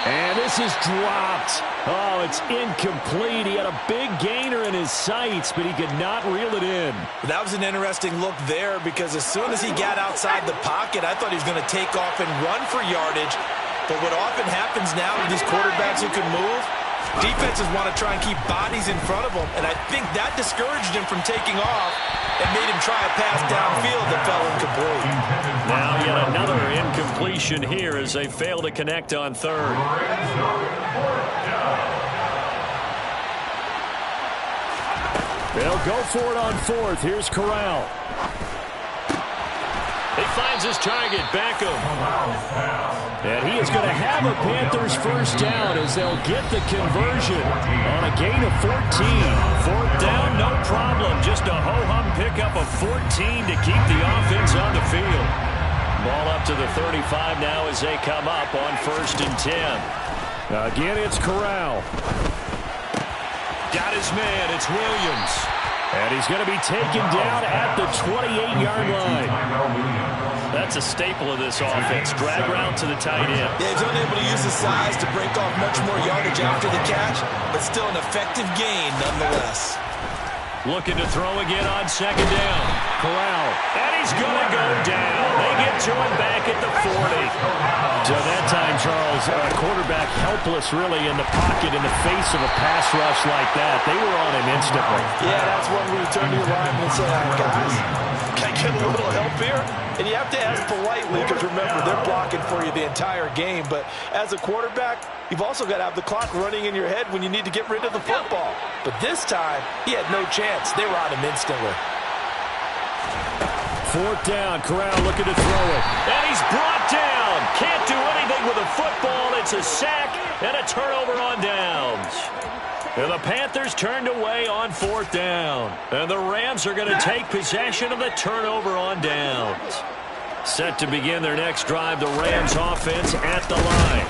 And this is dropped. Oh, it's incomplete. He had a big gainer in his sights, but he could not reel it in. That was an interesting look there because as soon as he got outside the pocket, I thought he was going to take off and run for yardage. But what often happens now with these quarterbacks who can move, defenses want to try and keep bodies in front of them, and I think that discouraged him from taking off and made him try a pass downfield that fell incomplete. Now yet another incompletion here as they fail to connect on 3rd. They'll go for it on 4th. Here's Corral. He finds his target, Beckham. And he is going to have a Panthers first down as they'll get the conversion on a gain of 14. 4th down, no problem. Just a ho-hum pickup of 14 to keep the offense on the field. Ball up to the 35 now as they come up on 1st and 10. Again, it's Corral. Got his man. It's Williams. And he's going to be taken down at the 28-yard line. That's a staple of this offense. Drag route to the tight end. Yeah, he's unable to use his size to break off much more yardage after the catch, but still an effective gain nonetheless. Looking to throw again on second down. Corral. And he's going to go down. They get to him back at the 40. So that time, Charles, quarterback helpless really in the pocket in the face of a pass rush like that. They were on him instantly. Yeah, that's when we turn to your lineman and say, guys, can I get a little help here? And you have to ask politely because, remember, they're blocking for you the entire game. But as a quarterback, you've also got to have the clock running in your head when you need to get rid of the football. But this time, he had no chance. They were on him instantly. Fourth down, Corral looking to throw it. And he's brought down. Can't do anything with a football. It's a sack and a turnover on downs. And the Panthers turned away on fourth down. And the Rams are going to take possession of the turnover on downs. Set to begin their next drive, the Rams offense at the line.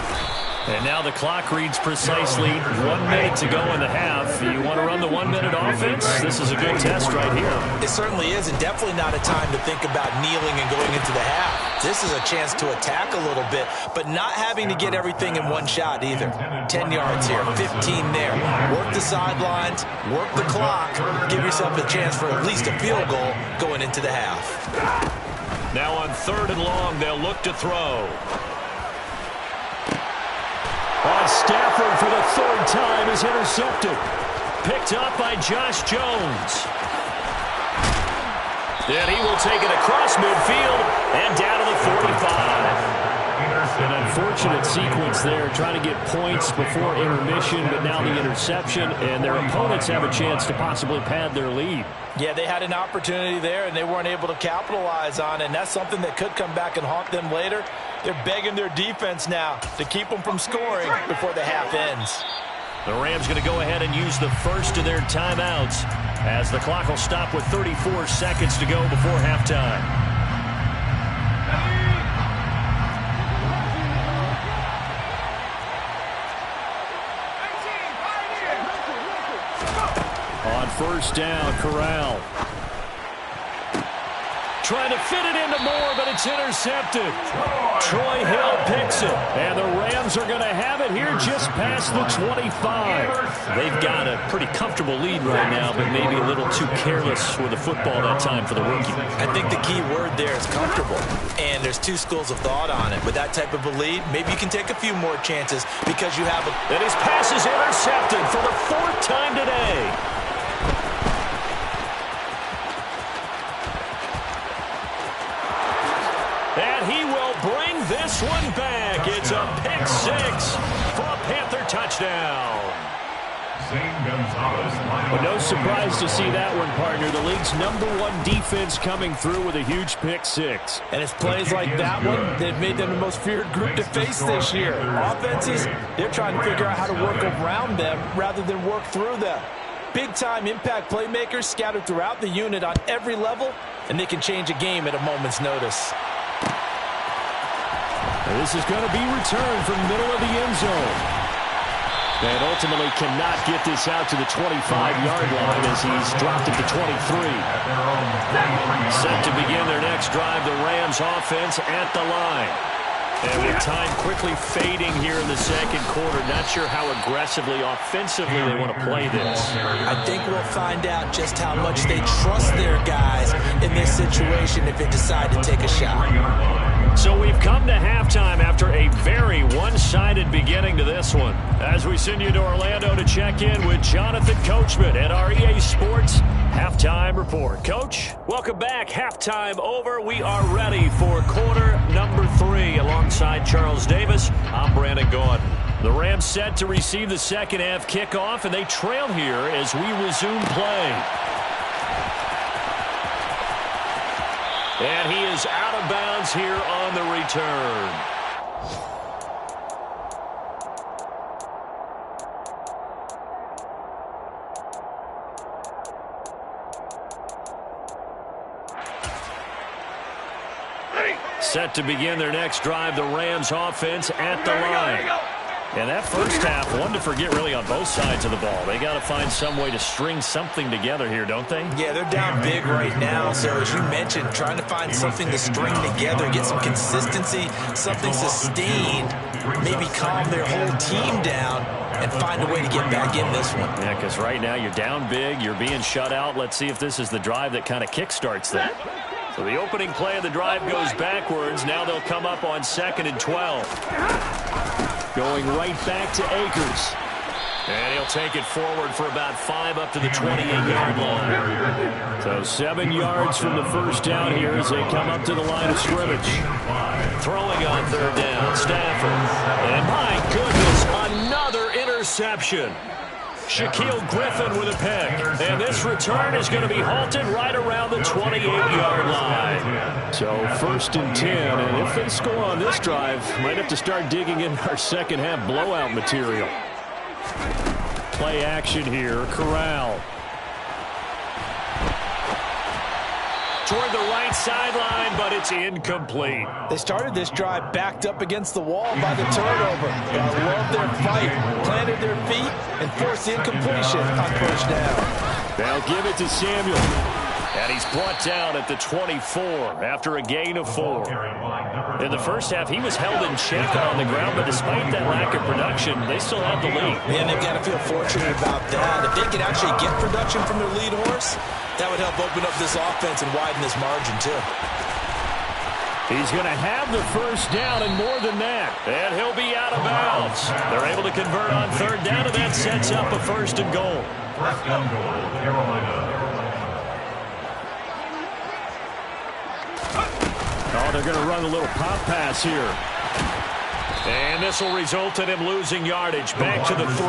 And now the clock reads precisely 1 minute to go in the half. You want to run the 1 minute offense? This is a good test right here. It certainly is, and definitely not a time to think about kneeling and going into the half. This is a chance to attack a little bit, but not having to get everything in one shot either. 10 yards here, 15 there. Work the sidelines, work the clock, give yourself a chance for at least a field goal going into the half. Now on third and long, they'll look to throw. On Stafford for the third time is intercepted. Picked up by Josh Jones. And he will take it across midfield and down to the 45. An unfortunate sequence there, trying to get points before intermission, but now the interception, and their opponents have a chance to possibly pad their lead. Yeah, they had an opportunity there, and they weren't able to capitalize on it, and that's something that could come back and haunt them later. They're begging their defense now to keep them from scoring before the half ends. The Rams going to go ahead and use the first of their timeouts as the clock will stop with 34 seconds to go before halftime. On first down, Corral. Trying to fit it into Moore, but it's intercepted. Troy Hill picks it, and the Rams are going to have it here just past the 25. They've got a pretty comfortable lead right now, but maybe a little too careless with the football that time for the rookie. I think the key word there is comfortable, and there's two schools of thought on it. With that type of a lead, maybe you can take a few more chances because you have a... And his pass is intercepted for the fourth time today. And he will bring this one back. It's a pick six for a Panther touchdown. But no surprise to see that one, partner. The league's #1 defense coming through with a huge pick six. And it's plays like that one that made them the most feared group to face this year. Offenses, they're trying to figure out how to work around them rather than work through them. Big-time impact playmakers scattered throughout the unit on every level, and they can change a game at a moment's notice. This is going to be returned from the middle of the end zone. And ultimately cannot get this out to the 25-yard line as he's dropped it to 23. Set to begin their next drive, the Rams offense at the line. And with time quickly fading here in the second quarter, not sure how aggressively, offensively they want to play this. I think we'll find out just how much they trust their guys in this situation if they decide to take a shot. So we've come to halftime after a very one-sided beginning to this one. As we send you to Orlando to check in with Jonathan Coachman at our EA Sports Halftime Report. Coach, welcome back. Halftime over. We are ready for quarter number 3. Alongside Charles Davis, I'm Brandon Gordon. The Rams set to receive the second half kickoff, and they trail here as we resume play. And he is out of bounds here on the return. Set to begin their next drive, the Rams offense at the line. And that first half, one to forget really on both sides of the ball. They got to find some way to string something together here, don't they? Yeah, they're down big right now. So as you mentioned, trying to find something to string together, get some consistency, something sustained, maybe calm their whole team down and find a way to get back in this one. Yeah, because right now you're down big, you're being shut out. Let's see if this is the drive that kind of kickstarts that. So the opening play of the drive goes backwards. Now they'll come up on 2nd and 12. Going right back to Akers. And he'll take it forward for about 5 up to the 28-yard line. So 7 yards from the first down here as they come up to the line of scrimmage. Throwing on 3rd down, Stafford. And my goodness, another interception. Shaquille Griffin with a pick. And this return is going to be halted right around the 28-yard line. So 1st and 10. And if they score on this drive, might have to start digging in our second half blowout material. Play action here. Corral. Toward the right sideline, but it's incomplete. They started this drive backed up against the wall by the turnover. But I love their fight, planted their feet, and forced the incompletion on 1st down. They'll give it to Samuel. And he's brought down at the 24 after a gain of 4. In the first half, he was held in check on the ground, but despite that lack of production, they still have the lead. And they've got to feel fortunate about that. If they can actually get production from their lead horse, that would help open up this offense and widen this margin, too. He's going to have the 1st down and more than that. And he'll be out of bounds. They're able to convert on 3rd down, and that sets up a 1st and goal. 1st and goal, Carolina. Oh, they're going to run a little pop pass here. And this will result in him losing yardage. Back to the 3.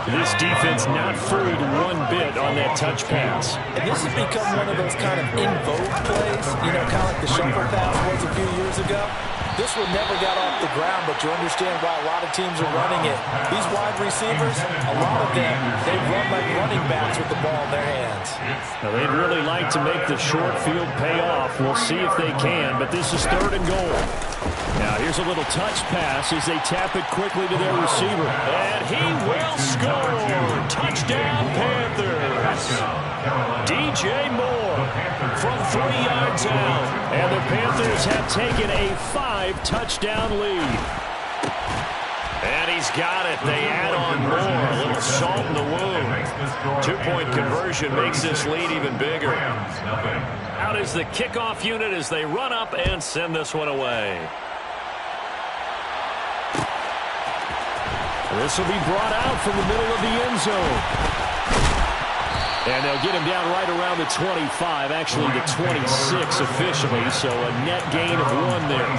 This defense not fooled one bit on that touch pass. And this has become one of those kind of in vogue plays, you know, kind of like the shuffle pass was a few years ago. This one never got off the ground, but you understand why a lot of teams are running it. These wide receivers, a lot of them, they run like running backs with the ball in their hands. Now, they'd really like to make the short field pay off. We'll see if they can, but this is 3rd and goal. Now, here's a little touch pass as they tap it quickly to their receiver. And he will score! Touchdown, Panthers! DJ Moore from 3 yards out. And the Panthers have taken a 5-touchdown lead. And he's got it. They add on more. A little salt in the wound. 2-point conversion makes this lead even bigger. Out is the kickoff unit as they run up and send this one away. This will be brought out from the middle of the end zone. And they'll get him down right around the 25, actually the 26 officially, so a net gain of 1 there.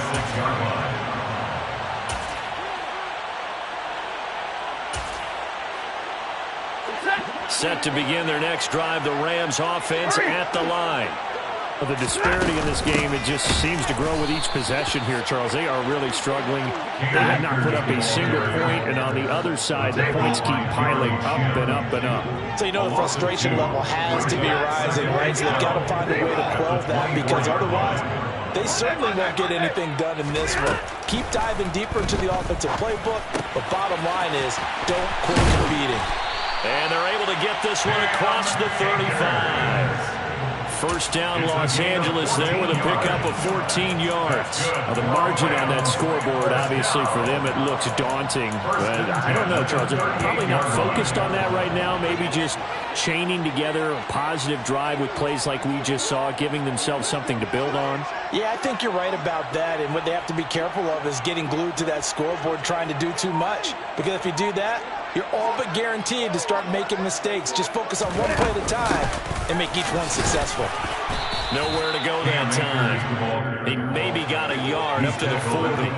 Set to begin their next drive, the Rams offense at the line. The disparity in this game, it just seems to grow with each possession here, Charles. They are really struggling. They have not put up a single point, and on the other side, the points keep piling up and up and up. So you know the frustration level has to be rising, right? So they've got to find a way to quell that, because otherwise, they certainly won't get anything done in this one. Keep diving deeper into the offensive playbook, but bottom line is, don't quit competing. And they're able to get this one across the 35. 1st down, Los Angeles there with a pickup of 14 yards. Now, the margin on that scoreboard, obviously, for them, it looks daunting. But I don't know, Charles. They're probably not focused on that right now. Maybe just chaining together a positive drive with plays like we just saw, giving themselves something to build on. Yeah, I think you're right about that. And what they have to be careful of is getting glued to that scoreboard, trying to do too much. Because if you do that, you're all but guaranteed to start making mistakes. Just focus on one play at a time and make each one successful. Nowhere to go that time. He maybe got a yard up to the 40.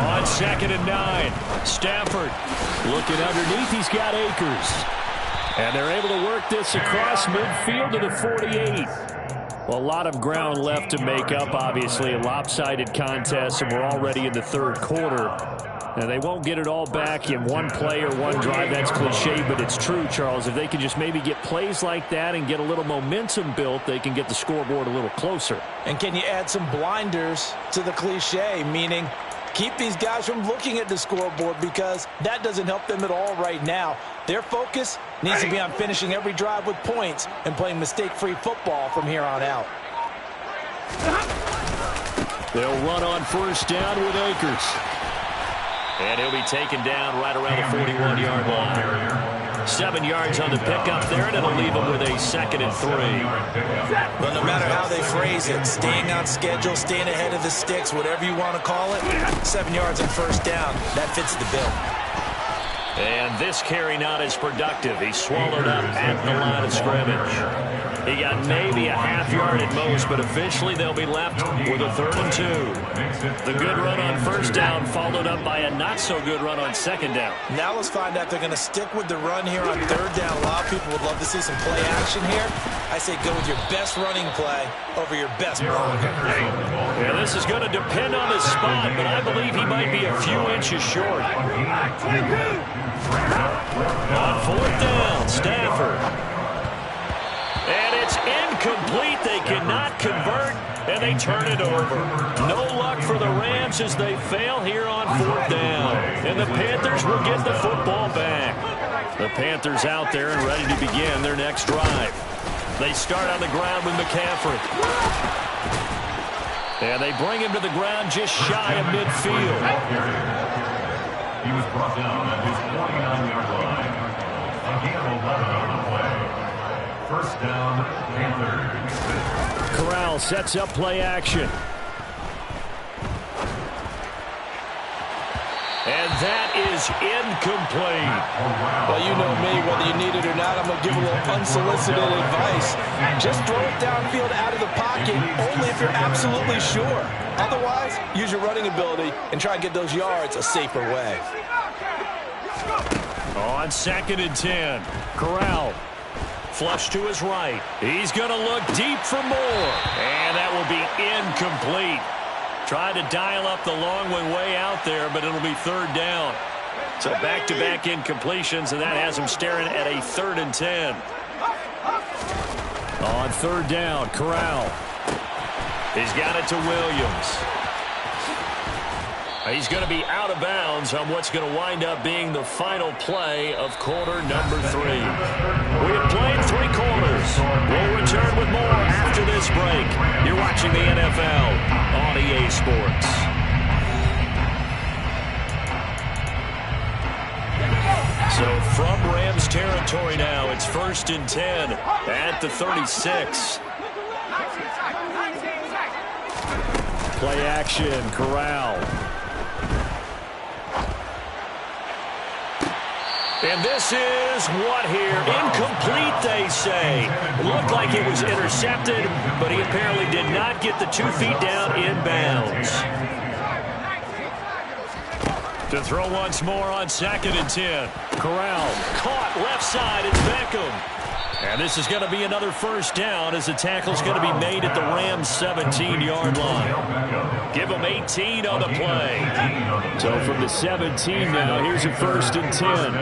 On 2nd and 9, Stafford looking underneath. He's got Akers. And they're able to work this across midfield to the 48. Well, a lot of ground left to make up, obviously. A lopsided contest, and we're already in the 3rd quarter. Now, they won't get it all back in one play or one drive. That's cliche, but it's true, Charles. If they can just maybe get plays like that and get a little momentum built, they can get the scoreboard a little closer. And can you add some blinders to the cliche, meaning keep these guys from looking at the scoreboard, because that doesn't help them at all right now. Their focus needs to be on finishing every drive with points and playing mistake-free football from here on out. They'll run on first down with Akers. And he'll be taken down right around the 41-yard line. 7 yards on the pickup there, and it'll leave him with a 2nd and 3. Well, no matter how they phrase it, staying on schedule, staying ahead of the sticks, whatever you want to call it, 7 yards on first down, that fits the bill. And this carry not as productive. He swallowed up at the line of scrimmage. He got maybe a half yard at most, but eventually they'll be left with a 3rd and 2. The good run on first down followed up by a not-so-good run on 2nd down. Now let's find out if they're going to stick with the run here on 3rd down. A lot of people would love to see some play action here. I say go with your best running play over your best blocker. Yeah, this is going to depend on his spot, but I believe he might be a few inches short. On 4th down, Stafford. And it's incomplete. They cannot convert, and they turn it over. No luck for the Rams as they fail here on 4th down. And the Panthers will get the football back. The Panthers out there and ready to begin their next drive. They start on the ground with McCaffrey. And they bring him to the ground just shy of midfield. He was brought down at his 49-yard line. Again, 11 on the play. First down, Panthers. Corral sets up play action. And that is incomplete. Well, you know me, whether you need it or not, I'm going to give a little unsolicited advice. Just throw it downfield out of the pocket, only if you're absolutely sure. Otherwise, use your running ability and try and get those yards a safer way. On 2nd and 10, Corral. Flush to his right. He's going to look deep for more. And that will be incomplete. Tried to dial up the long one way out there, but it'll be 3rd down. So back-to-back incompletions, and that has him staring at a 3rd and 10. On 3rd down, Corral. He's got it to Williams. He's going to be out of bounds on what's going to wind up being the final play of quarter number 3. We have played 3 quarters. We'll return with more after this break. You're watching the NFL on EA Sports. So from Rams territory now, it's 1st and 10 at the 36. Play action, Corral. And this is what here? Incomplete, they say. It looked like it was intercepted, but he apparently did not get the 2 feet down in bounds. To throw once more on 2nd and 10. Corral caught left side. It's Beckham. And this is going to be another first down as the tackle's going to be made at the Rams' 17-yard line. Give them 18 on the play. So from the 17 now, here's a 1st and 10.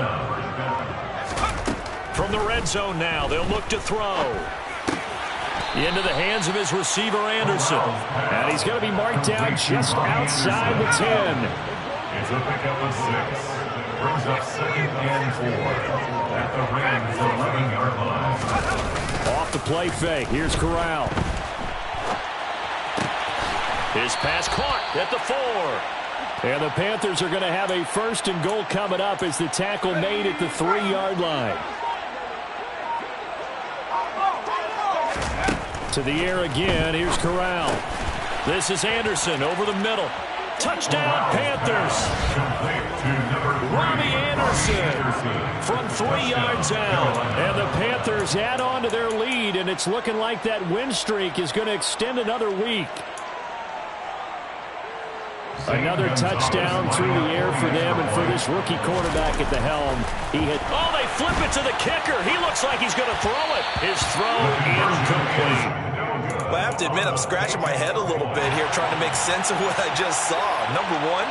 From the red zone now, they'll look to throw. Into the hands of his receiver, Anderson. And he's going to be marked down just outside the 10. It's a pickup of 6. Brings up 2nd and 4. At the Rams' 11-yard line. Off the play fake. Here's Corral. His pass caught at the 4. And the Panthers are going to have a 1st and goal coming up as the tackle made at the 3-yard line. To the air again. Here's Corral. This is Anderson over the middle. Touchdown, Panthers. Robbie Anderson from 3 yards out. And the Panthers add on to their lead, and it's looking like that win streak is going to extend another week. Another touchdown through the air for them, and for this rookie quarterback at the helm, he hit. Oh, they flip it to the kicker. He looks like he's going to throw it. His throw incomplete. Well, I have to admit, I'm scratching my head a little bit here trying to make sense of what I just saw. Number one,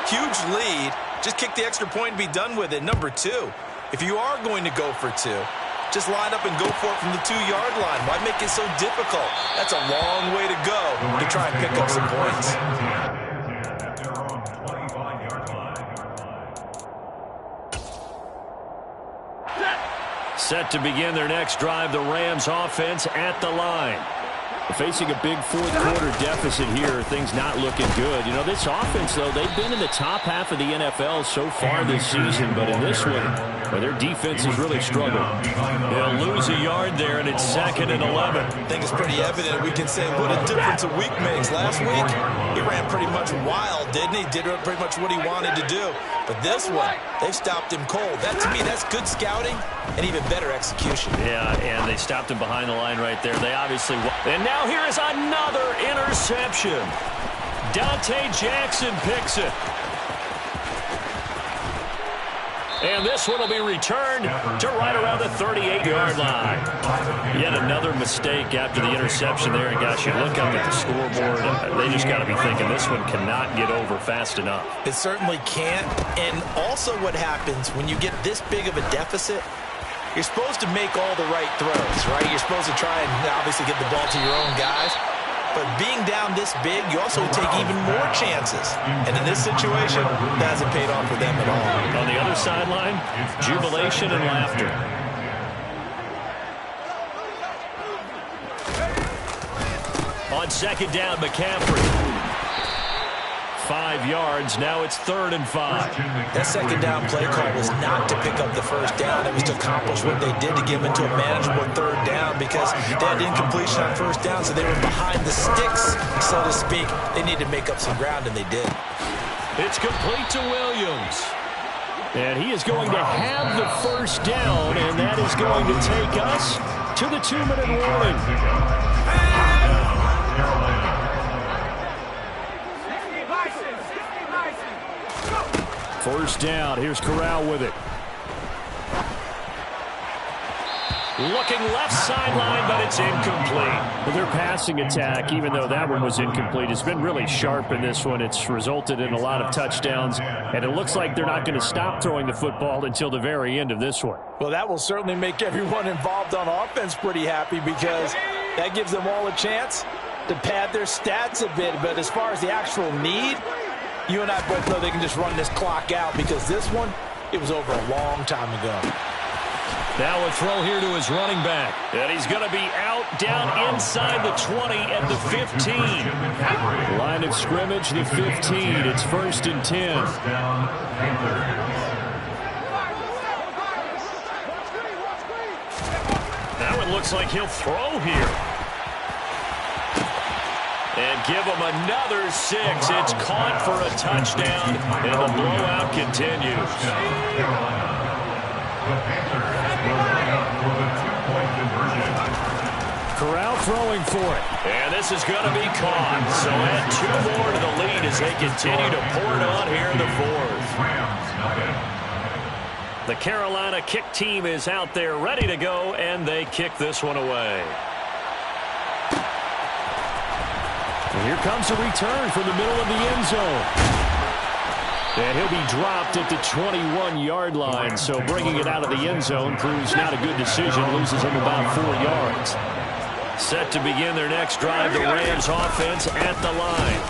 Huge lead. Just kick the extra point and be done with it. Number 2, if you are going to go for 2, just line up and go for it from the 2-yard line. Why make it so difficult? That's a long way to go to try and pick up some points. Set to begin their next drive, the Rams offense at the line. Facing a big fourth-quarter deficit here, things not looking good. You know, this offense, though, they've been in the top half of the NFL so far this season, but in this one, well, their defense has really struggled. They'll lose a yard there, and it's 2nd and 11. I think it's pretty evident. We can say what a difference a week makes. Last week, he ran pretty much wild, didn't he? Did pretty much what he wanted to do. But this one, they've stopped him cold. That, to me, that's good scouting and even better execution. Yeah, and they stopped him behind the line right there. They obviously... And now here is another interception. Dante Jackson picks it. And this one will be returned to right around the 38-yard line. Yet another mistake after the interception there. And gosh, you look up at the scoreboard, they just got to be thinking this one cannot get over fast enough. It certainly can't. And also what happens when you get this big of a deficit, you're supposed to make all the right throws, right? You're supposed to try and obviously get the ball to your own guys. But being down this big, you also take even more chances. And in this situation, that hasn't paid off for them at all. On the other sideline, jubilation and laughter. On 2nd down, McCaffrey. 5 yards. Now it's 3rd and 5. That 2nd down play call was not to pick up the 1st down. It was to accomplish what they did to get them into a manageable 3rd down because they had incompletion on 1st down, so they were behind the sticks, so to speak. They needed to make up some ground, and they did. It's complete to Williams. And he is going to have the 1st down, and that is going to take us to the 2-minute warning. 1st down. Here's Corral with it. Looking left sideline, but it's incomplete. Well, their passing attack, even though that one was incomplete, has been really sharp in this one. It's resulted in a lot of touchdowns, and it looks like they're not going to stop throwing the football until the very end of this one. Well, that will certainly make everyone involved on offense pretty happy because that gives them all a chance to pad their stats a bit. But as far as the actual need, you and I both know they can just run this clock out because this one, it was over a long time ago. Now a throw here to his running back. And he's going to be out down inside the 20 at the 15. Line of scrimmage, the 15. It's 1st and 10. Now it looks like he'll throw here. And give him another 6. It's caught for a touchdown, and the blowout continues. Corral throwing for it. And this is going to be caught. So add 2 more to the lead as they continue to pour it on here in the 4th. The Carolina kick team is out there ready to go, and they kick this one away. And here comes a return from the middle of the end zone. And he'll be dropped at the 21-yard line. So bringing it out of the end zone proves not a good decision. Loses him about 4 yards. Set to begin their next drive, the Rams offense at the line.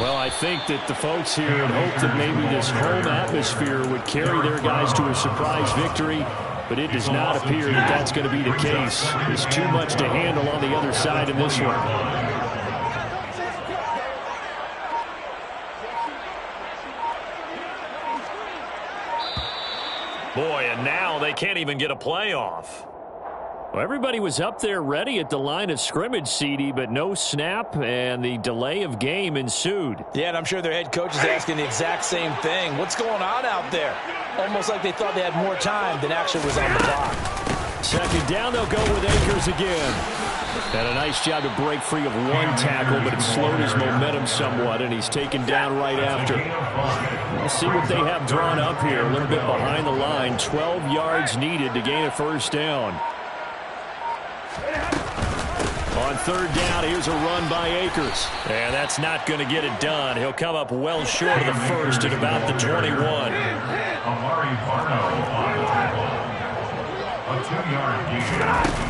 Well, I think that the folks here had hoped that maybe this home atmosphere would carry their guys to a surprise victory. But it does not appear that that's going to be the case. There's too much to handle on the other side in this one. Boy, and now they can't even get a playoff. Well, everybody was up there ready at the line of scrimmage, CD, but no snap, and the delay of game ensued. Yeah, and I'm sure their head coach is asking the exact same thing. What's going on out there? Almost like they thought they had more time than actually was on the clock. 2nd down, they'll go with Akers again. And a nice job to break free of 1 tackle, but it slowed his momentum somewhat, and he's taken down right after. We'll see what they have drawn up here. A little bit behind the line. 12 yards needed to gain a 1st down. On third down, here's a run by Akers. And that's not going to get it done. He'll come up well short of the first at about the 21. Amari Barno on the tackle. A 2-yard gain.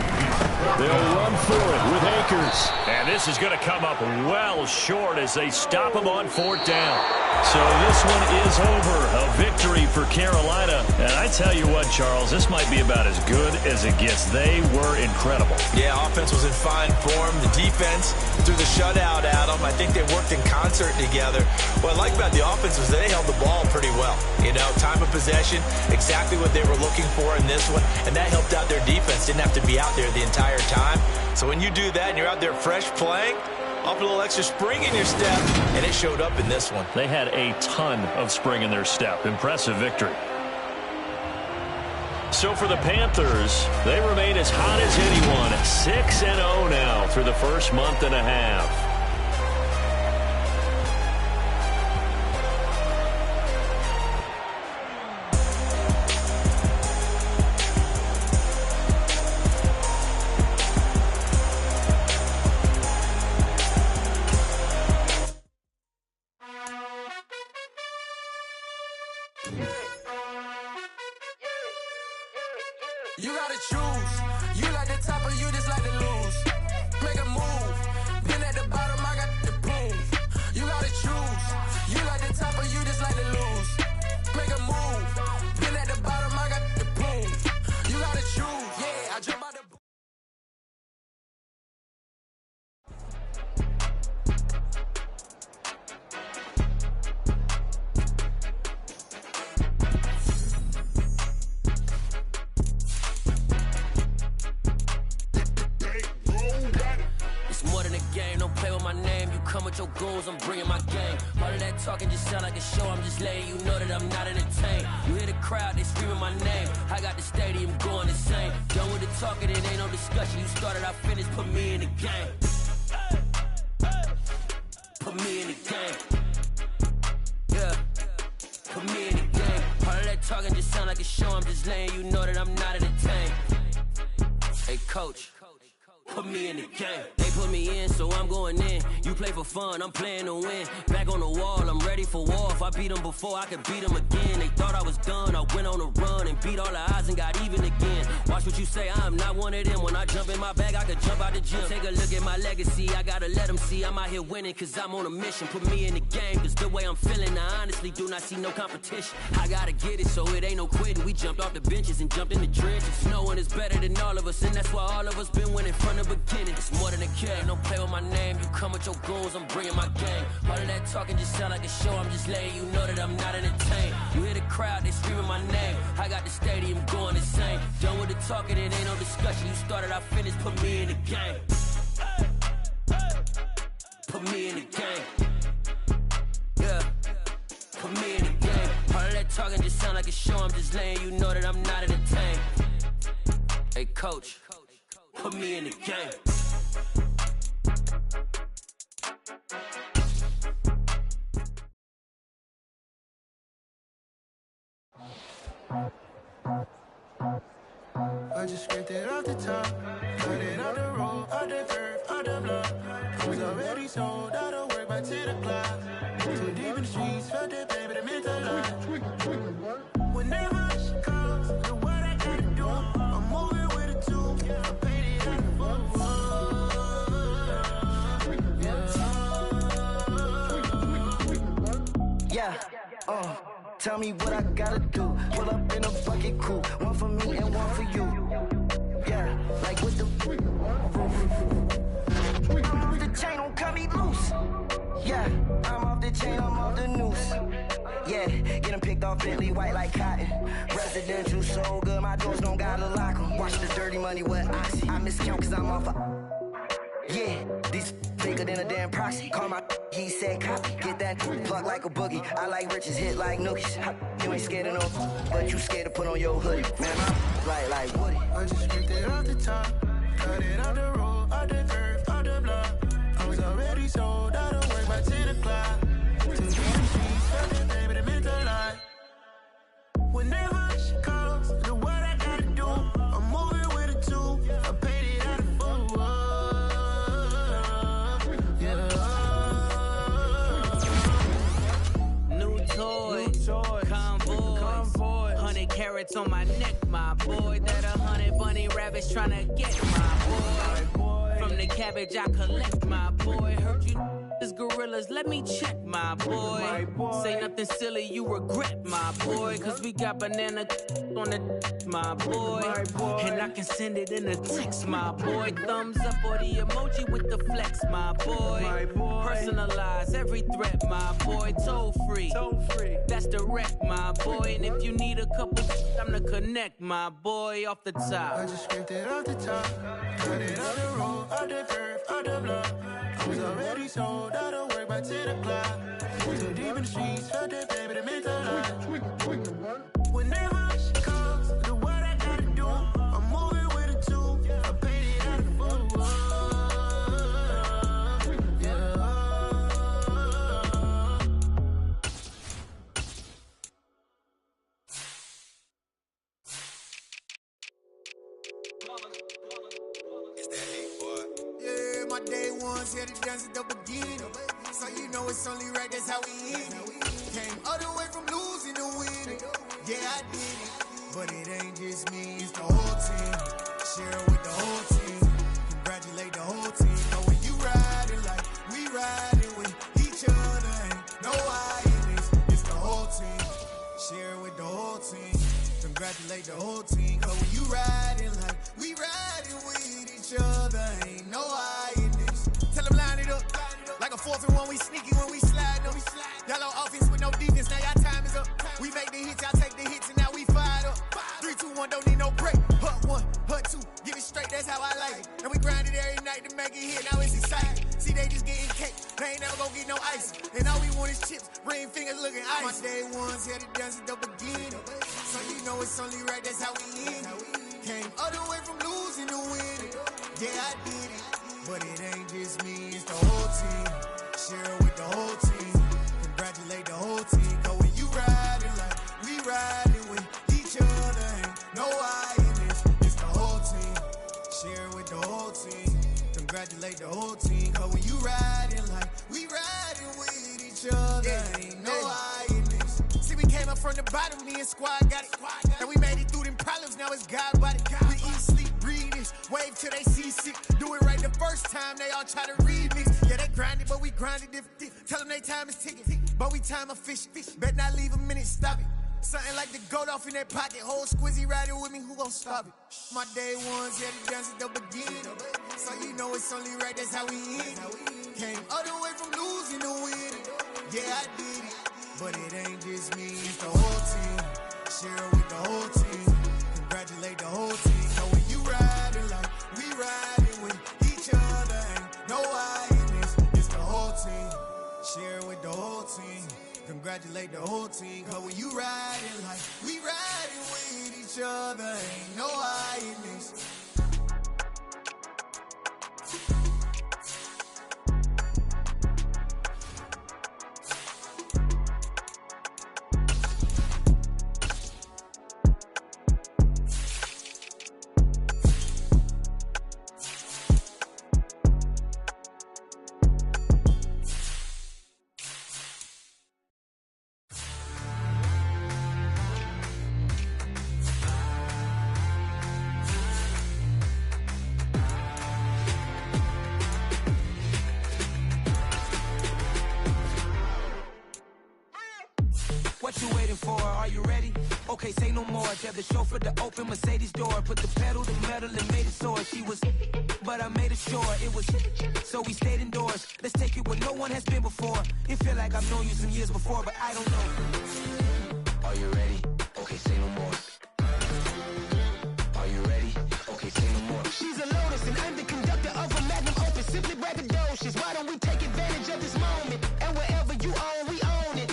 They'll run for it with Akers. And this is going to come up well short as they stop him on fourth down. So this one is over. A victory for Carolina. And I tell you what, Charles, this might be about as good as it gets. They were incredible. Yeah, offense was in fine form. The defense threw the shutout at them. I think they worked in concert together. What I like about the offense was they held the ball pretty well. You know, time of possession, exactly what they were looking for in this one. And that helped out their defense. Didn't have to be out there the entire time. So when you do that and you're out there fresh playing, off a little extra spring in your step, and it showed up in this one. They had a ton of spring in their step. Impressive victory. So for the Panthers, they remain as hot as anyone. 6-0 now through the first month and a half. You gotta choose. You like the top or you just like to lose. Make a move. Been at the bottom, I got the boom. You gotta choose. You like the top or you just like to lose. Make a move. Been at the bottom, I got the boom. You gotta choose. Yeah, I jump out the boom. Come with your goons, I'm bringing my game. All of that talking just sound like a show. I'm just letting you know that I'm not entertained. You hear the crowd, they screaming my name. I got the stadium going insane. Done with the talking, it ain't no discussion. You started, I finished, put me in the game. Put me in the game. Yeah, put me in the game. All of that talking just sound like a show. I'm just letting you know that I'm not entertained. Hey, coach. Put me in the game. They put me in, so I'm going in. You play for fun, I'm playing to win. Back on the wall, I'm ready for war. If I beat them before, I could beat them again. They thought I was done, I went on a run and beat all the odds and got even again. Watch what you say, I'm not one of them. When I jump in my bag, I could jump out the gym. Take a look at my legacy, I gotta let them see I'm out here winning, cause I'm on a mission. Put me in the game, cause the way I'm feeling, I honestly do not see no competition. I gotta get it, so it ain't no quitting. We jumped off the benches and jumped in the trenches. No one is better than all of us, and that's why all of us been winning from the beginning. It's more than a game, don't play with my name. You come with your goons, I'm bringing my game. All of that talking just sound like a show. I'm just letting you know that I'm not entertained. You hear the crowd, they screaming my name. I got the stadium going insane. Done with the talking, it ain't no discussion. You started, I finished, put me in the game. Put me in the game. Yeah, put me in the game. All of that talking just sound like a show. I'm just letting you know that I'm not entertained. Hey, coach. Put me in the game. I just scraped it off the top, cut it off the road, off the curve, off the block. I was already sold out of work by 10 o'clock. Too deep in the streets, felt that baby, that meant a lot. Whenever she calls, the what I gotta do, I'm moving with a two. I paid it out the Yeah, tell me what I gotta do. Pull up in a bucket crew, one for me and one for you. Yeah, like with the roof. I'm off the chain, don't cut me loose. Yeah, I'm off the chain, I'm off the noose. Yeah, get them picked off Bentley, white like cotton. Residential so good, my doors don't gotta lock them. Watch the dirty money, what I see. I miscount cause I'm off a... Yeah, these bigger than a damn proxy. Call my he said copy. Get that plug like a boogie. I like riches, hit like nookies. You ain't scared of no, but you scared to put on your hoodie. Man, I'm like Woody. I just scraped it off the top, cut it off the road, off the curve, off the block. I was already sold out of work by 10 o'clock. Too deep in the streets, felt that baby, that meant a lot. Whenever she calls, the what I gotta do, I'm moving with a two. I paid it out of full. carrots on my neck, my boy. That 100 bunny rabbits tryna get, my boy. From the cabbage I collect, my boy. Heard you is gorillas, let me check, my boy. Say nothing silly, you regret, my boy. Cause we got banana on the my boy. And I can send it in a text, my boy. Thumbs up or the emoji with the flex, my boy. Personalize every threat, my boy. Toll free, that's direct, my boy. And if you need a couple, I'm to connect, my boy. Off the top, I just scraped it off the top, cut it on the road, on the curve, on the block. I was already sold, I don't work by 10 o'clock. So deep in the streets, felt that baby, the mental lie. Whenever she calls, do what I gotta do. I'm moving with a two, I paid it out of the book. Yeah, my day ones here to dance at the beginning. So you know it's only right, that's how we end it. Came all the way from losing to winning. Yeah, I did it. But it ain't just me, it's the whole team. Share it with the whole team. Congratulate the whole team. But when you riding like we riding with each other, ain't no I in this. It's the whole team. Share it with the whole team. Congratulate the whole team. But when you riding like we riding with each other, ain't no I in this. Tell them line it up. Like a 4th and 1, we sneaky when we slide them. Yellow offense with no defense, now y'all time is up. We make the hits, y'all take the hits, and now we fired up. 3, 2, 1, don't need no break. Hut 1, hut 2, give it straight, that's how I like it. And we grind it every night to make it hit, now it's exciting. See, they just getting cake, they ain't never gonna get no ice. And all we want is chips, ring fingers looking ice. My day ones here to dance at the beginning. So you know it's only right, that's how we end it. Came all the way from losing to winning. Yeah, I did it. But it ain't just me, it's the whole team. Share it with the whole team. Congratulate the whole team. Cause when you riding like we riding with each other, ain't no I in this. It's the whole team. Share it with the whole team. Congratulate the whole team. Cause when you riding like we riding with each other, ain't no I in this. See, we came up from the bottom, me and squad got it. And we made it through them problems, now it's God body. We eat, sleep, breathe this. Wave till they see sick. Do it right the first time, they all try to remix. Yeah, they grinded, but we grinded different. Tell them they time is ticking, but we time a fish. Bet not leave a minute, stop it. Something like the goat off in their pocket. Whole squizzy riding with me, who gon' stop it? My day ones, yeah, the dance at the beginning. So you know it's only right, that's how we end it. Came all the way from losing to winning. Yeah, I did it. But it ain't just me, it's the whole team. Share it with the whole team. Congratulate the whole team. So when you riding like we riding with each other, ain't no I in this. It's the whole team. Share it with the whole team. Congratulate the whole team. Cause when you riding like we riding with each other, ain't no I in this. What you waiting for? Are you ready? Okay, say no more. Tell the chauffeur to open Mercedes door. Put the pedal to metal and made it soar. She was, but I made it sure it was. So we stayed indoors. Let's take it where no one has been before. It feel like I've known you some years before, but I don't know. Are you ready? Okay, say no more. Are you ready? Okay, say no more. She's a Lotus and I'm the conductor of a Magnum Opus. Simply braggadocious. Why don't we take advantage of this moment? And wherever you own, we own it.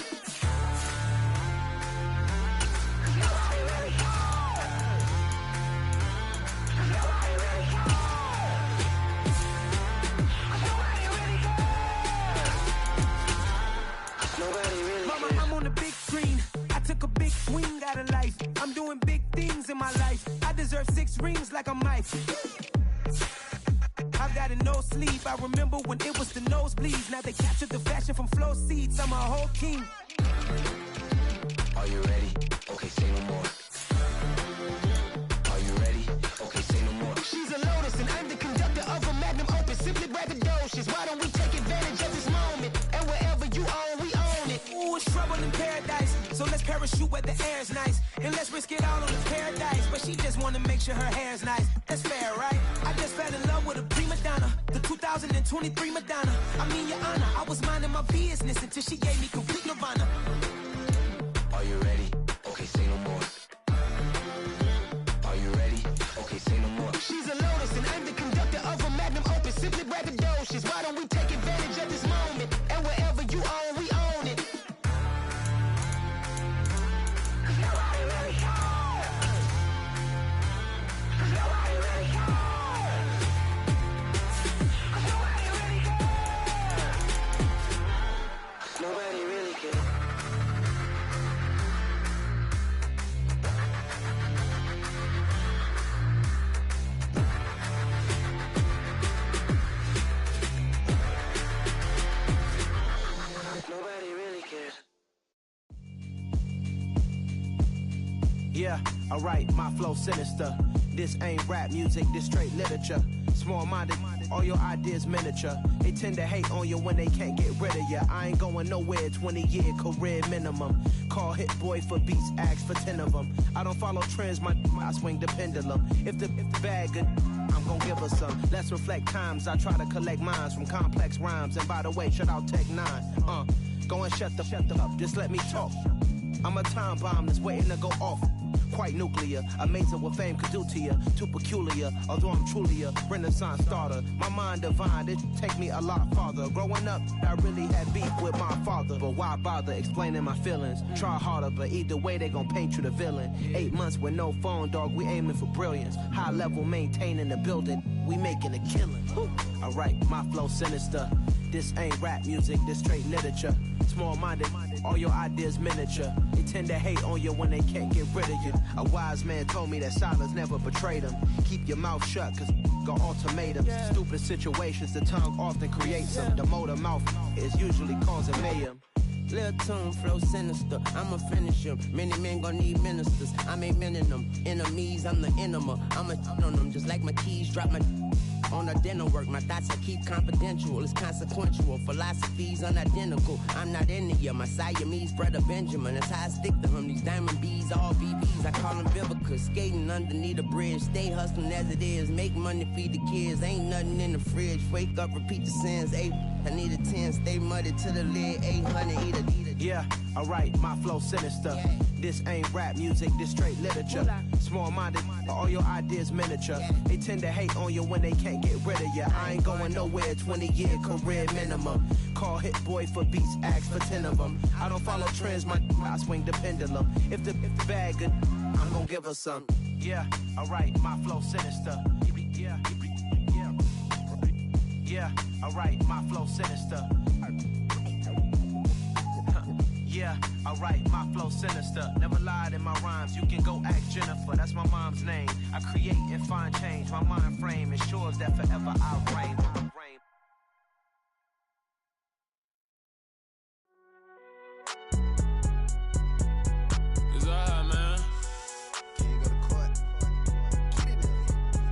Mama, I'm on the big screen. I took a big swing out of life. I'm doing big things in my life. I deserve 6 rings like a Mike. I've got a no sleep. I remember when it was the nosebleeds. Now they captured the fashion from flow seats. I'm a whole king. Are you ready? Okay, say no more. Parachute where the air's nice. And let's risk it all on the paradise. But she just wanna make sure her hair's nice. That's fair, right? I just fell in love with a prima donna. The 2023 Madonna. I mean, your honor, I was minding my business until she gave me complete nirvana. Are you ready? Okay, say no more. Are you ready? Okay, say no more. She's a lotus and I'm the conductor of a magnum opus. Simply braggadocious. Why don't we take advantage of this moment? And wherever you own, we own it. Cause nobody really cares. Cause nobody really cares. Cause nobody really cares. Cause nobody really cares. Nobody really cares. Yeah, alright, my flow sinister. This ain't rap music, this straight literature. Small-minded, all your ideas miniature. They tend to hate on you when they can't get rid of you. I ain't going nowhere, 20-year career minimum. Call Hit Boy for beats, ask for 10 of them. I don't follow trends, I swing the pendulum. If the bag good, I'm gon' give her some. Let's reflect times, I try to collect minds from complex rhymes. And by the way, shout out Tech 9. Go and shut the up, just let me talk. I'm a time bomb that's waiting to go off. Quite nuclear, amazing what fame could do to you. Too peculiar, although I'm truly a renaissance starter. My mind divine, it take me a lot farther. Growing up, I really had beef with my father. But why bother explaining my feelings? Try harder, but either way they gon' paint you the villain. 8 months with no phone, dog, we aiming for brilliance. High level maintaining the building, we making a killing. Alright, my flow sinister. This ain't rap music, this straight literature. Small-minded, all your ideas miniature. They tend to hate on you when they can't get rid of you. A wise man told me that silence never betrayed him. Keep your mouth shut, cause got ultimatums. Stupid situations, the tongue often creates them. The motor mouth is usually causing mayhem. Lil' tune, flow sinister, I'ma finish him. Many men gon' need ministers, I'm aiming them. Enemies, I'm the enema. I'ma on them, just like my keys, drop my on the dinner work. My thoughts I keep confidential, it's consequential. Philosophies unidentical, I'm not in the year. My Siamese brother Benjamin, that's how I stick to him. These diamond bees, all BBs, I call them Vivica. Skating underneath the bridge, stay hustling as it is. Make money, feed the kids, ain't nothing in the fridge. Wake up, repeat the sins, I need a 10, stay muddy to the lid, 800, eat it. Yeah, alright, my flow sinister. This ain't rap music, this straight literature. Small-minded, all your ideas miniature. They tend to hate on you when they can't get rid of you. I ain't going nowhere, 20-year career minimum. Call Hit Boy for beats, ask for 10 of them. I don't follow trends, I swing the pendulum. If the bag good, I'm gon' give her some. Yeah, alright, my flow sinister. Yeah, alright, my flow sinister. Yeah, alright, my flow sinister. Never lied in my rhymes, you can go ask Jennifer, that's my mom's name. I create and find change, my mind frame ensures that forever I'll reign. It's alright, man. Can't go to court.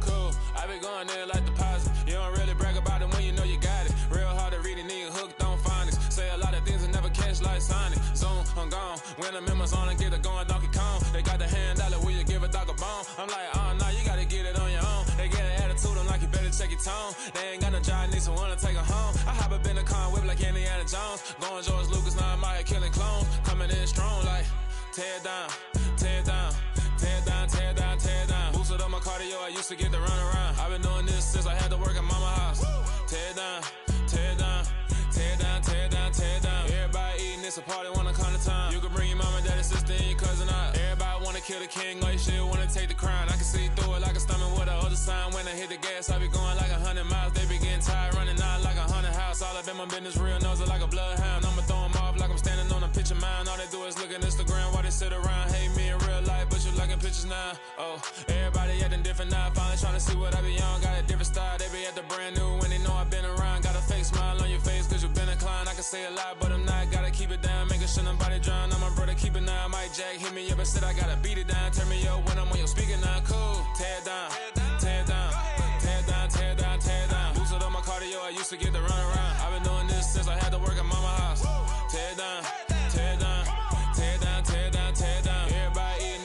Cool, I be going there like deposit. You don't really brag about it when you know you got it. Real hard to read a nigga hooked, don't find it. Say a lot of things and never catch like Sonic. Zone, I'm gone. When I'm in my zone, I get it going Donkey Kong. They got the hand dollar, will you give a dog a bone? I'm like, nah, you gotta get it on your own. They get an attitude, I'm like, you better check your tone. They ain't got no job, need someone to take her home. I hop up in the car, whip like Indiana Jones. Going George Lucas, now I'm out killing clones. Coming in strong like, tear down, tear down, tear down, tear down, tear down. Boosted up my cardio, I used to get to run around. I've been doing this since I had to work at mama house. Tear down, tear down, tear down, tear down, tear down. Everybody eating, it's a party, wanna come to time. You can bring your mama, daddy, sister, and your cousin out. Everybody wanna kill the king, like shit, wanna take the crown. I can see through it like a stomach with a other sign. When I hit the gas, I be going like 100 miles. They be getting tired, running out like 100 house. All up in my business, real nose like a bloodhound. I'ma throw them off like I'm standing on a picture mound. All they do is look at Instagram while they sit around. Hate me in real life, but you liking pictures now. Oh, everybody acting different now. Finally trying to see what I be on. Got a different style, they be at the brand new when they know I've been around. Got a fake smile on your face cause you been inclined. I can say a lot, but I'm not. Gotta keep it down, making sure nobody drown. I'm my brother, keep it now. Mike Jack hit me up and said I gotta beat it down. Turn me up when I'm on your speaker now. Cool, tear down, tear down, tear down, tear down, tear down. Boosted up my cardio, I used to get to run around. I've been doing this since I had to work at mama house. Tear down, tear down, tear down, tear down,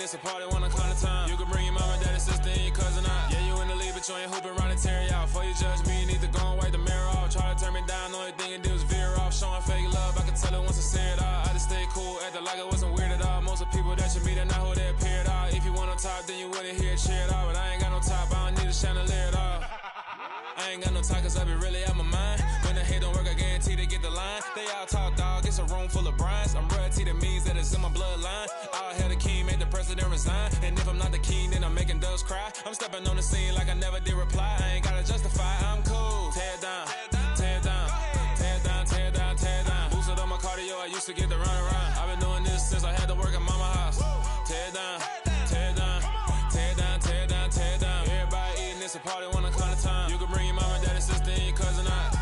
it's a party when I count the time. You can bring your mama, daddy, sister, and your cousin out. Yeah, you in the league, but you ain't hooping around the Terry out. Before you judge me, you need to go and wipe the mirror off. Try to turn me down, only thing you did was veer off. Showing fake love, I can tell it once I see it all. I just stay cool, acting like it wasn't weird at all. Most of the people that you meet are not who they appear at all. If you want on top, then you wouldn't hear it cheer at all. But I ain't got no top, I don't need a chandelier at all. I ain't got no talk, cause I be really out my mind. When the hate don't work, I guarantee they get the line. They all talk, dog, it's a room full of Bryans. I'm royalty, that means that it's in my bloodline. All hell the king, make the president resign. And if I'm not the king, then I'm making doves cry. I'm stepping on the scene like I never did reply. I ain't gotta justify, I'm cool. Tear it down, tear it down, tear it down, tear it down, tear it down. Boosted on my cardio, I used to get the run around. I've been doing this since I had to work at mama house. Tear it down, tear it down, tear it down, tear it down, tear it down. Everybody eating, it's a party when I count the time. You can bring your mama, daddy, sister, and your cousin out.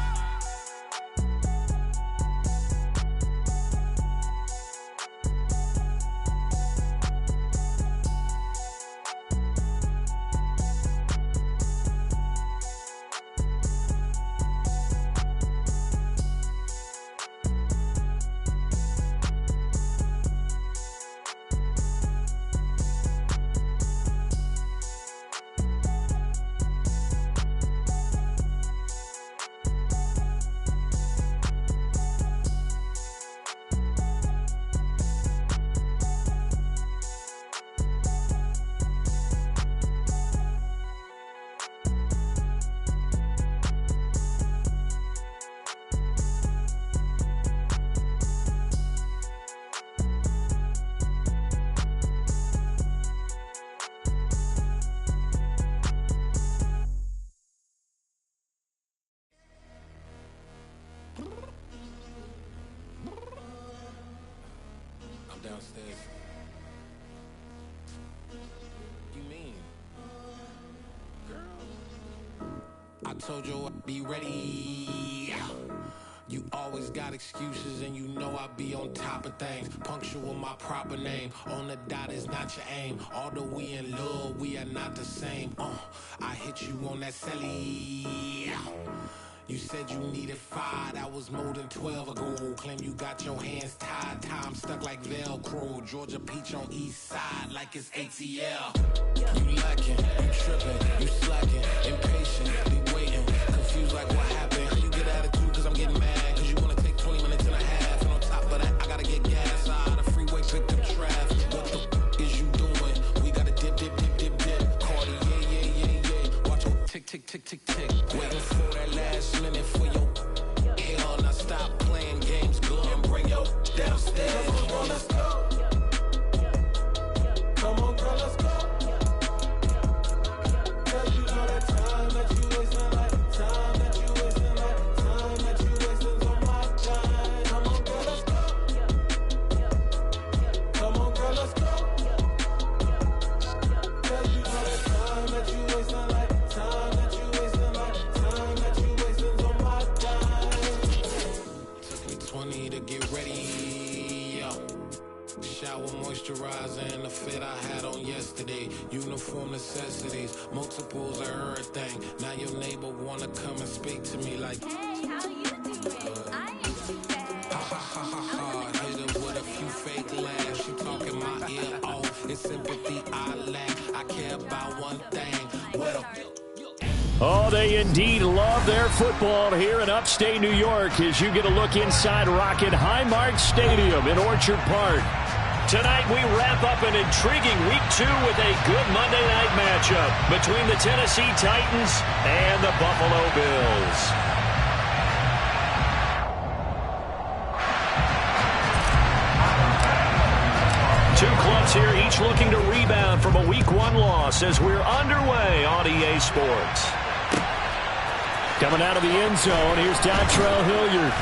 Downstairs. You mean? Girl, I told you I'd be ready. You always got excuses and you know I be on top of things. Punctual my proper name. On the dot is not your aim. Although we in love, we are not the same. I hit you on that celly. You said you needed 5, that was more than 12 ago. Claim you got your hands tied, time stuck like Velcro. Georgia peach on east side like it's ATL. You lacking, you tripping, you slacking, impatient, be waiting, confused like what happened. How you get attitude cause I'm getting mad, cause you wanna take 20 minutes and a half. And on top of that, I gotta get gas out of the freeway, pick up traffic. What the is you doing? We gotta dip, dip, dip, dip, dip. Cardi, yeah. Watch your tick, tick, tick, tick, tick. Waiting for that last minute for your hell. Now stop playing games, go and bring your downstairs. Come on, girl, let's go. Come on, girl, let's go. Cause you know that time that you wasting, like time that you wasting, like time that you wasting on my time. Come on, girl, let's go. Come on, girl, let's go. Cause you know that time that you wasting, like time that you wasting, like time that you wasting on my time. Took me 20 to get ready. Shower moisturizer and the fit I had on yesterday. Uniform necessities, multiples of everything. Now your neighbor wanna come and speak to me like, hey, how you doing? I ain't too bad. Ha ha ha ha ha. Hit her with a few fake laughs. She talking my ear off. It's sympathy I lack. I care about one thing. Well. Oh, they indeed love their football here in upstate New York as you get a look inside Rocket Highmark Stadium in Orchard Park. Tonight we wrap up an intriguing Week 2 with a good Monday night matchup between the Tennessee Titans and the Buffalo Bills. Two clubs here, each looking to rebound from a Week 1 loss as we're underway on EA Sports. Coming out of the end zone, here's Dontrell Hilliard.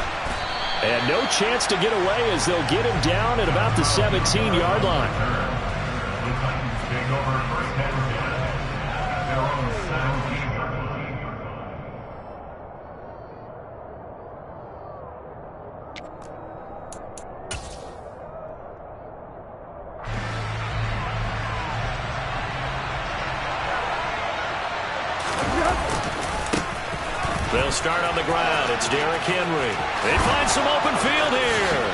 And no chance to get away as they'll get him down at about the 17-yard line. The Titans take over first and 10 at their own 17-yard line. They'll start on the ground. It's Derrick Henry. They find some open field here.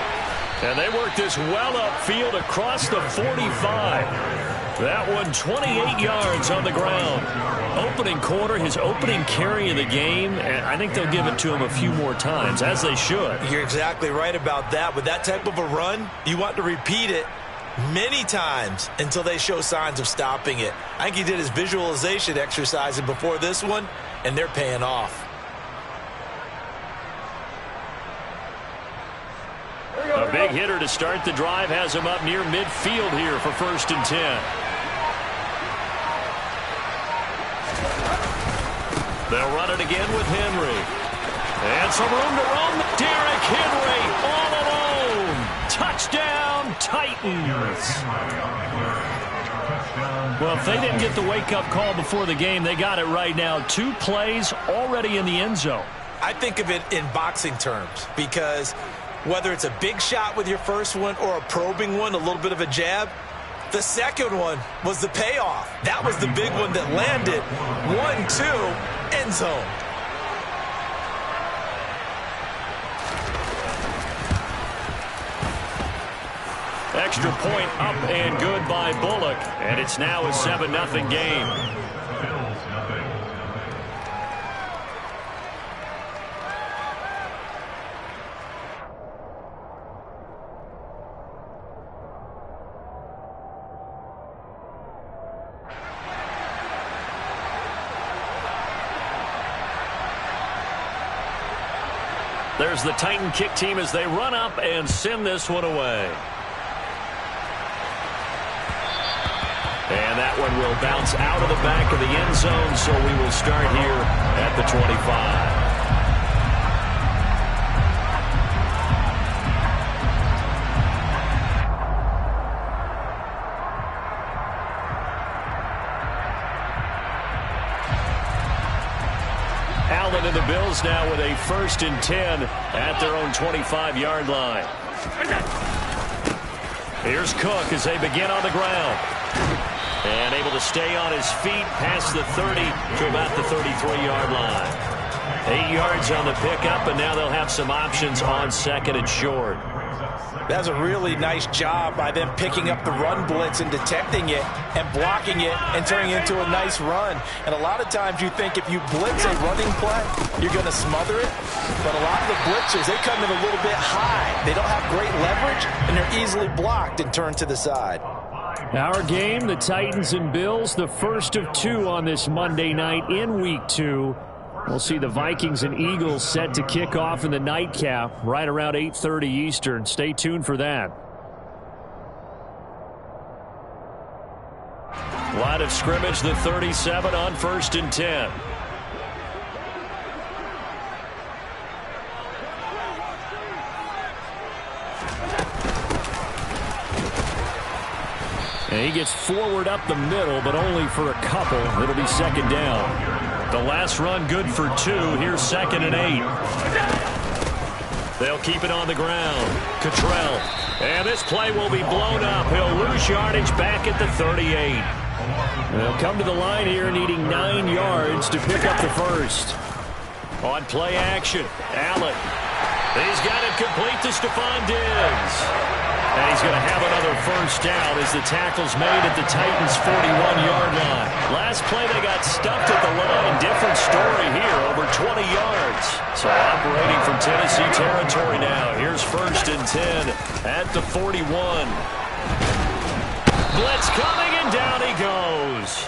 And they work this well upfield across the 45. That one 28 yards on the ground. Opening quarter, his opening carry of the game, and I think they'll give it to him a few more times, as they should. You're exactly right about that. With that type of a run, you want to repeat it many times until they show signs of stopping it. I think he did his visualization exercise before this one, and they're paying off. A big hitter to start the drive has him up near midfield here for 1st and 10. They'll run it again with Henry. And some room to roam. Derrick Henry all alone. Touchdown, Titans. Well, if they didn't get the wake-up call before the game, they got it right now. 2 plays already in the end zone. I think of it in boxing terms because whether it's a big shot with your first one or a probing one, a little bit of a jab, the second one was the payoff. That was the big one that landed. 1-2, end zone. Extra point up and good by Bullock. And it's now a 7-0 game. There's the Titan kick team as they run up and send this one away. And that one will bounce out of the back of the end zone, so we will start here at the 25. Allen and the Bills now with a 1st and 10 at their own 25-yard line. Here's Cook as they begin on the ground. And able to stay on his feet past the 30 to about the 33-yard line. 8 yards on the pickup, and now they'll have some options on 2nd and short. That's a really nice job by them picking up the run blitz and detecting it and blocking it and turning it into a nice run. And a lot of times you think if you blitz a running play, you're going to smother it. But a lot of the blitzers, they come in a little bit high. They don't have great leverage, and they're easily blocked and turned to the side. Our game, the Titans and Bills, the first of 2 on this Monday night in Week 2. We'll see the Vikings and Eagles set to kick off in the nightcap right around 8:30 Eastern. Stay tuned for that. Line of scrimmage, the 37 on 1st and 10. And he gets forward up the middle, but only for a couple. It'll be 2nd down. The last run good for 2. Here's 2nd and 8. They'll keep it on the ground. Cottrell. And this play will be blown up. He'll lose yardage back at the 38. They'll come to the line here needing 9 yards to pick up the first. On play action, Allen. He's got it complete to Stephon Diggs. And he's going to have another 1st down as the tackle's made at the Titans' 41-yard line. Last play they got stuffed at the line. Different story here, over 20 yards. So operating from Tennessee territory now. Here's 1st and 10 at the 41. Blitz coming, and down he goes.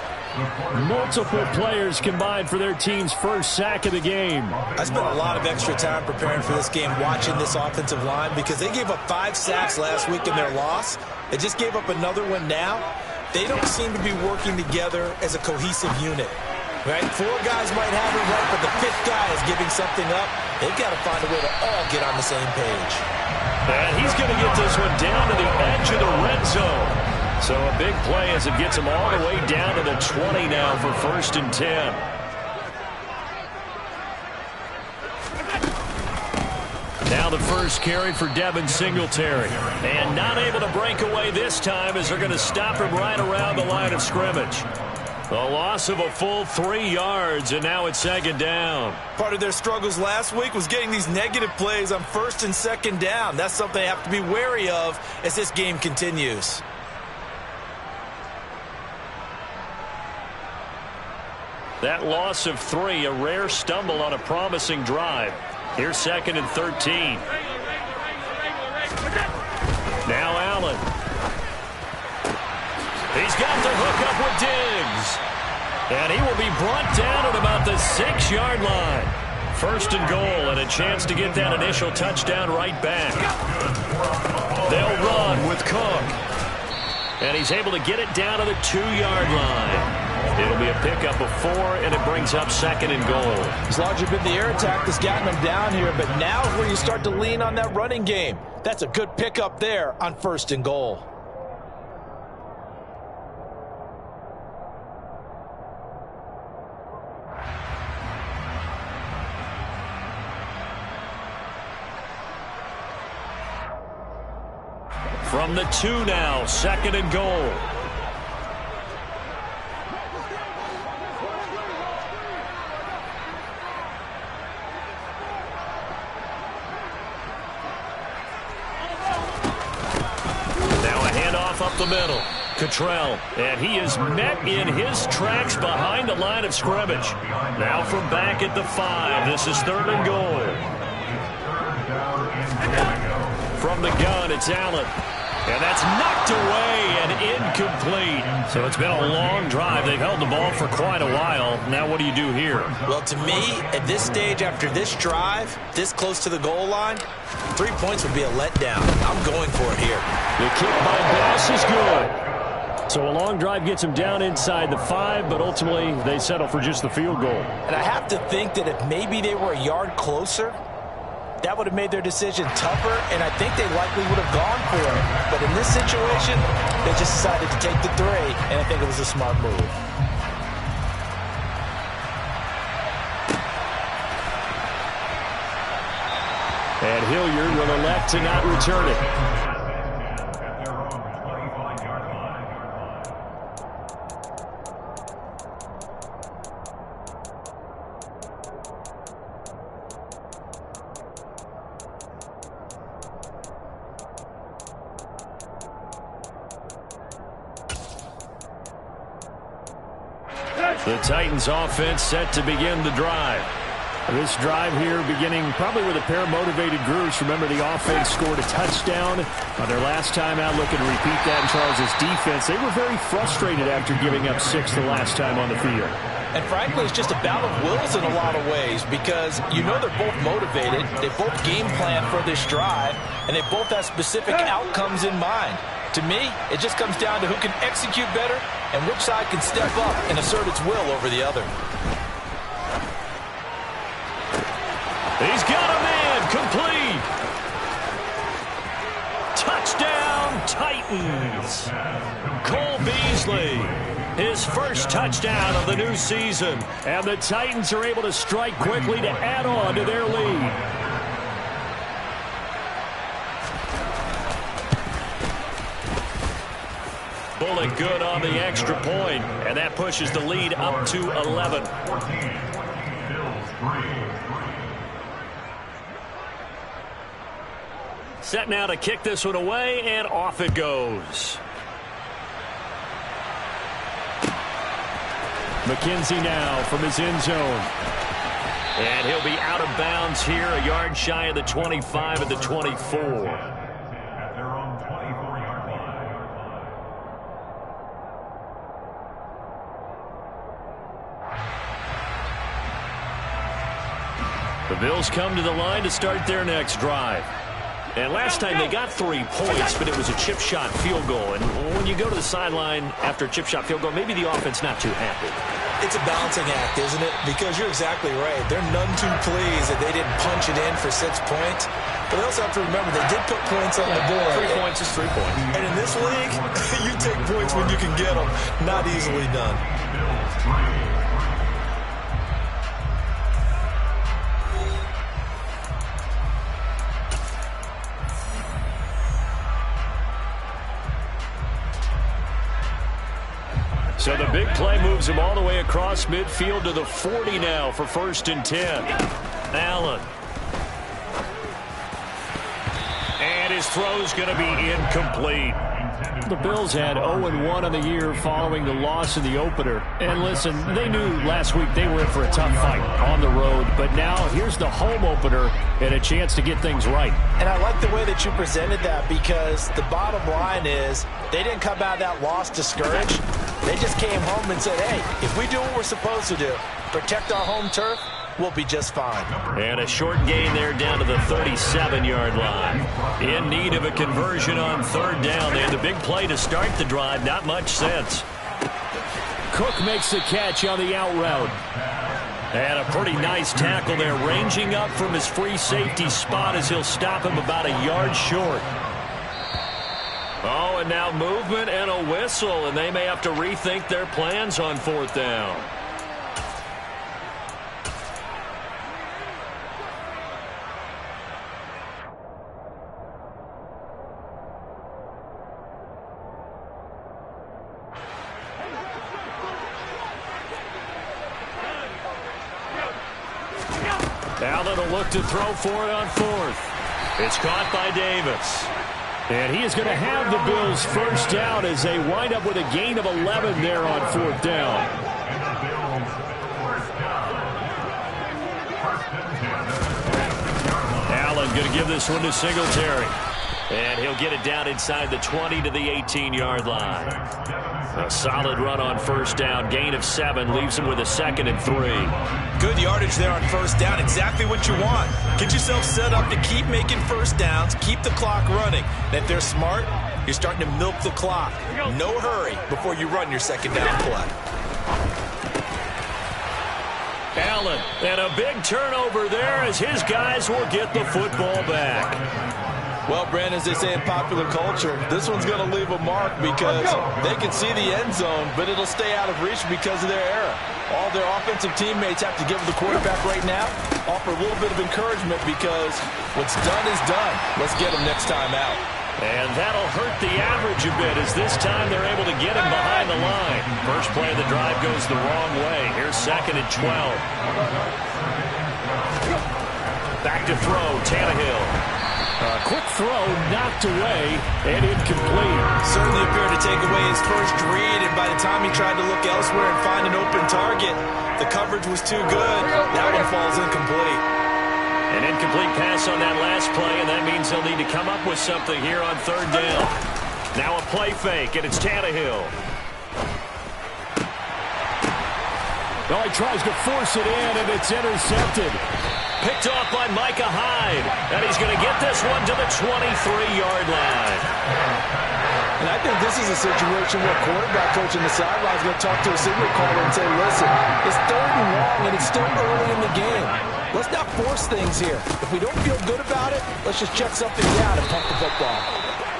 Multiple players combined for their team's first sack of the game. I spent a lot of extra time preparing for this game, watching this offensive line, because they gave up 5 sacks last week in their loss. They just gave up another one now. They don't seem to be working together as a cohesive unit. Right? 4 guys might have it right, but the 5th guy is giving something up. They've got to find a way to all get on the same page. And he's going to get this one down to the edge of the red zone. So a big play as it gets him all the way down to the 20 now for 1st and 10. Now the first carry for Devin Singletary. And not able to break away this time as they're going to stop him right around the line of scrimmage. A loss of a full 3 yards, and now it's 2nd down. Part of their struggles last week was getting these negative plays on 1st and 2nd down. That's something they have to be wary of as this game continues. That loss of 3, a rare stumble on a promising drive. Here's 2nd and 13. Now Allen. He's got the hook up with Diggs. And he will be brought down at about the 6-yard line. 1st and goal, and a chance to get that initial touchdown right back. They'll run with Cook. And he's able to get it down to the 2-yard line. It'll be a pickup of 4, and it brings up 2nd and goal. It's largely been the air attack that's gotten them down here, but now is where you start to lean on that running game. That's a good pickup there on 1st and goal. From the 2 now, 2nd and goal. Up the middle, Cottrell, and he is met in his tracks behind the line of scrimmage. Now from back at the 5, this is 3rd and goal. From the gun, it's Allen, and that's knocked away and incomplete. So it's been a long drive. They've held the ball for quite a while. Now what do you do here? Well, to me, at this stage after this drive, this close to the goal line, 3 points would be a letdown. I'm going for it here. The kick by Bass is good. So a long drive gets him down inside the 5, but ultimately they settle for just the field goal. And I have to think that if maybe they were a yard closer, that would have made their decision tougher, and I think they likely would have gone for it. But in this situation, they just decided to take the 3, and I think it was a smart move. And Hilliard will elect to not return it. The Titans offense set to begin the drive. This drive here beginning probably with a pair of motivated groups. Remember, the offense scored a touchdown on their last time out. Looking to repeat that in Charles' defense. They were very frustrated after giving up 6 the last time on the field. And frankly, it's just a battle of wills in a lot of ways because you know they're both motivated. They both game plan for this drive, and they both have specific outcomes in mind. To me, it just comes down to who can execute better and which side can step up and assert its will over the other. He's got a man complete. Touchdown, Titans. Cole Beasley, his first touchdown of the new season. And the Titans are able to strike quickly to add on to their lead. Bullet good on the extra point, and that pushes the lead up to 11. Set now to kick this one away, and off it goes. McKenzie now from his end zone. And he'll be out of bounds here, a yard shy of the 25 at the 24. The Bills come to the line to start their next drive. And last time they got 3 points, but it was a chip shot field goal. And when you go to the sideline after a chip shot field goal, maybe the offense not too happy. It's a balancing act, isn't it? Because you're exactly right. They're none too pleased that they didn't punch it in for 6 points. But they also have to remember they did put points on the board. 3 points is 3 points. And in this league, you take points when you can get them. Not easily done. So the big play moves him all the way across midfield to the 40 now for 1st and 10. Allen. And his throw's going to be incomplete. the Bills had 0-1 on the year following the loss in the opener. And listen, they knew last week they were in for a tough fight on the road. But now here's the home opener and a chance to get things right. And I like the way that you presented that, because the bottom line is they didn't come out of that loss discouraged. They just came home and said, hey, if we do what we're supposed to do, protect our home turf, we'll be just fine. And a short gain there down to the 37-yard line. In need of a conversion on third down. They had the big play to start the drive. Not much sense. Cook makes the catch on the out route. And a pretty nice tackle there, ranging up from his free safety spot as he'll stop him about a yard short. Oh, and now movement and a whistle, and they may have to rethink their plans on fourth down. Allen will look to throw for it on fourth. It's caught by Davis. And he is going to have the Bills first down as they wind up with a gain of 11 there on fourth down. Allen going to give this one to Singletary. And he'll get it down inside the 20 to the 18-yard line. A solid run on first down. Gain of 7 leaves him with a 2nd and 3. Good yardage there on first down. Exactly what you want. Get yourself set up to keep making first downs. Keep the clock running. And if they're smart, you're starting to milk the clock. No hurry before you run your second down play. Allen, and a big turnover there as his guys will get the football back. Well, Brandon, as they say in popular culture, this one's going to leave a mark because they can see the end zone, but it'll stay out of reach because of their error. All their offensive teammates have to give the quarterback right now, offer a little bit of encouragement because what's done is done. Let's get them next time out. And that'll hurt the average a bit as this time they're able to get him behind the line. First play of the drive goes the wrong way. Here's 2nd and 12. Back to throw, Tannehill. Quick throw, knocked away, and incomplete. Certainly appeared to take away his first read, and by the time he tried to look elsewhere and find an open target, the coverage was too good. That one falls incomplete. An incomplete pass on that last play, and that means he'll need to come up with something here on third down. Now a play fake, and it's Tannehill. Well, he tries to force it in, and it's intercepted. Picked off by Micah Hyde. And he's going to get this one to the 23-yard line. And I think this is a situation where quarterback coach in the sideline is going to talk to a signal caller and say, listen, it's 3rd and long, and it's still early in the game. Let's not force things here. If we don't feel good about it, let's just check something down and pump the football.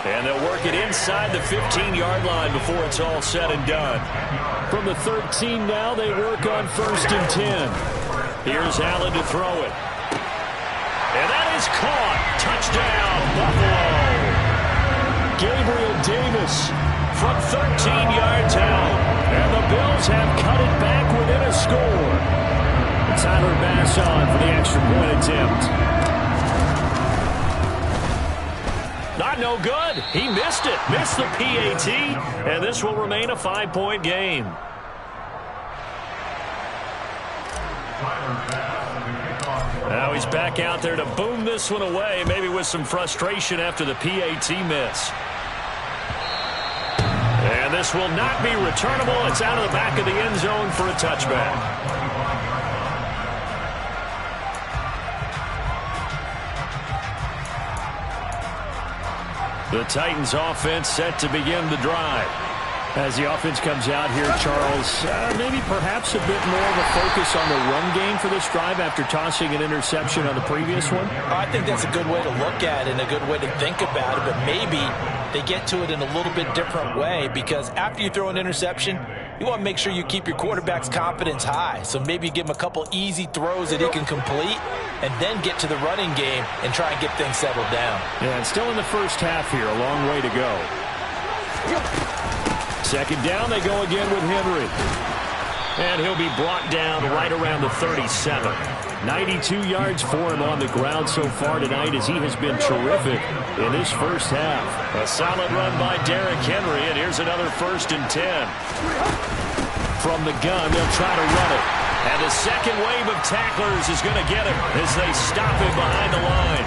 And they'll work it inside the 15-yard line before it's all said and done. From the 13 now, they work on 1st and 10. Here's Allen to throw it. And that is caught. Touchdown, Buffalo. Gabriel Davis from 13 yards out. And the Bills have cut it back within a score. Tyler Bass on for the extra point attempt. Not no good. He missed it. Missed the PAT. And this will remain a 5-point game. Now he's back out there to boom this one away, maybe with some frustration after the PAT miss. And this will not be returnable. It's out of the back of the end zone for a touchback. The Titans offense set to begin the drive. As the offense comes out here, Charles, maybe perhaps a bit more of a focus on the run game for this drive after tossing an interception on the previous one? I think that's a good way to look at it and a good way to think about it, but maybe they get to it in a little bit different way because after you throw an interception, you want to make sure you keep your quarterback's confidence high. So maybe you give him a couple easy throws that he can complete and then get to the running game and try and get things settled down. Yeah, and still in the first half here, a long way to go. Second down, they go again with Henry. And he'll be brought down right around the 37. 92 yards for him on the ground so far tonight as he has been terrific in this first half. A solid run by Derrick Henry, and here's another 1st and 10. From the gun, they'll try to run it. And the second wave of tacklers is going to get him as they stop him behind the line.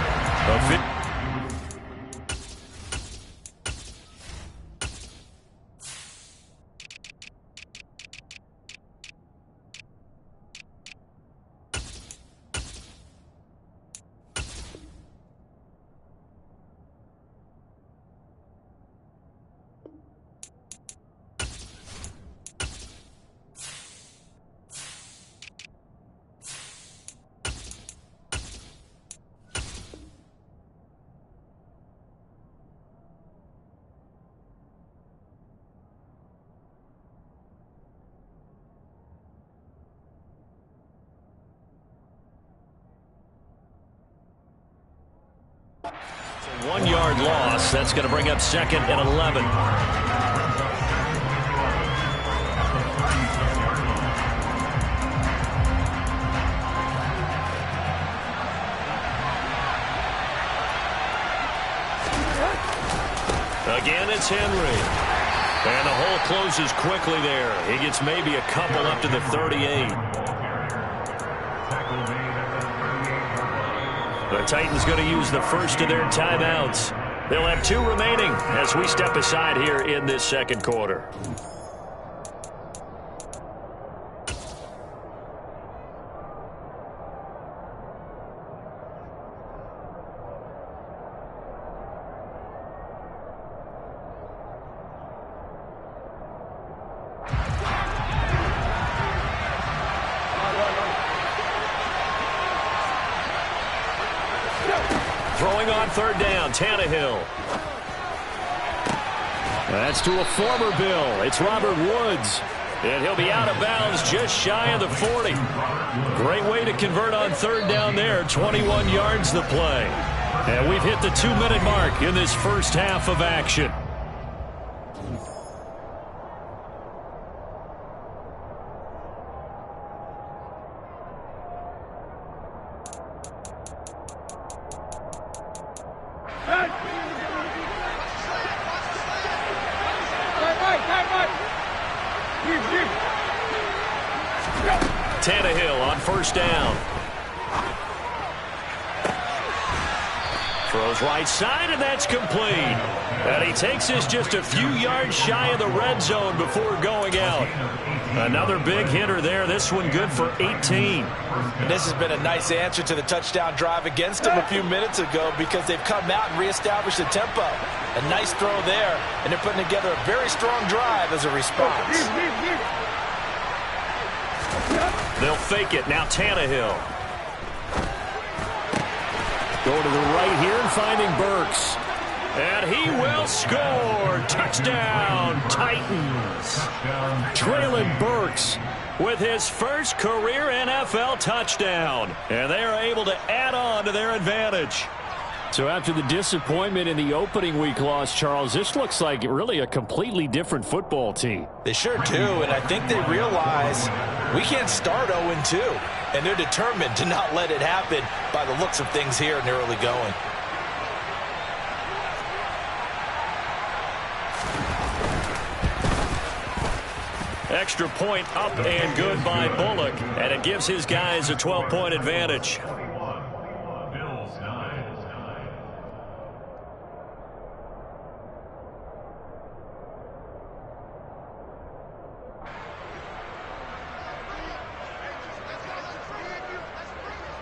It's a 1-yard loss. That's going to bring up 2nd and 11. Again, it's Henry. And the hole closes quickly there. He gets maybe a couple up to the 38. The Titans going to use the first of their timeouts. They'll have 2 remaining as we step aside here in this second quarter. Throwing on 3rd down, Tannehill. That's to a former Bill. It's Robert Woods. And he'll be out of bounds just shy of the 40. Great way to convert on 3rd down there. 21 yards the play. And we've hit the 2-minute mark in this first half of action. Tannehill on 1st down. Throws right side, and that's complete. And he takes us just a few yards shy of the red zone before going out. Another big hitter there. This one good for 18. And this has been a nice answer to the touchdown drive against them a few minutes ago because they've come out and reestablished the tempo. A nice throw there, and they're putting together a very strong drive as a response. They'll fake it. Now Tannehill. Go to the right here and finding Burks. And he will score. Touchdown, Titans. Traylon Burks with his first career NFL touchdown. And they are able to add on to their advantage. So after the disappointment in the opening week loss, Charles, this looks like really a completely different football team. They sure do, and I think they realize we can't start 0-2, and they're determined to not let it happen by the looks of things here in the early going. Extra point up and good by Bullock, and it gives his guys a 12-point advantage.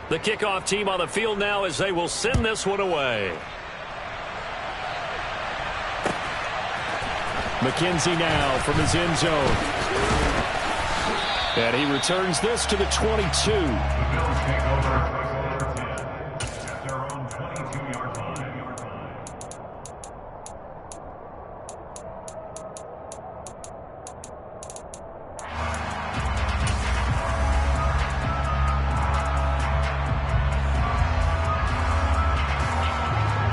The kickoff team on the field now as they will send this one away. McKenzie now from his end zone. And he returns this to the 22.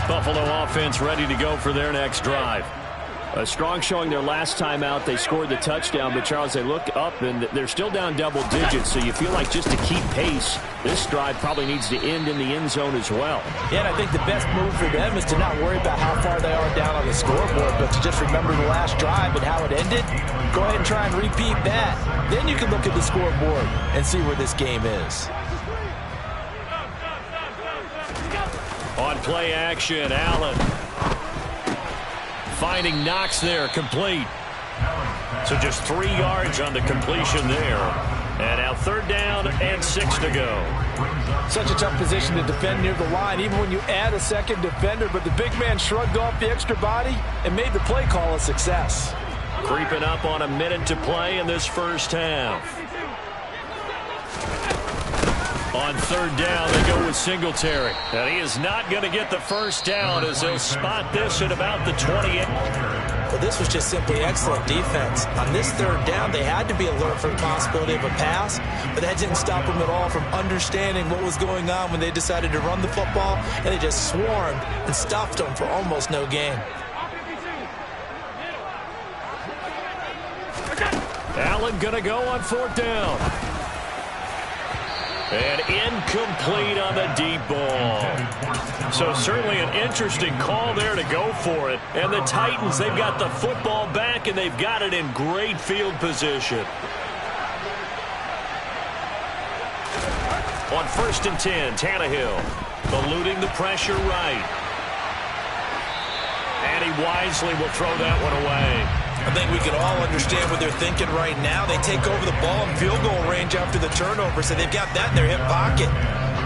Buffalo offense ready to go for their next drive. A strong showing their last time out. They scored the touchdown, but Charles, they look up and they're still down double digits, so you feel like just to keep pace, this drive probably needs to end in the end zone as well. Yeah, and I think the best move for them is to not worry about how far they are down on the scoreboard, but to just remember the last drive and how it ended. Go ahead and try and repeat that. Then you can look at the scoreboard and see where this game is. On play action, Allen. Finding Knox there, complete. So just 3 yards on the completion there. And now 3rd down and 6 to go. Such a tough position to defend near the line, even when you add a second defender, but the big man shrugged off the extra body and made the play call a success. Creeping up on a minute to play in this first half. On 3rd down, they go with Singletary. And he is not going to get the first down as they'll spot this at about the 28. Well, this was just simply excellent defense. On this 3rd down, they had to be alert for the possibility of a pass, but that didn't stop them at all from understanding what was going on when they decided to run the football, and they just swarmed and stuffed them for almost no gain. Allen going to go on 4th down. And incomplete on the deep ball. So certainly an interesting call there to go for it. And the Titans, they've got the football back, and they've got it in great field position. On 1st and 10, Tannehill eluding the pressure right. And he wisely will throw that one away. I think we can all understand what they're thinking right now. They take over the ball in field goal range after the turnover, so they've got that in their hip pocket.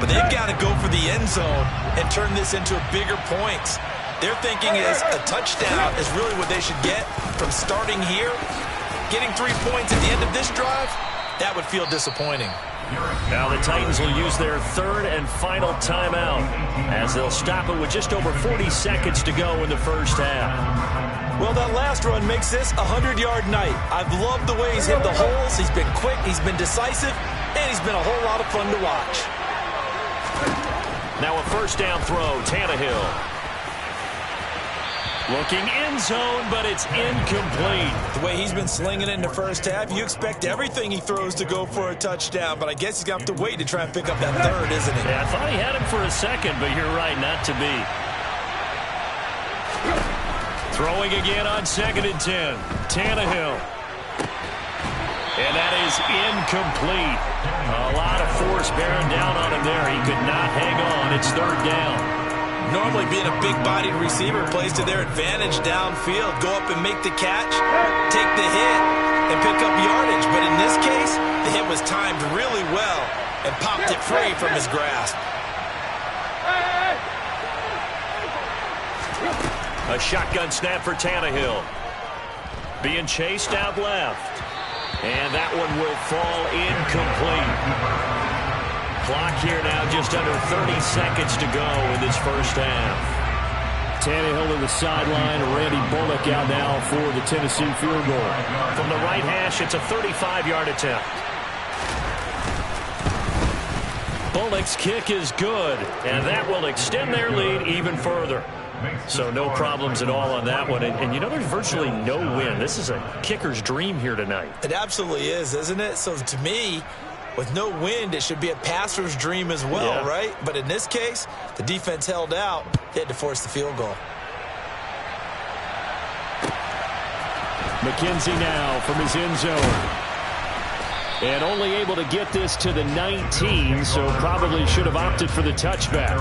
But they've got to go for the end zone and turn this into bigger points. Their thinking is a touchdown is really what they should get from starting here. Getting 3 points at the end of this drive, that would feel disappointing. Now the Titans will use their 3rd and final timeout as they'll stop it with just over 40 seconds to go in the first half. Well, that last run makes this a 100-yard night. I've loved the way he's hit the holes. He's been quick, he's been decisive, and he's been a whole lot of fun to watch. Now a 1st down throw, Tannehill. Looking end zone, but it's incomplete. The way he's been slinging it in the first half, you expect everything he throws to go for a touchdown, but I guess he's going to have to wait to try and pick up that 3rd, isn't he? Yeah, I thought he had him for a second, but you're right, not to be. Throwing again on 2nd and 10. Tannehill. And that is incomplete. A lot of force bearing down on him there. He could not hang on. It's 3rd down. Normally being a big-bodied receiver plays to their advantage downfield. Go up and make the catch, take the hit, and pick up yardage. But in this case, the hit was timed really well and popped it free from his grasp. A shotgun snap for Tannehill. Being chased out left. And that one will fall incomplete. Clock here now just under 30 seconds to go in this first half. Tannehill to the sideline. Randy Bullock out now for the Tennessee field goal. From the right hash, it's a 35-yard attempt. Bullock's kick is good, and that will extend their lead even further. So no problems at all on that one. And you know, there's virtually no wind. This is a kicker's dream here tonight. It absolutely is, isn't it? So to me, with no wind, it should be a passer's dream as well, right? But in this case, the defense held out. They had to force the field goal. McKenzie now from his end zone. And only able to get this to the 19, so probably should have opted for the touchback.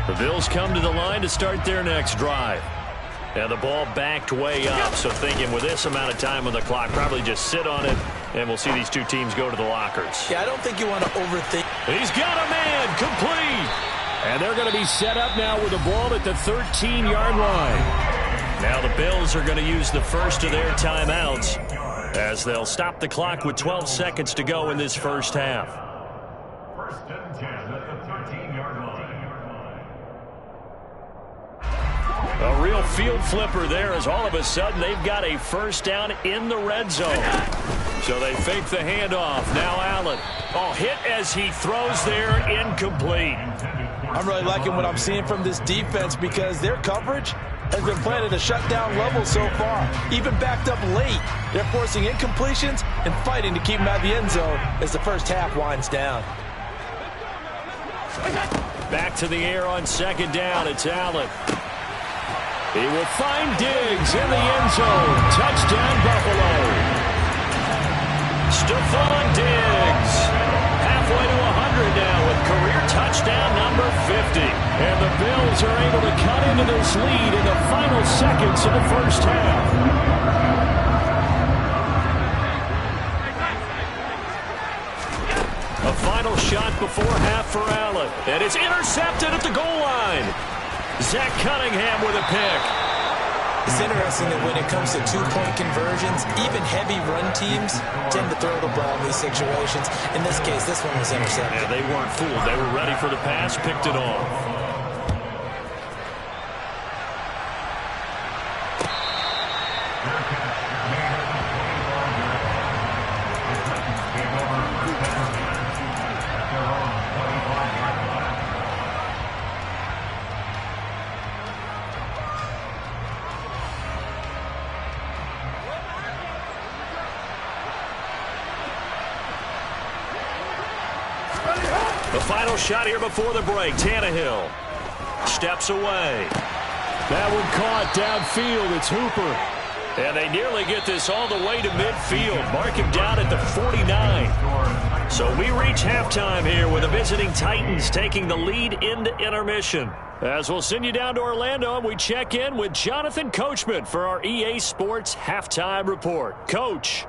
The Bills come to the line to start their next drive. And the ball backed way up, so thinking with this amount of time on the clock, probably just sit on it, and we'll see these two teams go to the lockers. Yeah, I don't think you want to overthink. He's got a man, complete. And they're going to be set up now with the ball at the 13-yard line. Now the Bills are going to use the first of their timeouts as they'll stop the clock with 12 seconds to go in this first half. First and 10 at the 13-yard line. field flipper there as all of a sudden they've got a first down in the red zone. So they fake the handoff. Now Allen. Oh, hit as he throws there, incomplete. I'm really liking what I'm seeing from this defense because their coverage has been playing at a shutdown level so far. Even backed up late, they're forcing incompletions and fighting to keep them out of the end zone as the first half winds down. Back to the air on second down. It's Allen. He will find Diggs in the end zone. Touchdown, Buffalo. Stephon Diggs. Halfway to 100 now with career touchdown number 50. And the Bills are able to cut into this lead in the final seconds of the first half. A final shot before half for Allen. And it's intercepted at the goal line. Zach Cunningham with a pick. It's interesting that when it comes to two-point conversions, even heavy run teams tend to throw the ball in these situations. In this case, this one was intercepted. Yeah, they weren't fooled. They were ready for the pass, picked it off. The final shot here before the break. Tannehill steps away. That one caught downfield. It's Hooper. And they nearly get this all the way to midfield. Mark him down at the 49. So we reach halftime here with the visiting Titans taking the lead into intermission. As we'll send you down to Orlando, and we check in with Jonathan Coachman for our EA Sports Halftime Report. Coach.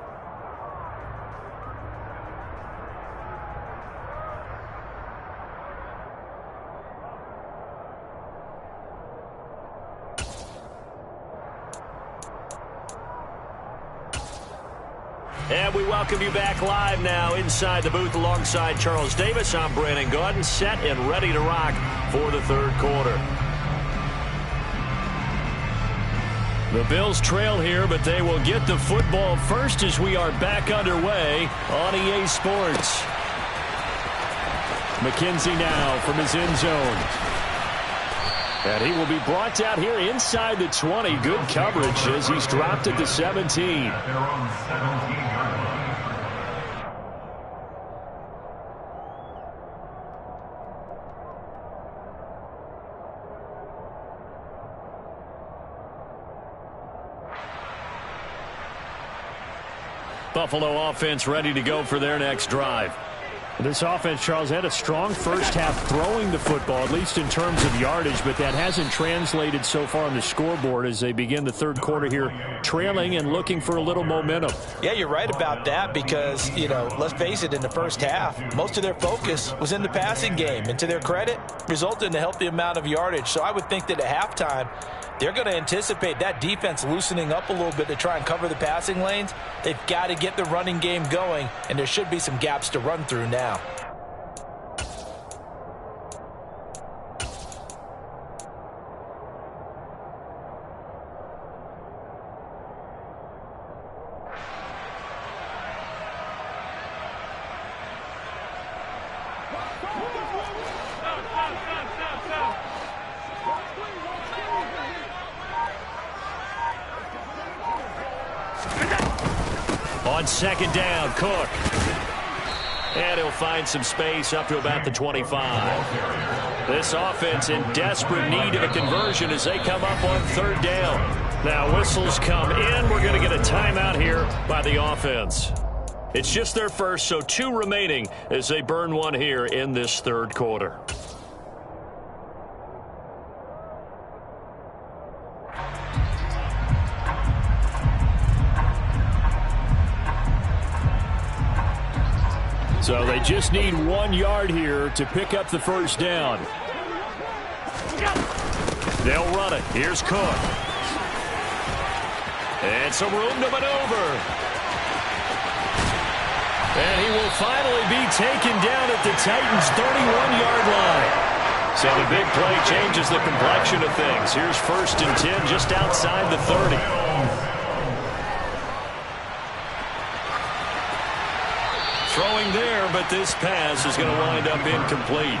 And we welcome you back live now inside the booth alongside Charles Davis. I'm Brandon Gaudin, set and ready to rock for the third quarter. The Bills trail here, but they will get the football first as we are back underway on EA Sports. McKenzie now from his end zone. And he will be brought down here inside the 20. Good coverage as he's dropped at the 17. Buffalo offense ready to go for their next drive. This offense, Charles, had a strong first half throwing the football, at least in terms of yardage, but that hasn't translated so far on the scoreboard as they begin the third quarter here, trailing and looking for a little momentum. Yeah, you're right about that because, you know, let's face it, in the first half, most of their focus was in the passing game. And to their credit, resulted in a healthy amount of yardage. So I would think that at halftime, they're going to anticipate that defense loosening up a little bit to try and cover the passing lanes. They've got to get the running game going, and there should be some gaps to run through now. On second down, Cook. And he'll find some space up to about the 25. This offense in desperate need of a conversion as they come up on third down. Now whistles come in. We're going to get a timeout here by the offense. It's just their first, so 2 remaining as they burn one here in this third quarter. So they just need 1 yard here to pick up the first down. They'll run it. Here's Cook. And some room to maneuver. And he will finally be taken down at the Titans' 31-yard line. So the big play changes the complexion of things. Here's 1st and 10 just outside the 30. Throwing there, but this pass is going to wind up incomplete.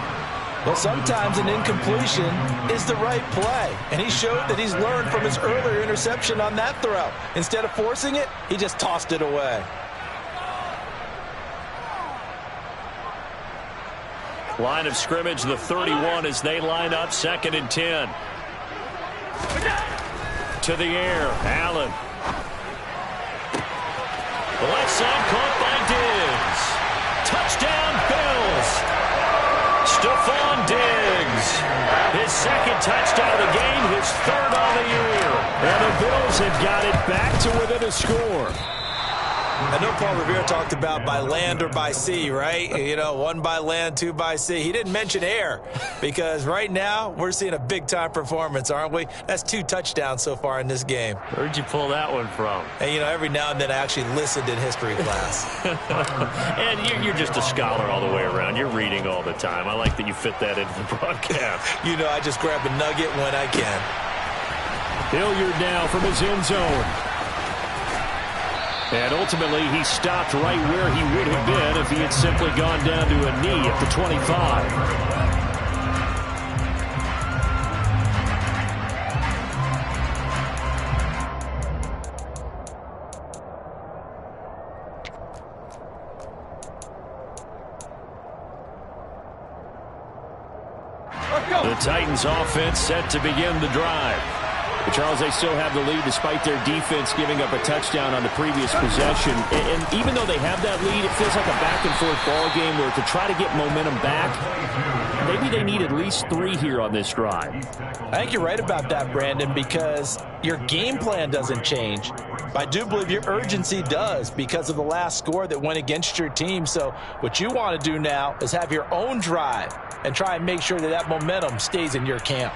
Well, sometimes an incompletion is the right play, and he showed that he's learned from his earlier interception on that throw. Instead of forcing it, he just tossed it away. Line of scrimmage, the 31 as they line up 2nd and 10. To the air, Allen. The left side caught by Diggs. Touchdown, Bills. Stephon Diggs. His 2nd touchdown of the game, his 3rd on the year. And the Bills have got it back to within a score. I know Paul Revere talked about by land or by sea, right? You know, 1 by land, 2 by sea. He didn't mention air because right now we're seeing a big-time performance, aren't we? That's 2 touchdowns so far in this game. Where'd you pull that one from? And, you know, every now and then I actually listened in history class. And you're just a scholar all the way around. You're reading all the time. I like that you fit that into the broadcast. You know, I just grab a nugget when I can. Hilliard now from his end zone. And ultimately, he stopped right where he would have been if he had simply gone down to a knee at the 25. The Titans offense set to begin the drive. But Charles, they still have the lead despite their defense giving up a touchdown on the previous possession. And even though they have that lead, it feels like a back-and-forth ball game where to try to get momentum back, maybe they need at least 3 here on this drive. I think you're right about that, Brandon, because your game plan doesn't change. I do believe your urgency does because of the last score that went against your team. So what you want to do now is have your own drive and try and make sure that that momentum stays in your camp.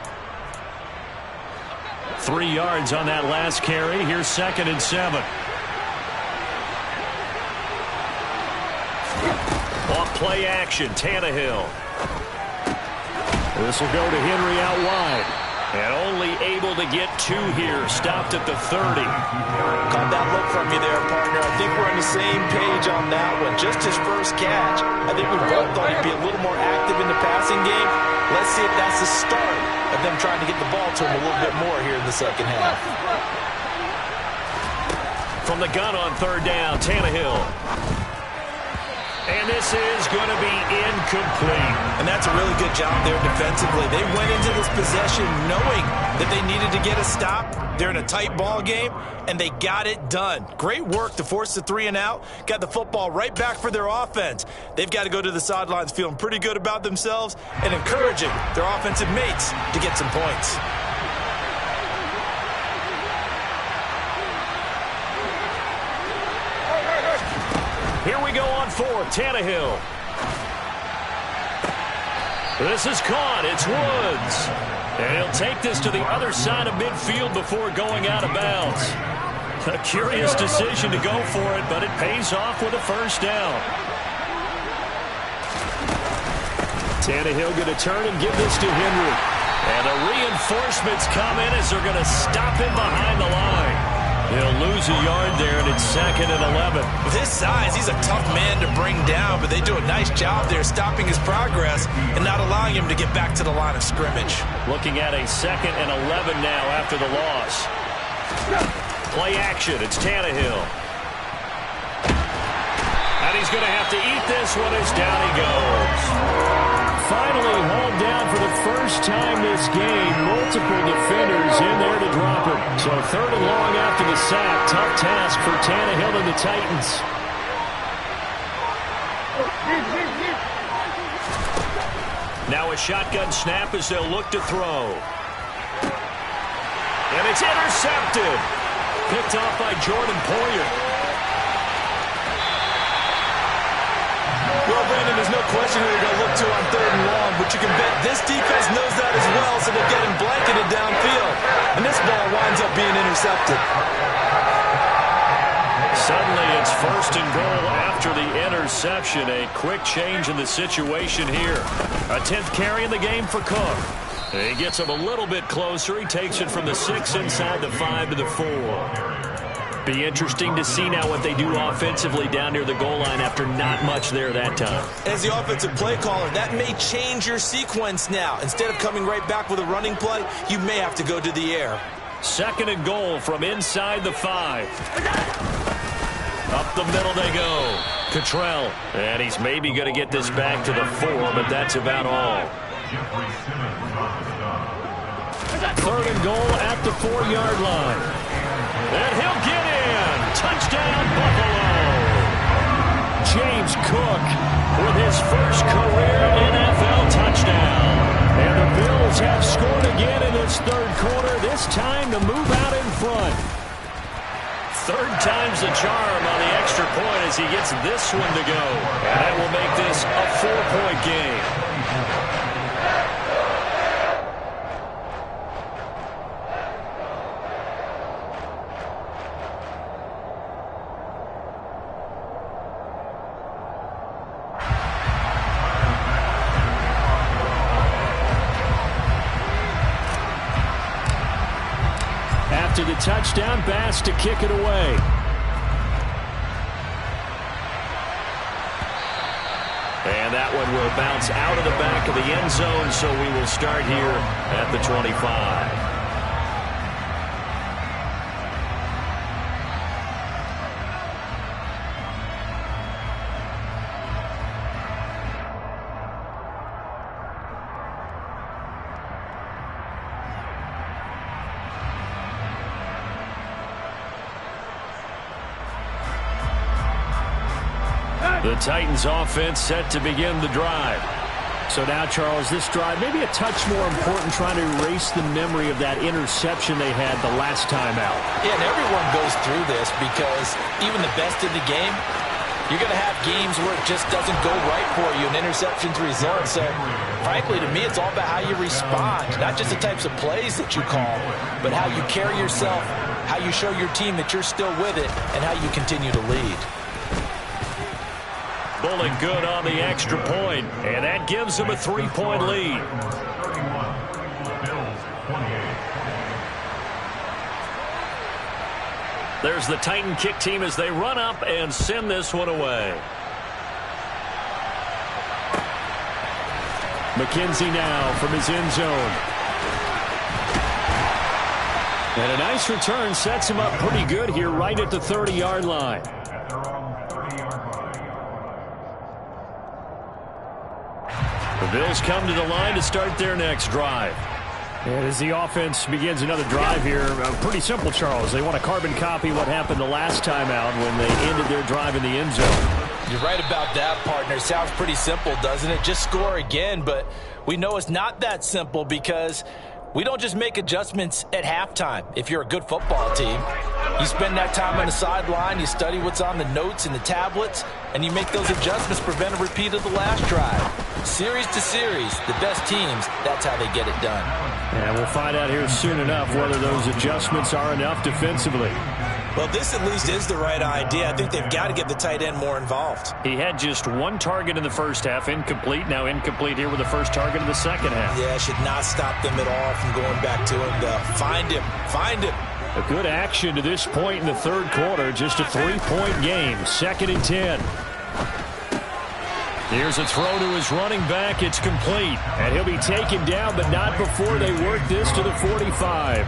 3 yards on that last carry. Here's 2nd and 7. Off play action, Tannehill. This will go to Henry out wide. And only able to get 2 here. Stopped at the 30. Caught that look from you there, partner. I think we're on the same page on that one. Just his first catch. I think we both thought he'd be a little more active in the passing game. Let's see if that's the start of them trying to get the ball to him a little bit more here in the second half. From the gun on 3rd down, Tannehill. And this is going to be incomplete. And that's a really good job there defensively. They went into this possession knowing that they needed to get a stop. They're in a tight ball game, and they got it done. Great work to force the 3 and out. Got the football right back for their offense. They've got to go to the sidelines feeling pretty good about themselves and encouraging their offensive mates to get some points. Here we go on 4th, Tannehill. This is caught. It's Woods. And he'll take this to the other side of midfield before going out of bounds. A curious decision to go for it, but it pays off with a 1st down. Tannehill going to turn and give this to Henry. And the reinforcements come in as they're going to stop him behind the line. He'll lose a yard there, and it's 2nd and 11. With his size, he's a tough man to bring down, but they do a nice job there stopping his progress and not allowing him to get back to the line of scrimmage. Looking at a 2nd and 11 now after the loss. Play action, it's Tannehill. And he's going to have to eat this one as down he goes. Finally hauled down for the first time this game. Multiple defenders in there to drop him. So 3rd and long after the sack. Tough task for Tannehill and the Titans. Now a shotgun snap as they'll look to throw. And it's intercepted. Picked off by Jordan Poyer. Well, Brandon, there's no question who they're going to look to on 3rd and long, but you can bet this defense knows that as well, so they're getting blanketed downfield. And this ball winds up being intercepted. Suddenly it's 1st and goal after the interception. A quick change in the situation here. A 10th carry in the game for Cook. He gets him a little bit closer. He takes it from the 6 inside the 5 to the 4. Be interesting to see now what they do offensively down near the goal line after not much there that time. As the offensive play caller, that may change your sequence now. Instead of coming right back with a running play, you may have to go to the air. 2nd and goal from inside the 5. Up the middle they go. Cottrell. And he's maybe going to get this back to the 4, but that's about all. 3rd and goal at the 4-yard line. And he'll get in. Touchdown, Buffalo. James Cook with his first career NFL touchdown. And the Bills have scored again in this 3rd quarter, this time to move out in front. 3rd time's the charm on the extra point as he gets this one to go. And that will make this a 4-point game. To the touchdown, Bass to kick it away. And that one will bounce out of the back of the end zone, so we will start here at the 25. The Titans offense set to begin the drive. So now, Charles, this drive maybe a touch more important, trying to erase the memory of that interception they had the last time out. Yeah, and everyone goes through this because even the best in the game, you're going to have games where it just doesn't go right for you, and interceptions result. So, frankly, to me, it's all about how you respond, not just the types of plays that you call, but how you carry yourself, how you show your team that you're still with it, and how you continue to lead. Bullet good on the extra point, and that gives them a 3-point lead. There's the Titan kick team as they run up and send this one away. McKenzie now from his end zone. And a nice return sets him up pretty good here right at the 30-yard line. The Bills come to the line to start their next drive. And as the offense begins another drive here, pretty simple, Charles. They want to carbon copy what happened the last time out when they ended their drive in the end zone. You're right about that, partner. Sounds pretty simple, doesn't it? Just score again, but we know it's not that simple because we don't just make adjustments at halftime. If you're a good football team, you spend that time on the sideline, you study what's on the notes and the tablets, and you make those adjustments, prevent a repeat of the last drive. Series to series, the best teams, that's how they get it done. And we'll find out here soon enough whether those adjustments are enough defensively. Well, this at least is the right idea. I think they've got to get the tight end more involved. He had just one target in the first half, incomplete. Now incomplete here with the first target in the second half. Yeah, should not stop them at all from going back to him, though. Find him. Find him. A good action to this point in the third quarter. Just a 3-point game. 2nd and 10. Here's a throw to his running back. It's complete. And he'll be taken down, but not before they work this to the 45.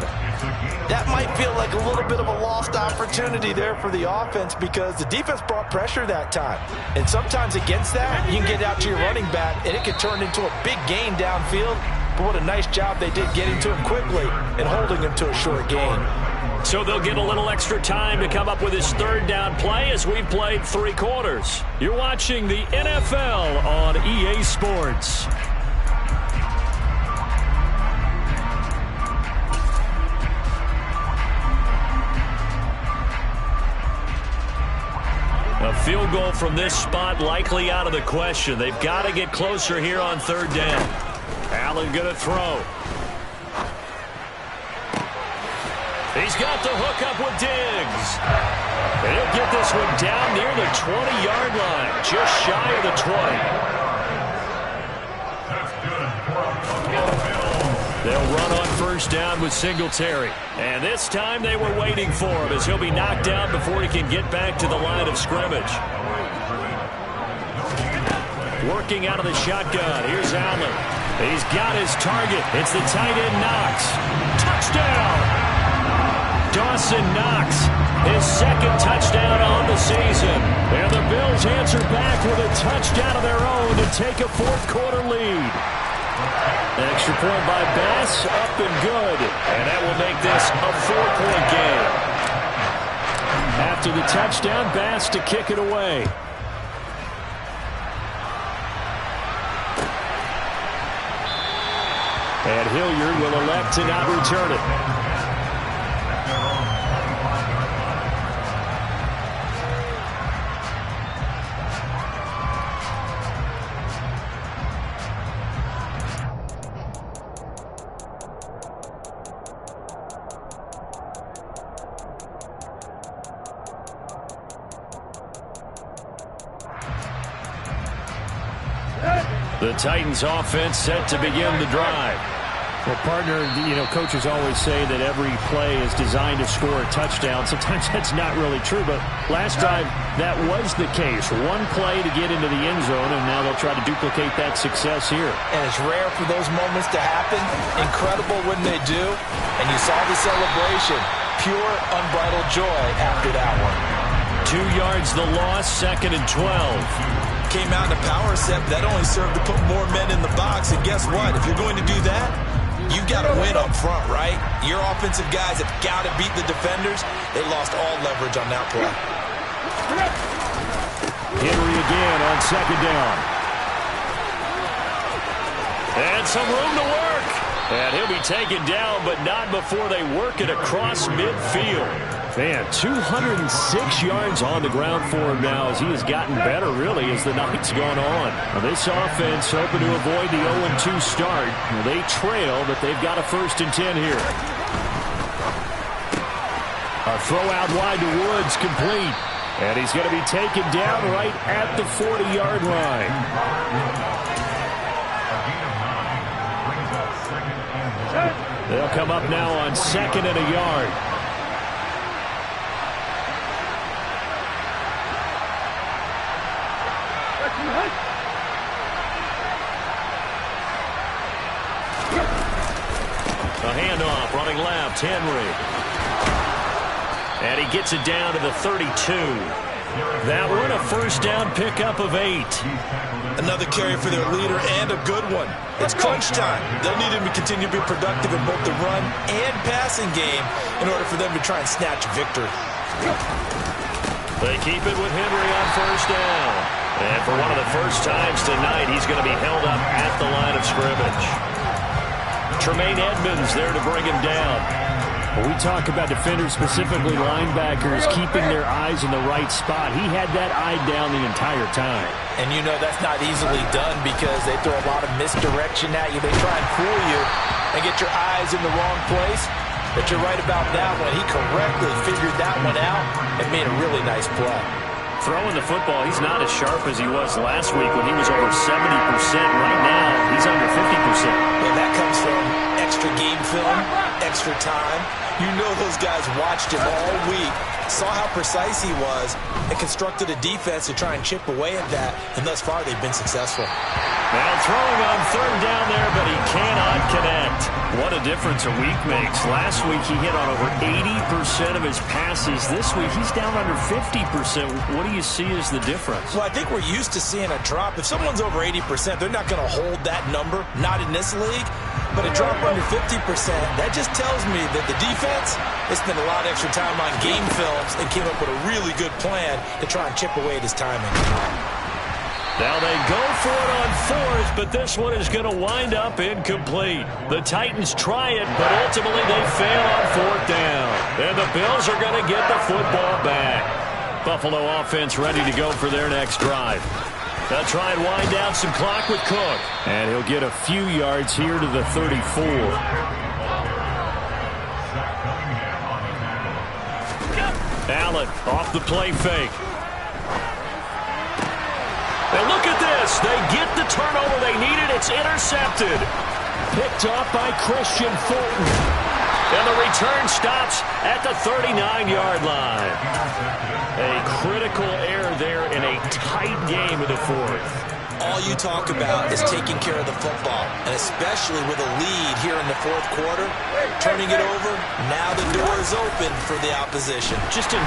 That might feel like a little bit of a lost opportunity there for the offense because the defense brought pressure that time. And sometimes against that, you can get out to your running back, and it could turn into a big gain downfield. But what a nice job they did getting to him quickly and holding him to a short gain. So they'll get a little extra time to come up with his third down play as we've played 3 quarters. You're watching the NFL on EA Sports. A field goal from this spot likely out of the question. They've got to get closer here on 3rd down. Allen going to throw. He's got the hook up with Diggs. And he'll get this one down near the 20-yard line, just shy of the 20. They'll run on first down with Singletary. And this time they were waiting for him as he'll be knocked down before he can get back to the line of scrimmage. Working out of the shotgun. Here's Allen. He's got his target. It's the tight end Knox. Touchdown! Dawson Knox, his second touchdown on the season. And the Bills answer back with a touchdown of their own to take a fourth-quarter lead. Extra point by Bass, up and good. And that will make this a 4-point game. After the touchdown, Bass to kick it away. And Hilliard will elect to not return it. The Titans offense set to begin the drive. Well, partner, coaches always say that every play is designed to score a touchdown. Sometimes that's not really true, but last drive that was the case. One play to get into the end zone, and now they'll try to duplicate that success here. And it's rare for those moments to happen. Incredible when they do. And you saw the celebration. Pure, unbridled joy after that one. 2 yards the loss, 2nd and 12. Came out in a power set, but that only served to put more men in the box. And guess what? If you're going to do that, you've got to win up front, right? Your offensive guys have got to beat the defenders. They lost all leverage on that play. Henry again on 2nd down. And some room to work. And he'll be taken down, but not before they work it across midfield. Man, 206 yards on the ground for him now as he has gotten better, really, as the night's gone on. Now, this offense hoping to avoid the 0-2 start. They trail, but they've got a 1st and 10 here. A throw out wide to Woods, complete. And he's going to be taken down right at the 40-yard line. They'll come up now on 2nd and a yard. A handoff, running left, Henry. And he gets it down to the 32. That one, a 1st down pickup of 8. Another carry for their leader and a good one. It's crunch time. They'll need him to continue to be productive in both the run and passing game in order for them to try and snatch a victory. They keep it with Henry on 1st down. And for one of the first times tonight, he's going to be held up at the line of scrimmage. Tremaine Edmonds there to bring him down. When we talk about defenders, specifically linebackers, keeping their eyes in the right spot, he had that eye down the entire time. And you know that's not easily done because they throw a lot of misdirection at you. They try and fool you and get your eyes in the wrong place. But you're right about that one. He correctly figured that one out and made a really nice play. Throwing the football, he's not as sharp as he was last week when he was over 70%. Right now, he's under 50%. And that comes from extra game film, extra time. You know those guys watched him all week, saw how precise he was, and constructed a defense to try and chip away at that. And thus far, they've been successful. Now throwing on 3rd down there, but he cannot connect. What a difference a week makes. Last week he hit on over 80% of his passes. This week he's down under 50%. What do you see as the difference? Well, I think we're used to seeing a drop. If someone's over 80%, they're not going to hold that number. Not in this league. But a drop under 50%, that just tells me that the defense has spent a lot of extra time on game films and came up with a really good plan to try and chip away at his timing. Now they go for it on 4th, but this one is going to wind up incomplete. The Titans try it, but ultimately they fail on 4th down. And the Bills are going to get the football back. Buffalo offense ready to go for their next drive. They'll try and wind down some clock with Cook. And he'll get a few yards here to the 34. Allen off the play fake. And look at this. They get the turnover they needed. It's intercepted. Picked off by Christian Fulton. And the return stops at the 39-yard line. A critical error there in a tight game in the fourth. All you talk about is taking care of the football, and especially with a lead here in the fourth quarter, turning it over, now the door is open for the opposition. Just a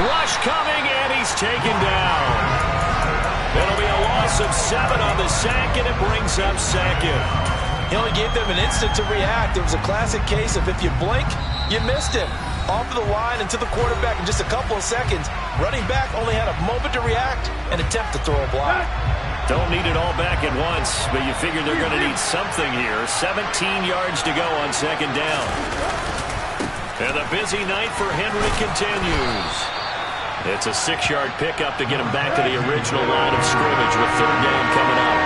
rush coming, and he's taken down. It'll be a loss of 7 on the sack, and it brings up second. He only gave them an instant to react. It was a classic case of if you blink, you missed him. Off of the line and to the quarterback in just a couple of seconds. Running back only had a moment to react and attempt to throw a block. Don't need it all back at once, but you figure they're going to need something here. 17 yards to go on second down. And the busy night for Henry continues. It's a 6-yard pickup to get him back to the original line of scrimmage with third down coming up.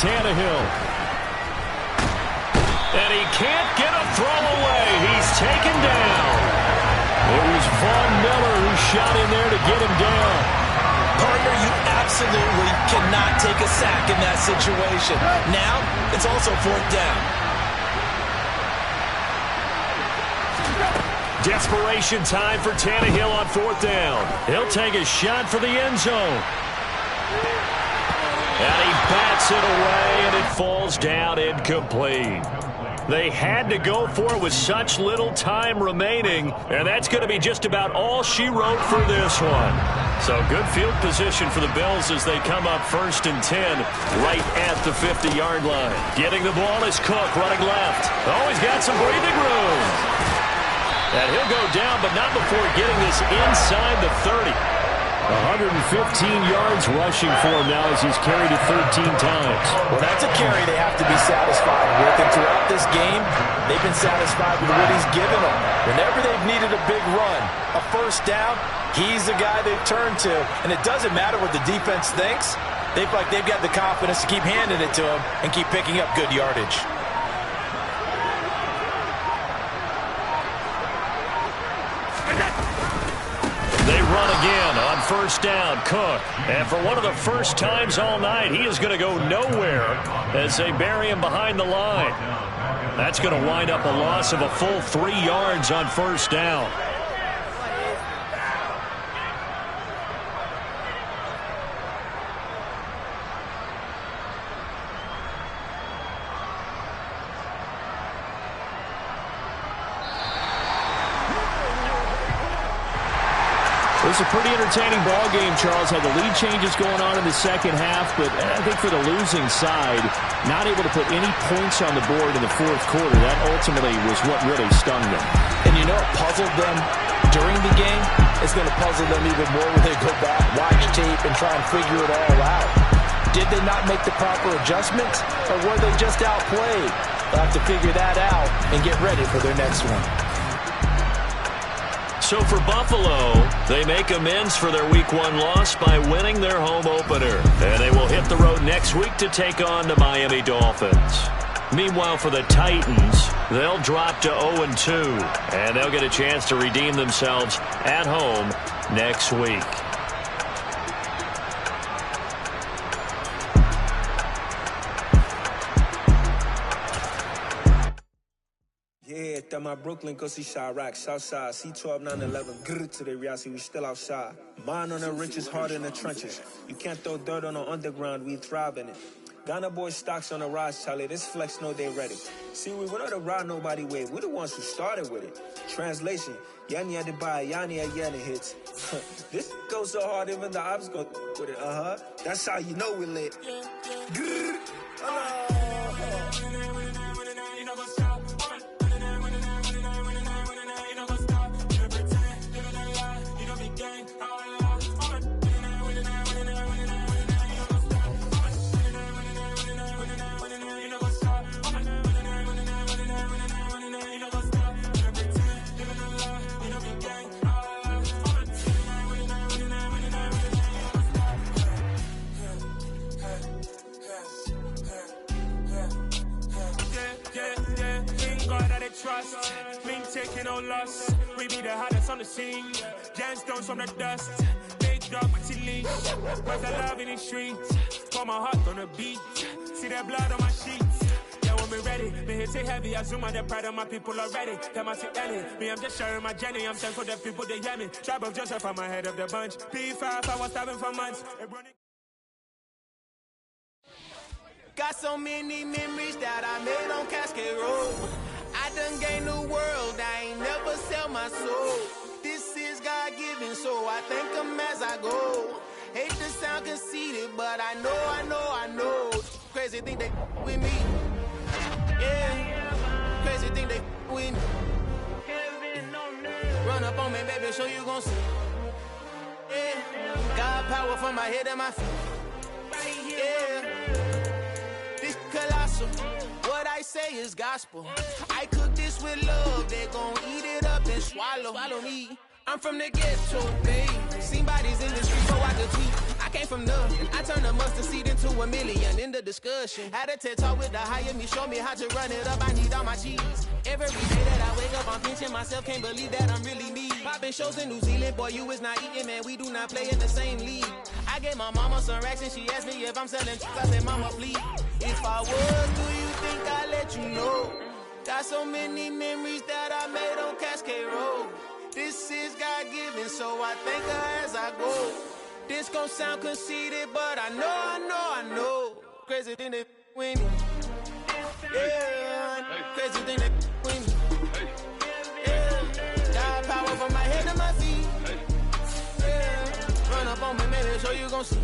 Tannehill. And he can't get a throw away. He's taken down. It was Von Miller who shot in there to get him down. Partner, you absolutely cannot take a sack in that situation. Now, it's also fourth down. Desperation time for Tannehill on fourth down. He'll take a shot for the end zone. And he bats it away, and it falls down incomplete. They had to go for it with such little time remaining, and that's going to be just about all she wrote for this one. So good field position for the Bills as they come up 1st and 10 right at the 50-yard line. Getting the ball is Cook running left. Oh, he's got some breathing room. And he'll go down, but not before getting this inside the 30. 115 yards rushing for him now as he's carried it 13 times. Well, that's a carry they have to be satisfied with. And throughout this game, they've been satisfied with what he's given them. Whenever they've needed a big run, a first down, he's the guy they've turned to. And it doesn't matter what the defense thinks. They feel like they've got the confidence to keep handing it to him and keep picking up good yardage. They run again on first down, Cook. And for one of the first times all night, he is going to go nowhere as they bury him behind the line. That's going to wind up a loss of a full 3 yards on first down. It was a pretty entertaining ball game, Charles. Had the lead changes going on in the second half, but I think for the losing side, not able to put any points on the board in the fourth quarter. That ultimately was what really stung them. And you know what puzzled them during the game? It's going to puzzle them even more when they go back, watch tape, and try and figure it all out. Did they not make the proper adjustments, or were they just outplayed? They'll have to figure that out and get ready for their next one. So for Buffalo, they make amends for their Week 1 loss by winning their home opener. And they will hit the road next week to take on the Miami Dolphins. Meanwhile, for the Titans, they'll drop to 0-2. And they'll get a chance to redeem themselves at home next week. Yeah, that my Brooklyn, go see Chirac, Southside, C12, 911, grrr to the reality, we still outside. Mine on the riches, hard in the trenches. You can't throw dirt on the underground, we thrive in it. Ghana boys stocks on the rise, Charlie, this flex know they ready. See, we went on the ride nobody wave, we the ones who started with it. Translation, Yanni had to buy, Yanni had Yanni hits. This goes so hard, even the ops go with it, That's how you know we lit. Grrr, get trust. Link taking no loss. We be the hottest on the scene. Gemstones from the dust. Big dog with your leash. Where's the love in the streets? Pour my heart on the beat. See that blood on my sheets. Yeah, when we ready, me hit it heavy. I zoom out the pride of my people already. Them I see Ellie. Me, I'm just sharing my journey. I'm thankful for the people they hear me. Tribe of Joseph, I'm ahead of the bunch. P5, I was starving for months. Got so many memories that I made on Cascade Road. I done gained the world, I ain't never sell my soul. This is God-given, so I thank him as I go. Hate to sound conceited, but I know. Crazy think they with me. Yeah, crazy think they with me. Run up on me, baby, so you gon' see. Yeah, got power from my head and my feet. Yeah. Colossal. What I say is gospel. I cook this with love. They gon' eat it up and swallow me. I'm from the ghetto, babe. Seen bodies in the street, so I could tweet. I came from nothing. I turned a mustard seed into a million. In the discussion, had a TED talk with the higher me. Show me how to run it up. I need all my cheese. Every day that I wake up, I'm pinching myself. Can't believe that I'm really me. Popping shows in New Zealand, boy, you is not eating, man. We do not play in the same league. I gave my mama some racks and she asked me if I'm selling. I said, mama, please. If I was, do you think I'd let you know? Got so many memories that I made on Cascade Road. This is God-given, so I thank her as I go. This gon' sound conceited, but I know. Crazy thing they with me. Yeah, crazy thing they with me. Yeah, got power from my head to my feet. Yeah, run up on me, maybe so you gon' see.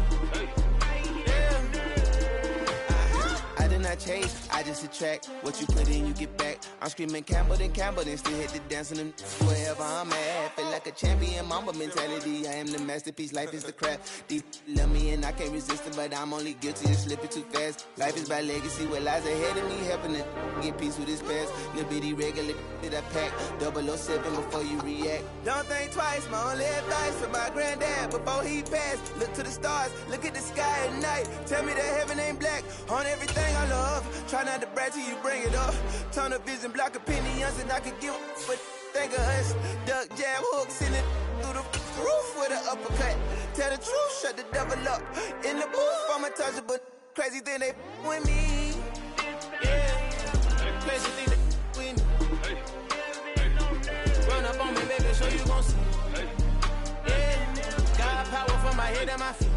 I did not chase, I just attract. What you put in, you get back. I'm screaming Campbell, then still hit the dance and them wherever I'm at. Feel like a champion, mamba mentality. I am the masterpiece, life is the crap. Deep love me and I can't resist it, but I'm only guilty of slipping too fast. Life is by legacy, what lies ahead of me, helping to get peace with this past. Little bitty regular that I pack, 007 before you react. Don't think twice, my only advice for my granddad before he passed. Look to the stars, look at the sky at night. Tell me that heaven ain't black on everything I love. Try not to brag till you bring it up. Tunnel vision, block opinions, and I could give but think of us. Duck jab hooks in it through the roof with an uppercut. Tell the truth, shut the devil up. In the booth, I'm untouchable. Crazy thing they with me. Yeah, crazy thing they with me. Run up on me, baby, so you gon' see. Yeah, got power from my head and my feet.